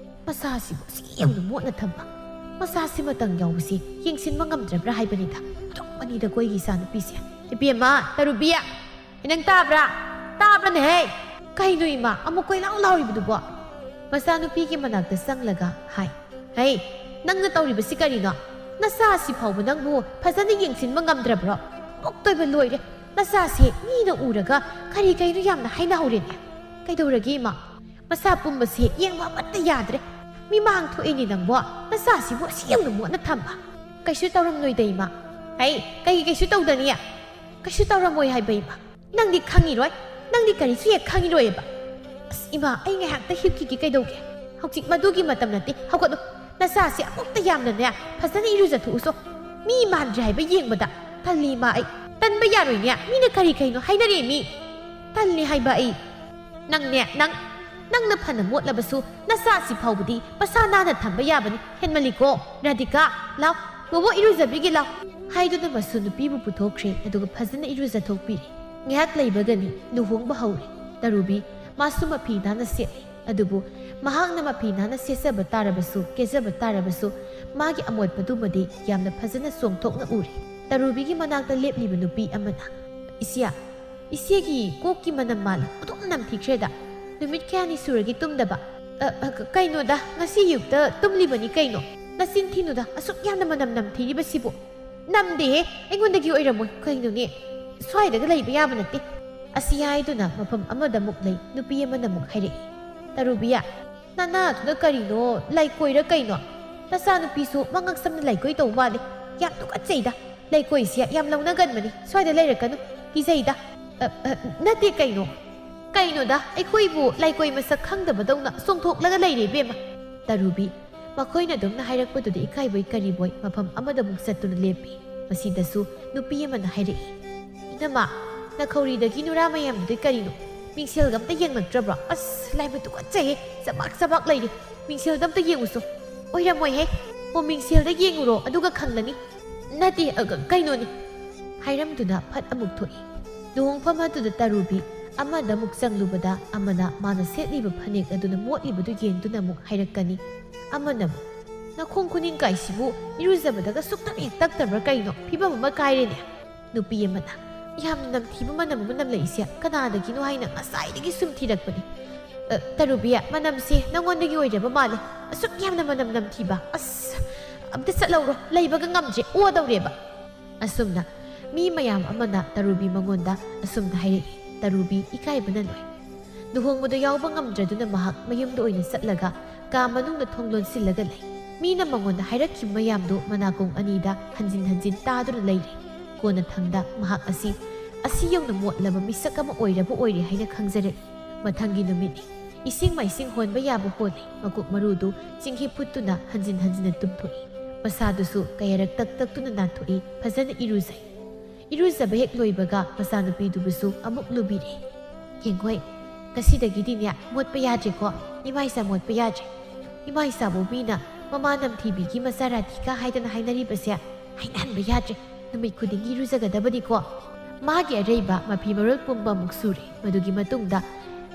ꯃꯆꯥꯁꯤꯕꯨ ꯁꯤ ꯌꯥꯝꯅ ꯃꯣꯠꯅ ꯊꯝꯕ, ꯃꯆꯥꯁꯤꯃꯇꯪ ꯌꯥꯎꯕꯁꯤ ꯌꯦꯡꯁꯤꯟꯕ ꯉꯝꯗ꯭ꯔꯕ꯭ꯔꯥ ꯍꯥꯏꯕꯅꯤꯗ, ꯑꯇꯣꯞꯄꯅꯤꯗ ꯑꯩꯈꯣꯏꯒꯤ ꯏꯆꯥꯅꯨꯄꯤꯁꯦ꯫ ꯏꯕꯦꯝꯃ, ꯇꯔꯨꯕꯤ, ꯅꯪ ꯇꯥꯕ꯭ꯔꯥ? ꯇꯥꯕ꯭ꯔꯅꯦꯍꯦ? ꯀꯩꯅꯣ ꯏꯃꯥ, ꯑꯃꯨꯛ ꯀꯣꯏꯂꯥꯎ ꯂꯥꯎꯔꯤꯕꯗꯨꯕꯣ? ꯃꯆꯥꯅꯨꯄꯤꯒꯤ ꯃꯅꯥꯛꯇ ꯆꯪꯂꯒ ꯍꯥꯏ, ꯍꯩ, ꯅꯪꯅ ꯇꯧꯔꯤꯕꯁꯤ ꯀꯔꯤꯅꯣ? ꯅꯆꯥꯁꯤ ꯐꯥꯎꯕ ꯅꯪꯕꯨ ꯐꯖꯅ ꯌꯦꯡꯁꯤꯟꯕ ꯉꯝꯗ꯭ꯔꯕ꯭ꯔꯣ? ꯃꯨꯛꯇꯣꯏꯕ ꯂꯣꯏꯔꯦ, ꯅꯆꯥꯁꯦ ꯃꯤꯅ ꯎꯔꯒ ꯀꯩꯅꯣ ꯌꯥꯝꯅ ꯍꯥꯏꯅꯍꯧꯔꯦꯅꯦ꯫ ꯀꯩꯗꯧꯔꯒꯦ ꯏꯃꯥ? ꯃꯆꯥ ꯄꯨꯝꯕꯁꯦ ꯌꯦꯡꯕ ꯑꯃꯠꯇ ꯌꯥꯗ꯭ꯔꯦ, ꯃꯤꯃꯥꯡ ꯊꯣꯛꯏꯅꯤ ꯅꯪꯕꯣ, ꯅꯆꯥꯁꯤꯕꯨ ꯑꯁꯤ ꯌꯥꯝꯅ ꯃꯣꯠꯅ ꯊꯝꯕ꯫ ꯀꯩꯁꯨ ꯇꯧꯔꯝꯂꯣꯏꯗ ꯏꯃꯥ꯫ ꯍꯩ, ꯀꯩꯁꯨ ꯇꯧꯗꯅꯤ? ꯀꯩꯁꯨ ꯇꯧꯔꯝꯃꯣꯏ ꯍꯥꯏꯕ ꯏꯃꯥ, ꯅꯪꯗꯤ ꯈꯪꯉꯤꯔꯣꯏ, ꯅꯪꯗꯤ ꯀꯔꯤꯁꯨ ꯍꯦꯛ ꯈꯪꯉꯤꯔꯣꯏꯕ꯫ ꯑꯁ ꯏꯃꯥ, ꯑꯩ ꯉꯥꯏꯍꯥꯛꯇ ꯍꯤꯞꯈꯤꯒꯦ, ꯀꯩꯗꯧꯒꯦ? ꯍꯧꯖꯤꯛ ꯃꯗꯨꯒꯤ ꯃꯇꯝ ꯅꯠꯇꯦ, ꯍꯧꯒꯠꯂꯨ, ꯅꯆꯥꯁꯦ ꯑꯃꯨꯛꯇ ꯌꯥꯝꯅꯅꯦ ꯐꯖꯅ ꯏꯔꯨꯖꯊꯣꯛꯎꯁꯣ, ꯃꯤ ꯃꯥꯟꯗ꯭ꯔꯦ ꯍꯥꯏꯕ ꯌꯦꯡꯕꯗ꯫ ꯇꯜꯂꯤ ꯏꯃꯥ, ꯑꯩ ꯇꯟꯕ ꯌꯥꯔꯣꯏꯅꯦ, ꯃꯤꯅ ꯀꯩꯅꯣ ꯍꯥꯏꯅꯔꯦ ꯃꯤ, ꯇꯜꯂꯤ ꯍꯥꯏꯕ ꯑꯩ꯫ ꯅꯪꯅ ꯐꯅ ꯃꯣꯠꯂꯕꯁꯨ ꯅꯆꯥꯁꯤ ꯐꯥꯎꯕꯗꯤ ꯃꯁꯥ ꯅꯥꯟꯅ ꯊꯝꯕ ꯌꯥꯕꯅꯤ, ꯍꯦꯟꯃꯜꯂꯤꯀꯣ꯫ ꯔꯥꯙꯤꯀꯥ, ꯂꯥꯎ, ꯕꯣꯕꯣ ꯏꯔꯨꯖꯕꯤꯒꯦ ꯂꯥꯎ ꯍꯥꯏꯗꯨꯅ ꯃꯁꯨ ꯅꯨꯄꯤꯕꯨ ꯄꯨꯊꯣꯛꯈ꯭ꯔꯦ, ꯑꯗꯨꯒ ꯐꯖꯅ ꯏꯔꯨꯖꯊꯣꯛꯄꯤꯔꯦ꯫ ꯉꯥꯏꯍꯥꯛ ꯂꯩꯕꯒꯅꯤ ꯂꯨꯍꯣꯡꯕ ꯍꯧꯔꯦ꯫ ꯇꯔꯨꯕꯤ ꯃꯥꯁꯨ ꯃꯐꯤ ꯅꯥꯟꯅ ꯁꯦꯠꯂꯤ, ꯑꯗꯨꯕꯨ ꯃꯍꯥꯛꯅ ꯃꯐꯤ ꯅꯥꯟꯅ ꯁꯦꯠꯆꯕ ꯇꯥꯔꯕꯁꯨ, ꯀꯦꯖꯕ ꯇꯥꯔꯕꯁꯨ, ꯃꯥꯒꯤ ꯑꯃꯣꯠꯄꯗꯨꯃꯗꯤ ꯌꯥꯝꯅ ꯐꯖꯅ ꯆꯣꯡꯊꯣꯛꯅ ꯎꯔꯦ꯫ ꯇꯔꯨꯕꯤꯒꯤ ꯃꯅꯥꯛꯇ ꯂꯦꯞꯂꯤꯕ ꯅꯨꯄꯤ ꯑꯃꯅ, ꯏꯆꯦꯒꯤ ꯀꯣꯛꯀꯤ ꯃꯅꯝ ꯃꯥꯜꯂꯤ, ꯑꯗꯨꯝ ꯅꯝꯊꯤꯈ꯭ꯔꯦꯗ, ꯅꯨꯃꯤꯠ ꯀꯌꯥꯅꯤ ꯁꯨꯔꯒꯦ ꯇꯨꯝꯗꯕ? ꯀꯩꯅꯣꯗ, ꯉꯁꯤ ꯑꯌꯨꯛꯇ ꯇꯨꯝꯂꯤꯕꯅꯤ ꯀꯩꯅꯣ, ꯅꯆꯤꯟ ꯊꯤꯅꯨꯗ, ꯑꯁꯨꯛ ꯌꯥꯝꯅ ꯃꯅꯝ ꯅꯝꯊꯤꯔꯤꯕꯁꯤꯕꯨ꯫ ꯅꯝꯗꯦꯍꯦ, ꯑꯩꯉꯣꯟꯗꯒꯤ ꯑꯣꯏꯔꯝꯃꯣꯏ, ꯀꯩꯅꯣꯅꯦ, ꯁ꯭ꯋꯥꯏꯗꯒ ꯂꯩꯕ ꯌꯥꯕ ꯅꯠꯇꯦ꯫ ꯑꯁꯤ ꯍꯥꯏꯗꯨꯅ ꯃꯐꯝ ꯑꯃꯗ ꯑꯃꯨꯛ ꯂꯩ ꯅꯨꯄꯤ ꯑꯃꯅ ꯑꯃꯨꯛ ꯍꯥꯏꯔꯛꯏ, ꯇꯔꯨꯕꯤ, ꯅꯅꯥꯗꯨꯅ ꯀꯔꯤꯅꯣ, ꯂꯩꯀꯣꯏꯔ ꯀꯩꯅꯣ? ꯅꯆꯥꯅꯨꯄꯤꯁꯨ ꯃꯉꯛꯁꯝꯅ ꯂꯩꯀꯣꯏ ꯇꯧ ꯃꯥꯜꯂꯤ, ꯌꯥꯝ ꯇꯨꯀꯠꯆꯩꯗ, ꯂꯩꯀꯣꯏꯁꯦ ꯌꯥꯝ ꯂꯧꯅꯒꯟꯕꯅꯤ, ꯁ꯭ꯋꯥꯏꯗ ꯂꯩꯔꯛꯀꯅꯨ, ꯀꯤꯖꯩꯗ꯫ ꯅꯠꯇꯦ ꯀꯩꯅꯣꯗ, ꯑꯩꯈꯣꯏꯕꯨ ꯂꯩꯀꯣꯏ ꯃꯁꯛ ꯈꯪꯗꯕꯗꯧꯅ ꯆꯣꯡꯊꯣꯛꯂꯒ ꯂꯩꯔꯦ ꯏꯕꯦꯝꯃ꯫ ꯇꯔꯨꯕꯤ ꯃꯈꯣꯏꯅ ꯑꯗꯨꯝꯅ ꯍꯥꯏꯔꯛꯄꯗꯨꯗ ꯏꯀꯥꯏꯕꯣꯏ ꯀꯔꯤꯕꯣꯏ ꯃꯐꯝ ꯑꯃꯗ ꯑꯃꯨꯛ ꯆꯠꯇꯨꯅ ꯂꯦꯞꯄꯤ꯫ ꯃꯁꯤꯗꯁꯨ ꯅꯨꯄꯤ ꯑꯃꯅ ꯍꯥꯏꯔꯛꯏ, ꯏꯅꯝꯃ, ꯅꯈꯧꯔꯤꯗꯒꯤ ꯅꯨꯔꯥ ꯃꯌꯥꯝꯗꯨꯗꯤ ꯀꯔꯤꯅꯣ, ꯃꯤꯡꯁꯦꯜꯒ ꯑꯝꯇ ꯌꯦꯡꯂꯛꯇ꯭ꯔꯕ꯭ꯔꯣ? ꯑꯁ ꯂꯥꯏꯕ ꯇꯨꯀꯠꯆꯩꯍꯦ, ꯆꯕꯥꯛ ꯂꯩꯔꯤ, ꯃꯤꯡꯁꯦꯜꯗ ꯑꯝꯇ ꯌꯦꯡꯉꯨꯁꯣ꯫ ꯑꯣꯏꯔꯝꯃꯣꯏꯍꯦ, ꯃꯤꯡꯁꯦꯜꯗ ꯌꯦꯡꯉꯨꯔꯣ, ꯑꯗꯨꯒ ꯈꯪꯂꯅꯤ꯫ ꯅꯠꯇꯦ, ꯀꯩꯅꯣꯅꯤ ꯍꯥꯏꯔꯝꯗꯨꯅ ꯐꯠ ꯑꯃꯨꯛ ꯊꯣꯛꯏ꯫ ꯂꯨꯍꯣꯡꯐꯝ ꯑꯗꯨꯗ ꯇꯔꯨꯕꯤ ꯑꯃꯗ ꯑꯃꯨꯛ ꯆꯪꯂꯨꯕꯗ ꯑꯃꯅ ꯃꯥꯅ ꯁꯦꯠꯂꯤꯕ ꯐꯅꯦꯛ ꯑꯗꯨꯅ ꯃꯣꯠꯂꯤꯕꯗꯨ ꯌꯦꯡꯗꯨꯅ ꯑꯃꯨꯛ ꯍꯥꯏꯔꯛꯀꯅꯤ, ꯑꯃꯅ ꯑꯃꯨꯛ ꯅꯈꯣꯡ ꯈꯨꯅꯤꯡ ꯀꯥꯏꯁꯤꯕꯨ ꯏꯔꯨꯖꯕꯗꯒ ꯁꯨꯛꯇꯛ ꯍꯦꯛ ꯇꯛꯇꯕ꯭ꯔꯥ ꯀꯩꯅꯣ, ꯐꯤꯕꯝ ꯑꯃ ꯀꯥꯏꯔꯦꯅꯦ꯫ ꯅꯨꯄꯤ ꯑꯃꯅ ꯌꯥꯝꯅ ꯅꯝꯊꯤꯕ ꯃꯅꯝ ꯑꯃ ꯅꯝꯂꯛꯏꯁꯦ ꯀꯅꯥꯗꯒꯤꯅꯣ ꯍꯥꯏꯅ ꯉꯁꯥꯏꯗꯒꯤ ꯁꯨꯝ ꯊꯤꯔꯛꯄꯅꯤ꯫ ꯇꯔꯨꯕꯤ, ꯃꯅꯝꯁꯦ ꯅꯪꯉꯣꯟꯗꯒꯤ ꯑꯣꯏꯔꯕ ꯃꯥꯜꯂꯦ, ꯑꯁꯨꯛ ꯌꯥꯝꯅ ꯃꯅꯝ ꯅꯝꯊꯤꯕ, ꯑꯁ ꯑꯝꯇ ꯆꯠꯂꯧꯔꯣ, ꯂꯩꯕꯒ ꯉꯝꯗ꯭ꯔꯦ, ꯑꯣꯗꯧꯔꯦꯕ꯫ ꯑꯁꯨꯝꯅ ꯃꯤ ꯃꯌꯥꯝ ꯑꯃꯅ ꯇꯔꯨꯕꯤ ꯃꯉꯣꯟꯗ ꯑꯁꯨꯝꯅ ꯍꯥꯏꯔꯛꯏ꯫ ꯇꯔꯨꯕꯤ ꯏꯀꯥꯏꯕꯅ ꯂꯣꯏ꯫ ꯂꯨꯍꯣꯡꯕꯗ ꯌꯥꯎꯕ ꯉꯝꯗ꯭ꯔꯗꯨꯅ ꯃꯍꯥꯛ ꯃꯌꯨꯝꯗ ꯑꯣꯏꯅ ꯆꯠꯂꯒ ꯀꯥ ꯃꯅꯨꯡꯗ ꯊꯣꯡ ꯂꯣꯟꯁꯤꯜꯂꯒ ꯂꯩ꯫ ꯃꯤꯅ ꯃꯉꯣꯟꯗ ꯍꯥꯏꯔꯛꯈꯤꯕ ꯃꯌꯥꯝꯗꯨ ꯃꯅꯥꯀꯣꯡ ꯑꯅꯤꯗ ꯍꯟꯖꯤꯟ ꯍꯟꯖꯤꯟ ꯇꯥꯗꯨꯅ ꯂꯩꯔꯦ꯫ ꯀꯣꯟꯅꯊꯪꯗ ꯃꯍꯥꯛ ꯑꯁꯤ ꯌꯧꯅ ꯃꯣꯠꯂꯕ ꯃꯤꯁꯛ ꯑꯃ ꯑꯣꯏꯔꯦ ꯍꯥꯏꯅ ꯈꯪꯖꯔꯛꯏ꯫ ꯃꯊꯪꯒꯤ ꯅꯨꯃꯤꯠꯅꯤ꯫ ꯏꯁꯤꯡ ꯃꯥꯏꯁꯤꯡ ꯍꯣꯟꯕ ꯌꯥꯕ ꯍꯣꯜꯂꯤ꯫ ꯃꯀꯨꯞ ꯃꯔꯨꯗꯨ ꯆꯤꯡꯍꯤ ꯐꯨꯠꯇꯨꯅ ꯍꯟꯖꯤꯟ ꯍꯟꯖꯤꯟꯅ ꯇꯨꯝꯊꯣꯛꯏ꯫ ꯃꯁꯥꯗꯨꯁꯨ ꯀꯌꯥꯔꯛ ꯇꯛꯇꯨꯅ ꯅꯥꯟꯊꯣꯛꯏ, ꯐꯖꯅ ꯏꯔꯨꯖꯩ꯫ ꯏꯔꯨꯖꯕ ꯍꯦꯛ ꯂꯣꯏꯕꯒ ꯃꯆꯥꯅꯨꯄꯤꯗꯨꯕꯨꯁꯨ ꯑꯃꯨꯛ ꯂꯨꯕꯤꯔꯦ꯫ ꯌꯦꯡꯈꯣꯏ, ꯉꯁꯤꯗꯒꯤꯗꯤꯅꯦ ꯃꯣꯠꯄ ꯌꯥꯗ꯭ꯔꯦꯀꯣ, ꯏꯃꯥꯏꯆꯥ ꯃꯣꯠꯄ ꯌꯥꯗ꯭ꯔꯦ꯫ ꯏꯃꯥꯏꯆꯥꯕꯨ ꯃꯤꯅ ꯃꯃꯥ ꯅꯝꯊꯤꯕꯤꯒꯤ ꯃꯆꯥ ꯔꯥꯙꯤꯀꯥ ꯍꯥꯏꯗꯅ ꯍꯥꯏꯅꯔꯤꯕꯁꯦ ꯍꯥꯏꯅꯍꯟꯕ ꯌꯥꯗ꯭ꯔꯦ, ꯅꯨꯃꯤꯠ ꯈꯨꯗꯤꯡꯒꯤ ꯏꯔꯨꯖꯒꯗꯕꯅꯤꯀꯣ꯫ ꯃꯥꯒꯤ ꯑꯔꯩꯕ ꯃꯐꯤ ꯃꯔꯣꯜ ꯄꯨꯝꯕ ꯑꯃꯨꯛ ꯁꯨꯔꯦ꯫ ꯃꯗꯨꯒꯤ ꯃꯇꯨꯡꯗ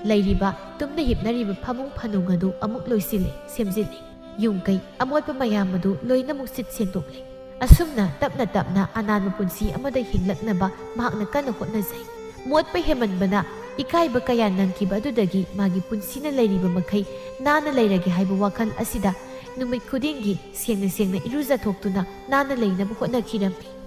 ꯂꯩꯔꯤꯕ ꯇꯨꯝꯅ ꯍꯤꯞꯅꯔꯤꯕ ꯐꯃꯨꯡ ꯐꯅꯨꯡ ꯑꯗꯨ ꯑꯃꯨꯛ ꯂꯣꯏꯁꯤꯜꯂꯦ, ꯁꯦꯝꯖꯤꯜꯂꯦ꯫ ꯌꯨꯝ ꯀꯩ ꯑꯃꯣꯠꯄ ꯃꯌꯥꯝ ꯑꯗꯨ ꯂꯣꯏꯅꯃꯛ ꯁꯤꯠ ꯁꯦꯡꯗꯣꯛꯂꯦ꯫ ꯑꯁꯨꯝꯅ ꯇꯞꯅ ꯇꯞꯅ ꯑꯅꯥꯟꯕ ꯄꯨꯟꯁꯤ ꯑꯃꯗ ꯍꯤꯡꯂꯛꯅꯕ ꯃꯍꯥꯛꯅ ꯀꯟꯅ ꯍꯣꯠꯅꯖꯩ꯫ ꯃꯣꯠꯄ ꯍꯦꯃꯟꯕꯅ ꯏꯀꯥꯏꯕ ꯀꯌꯥ ꯅꯪꯈꯤꯕ ꯑꯗꯨꯗꯒꯤ ꯃꯥꯒꯤ ꯄꯨꯟꯁꯤꯅ ꯂꯩꯔꯤꯕ ꯃꯈꯩ ꯅꯥꯟꯅ ꯂꯩꯔꯒꯦ ꯍꯥꯏꯕ ꯋꯥꯈꯜ ꯑꯁꯤꯗ ꯅꯨꯃꯤꯠ ꯈꯨꯗꯤꯡꯒꯤ ꯁꯦꯡꯅ ꯏꯔꯨꯖꯊꯣꯛꯇꯨꯅ ꯅꯥꯟꯅ ꯂꯩꯅꯕ ꯍꯣꯠꯅꯈꯤꯔꯝꯃꯤ꯫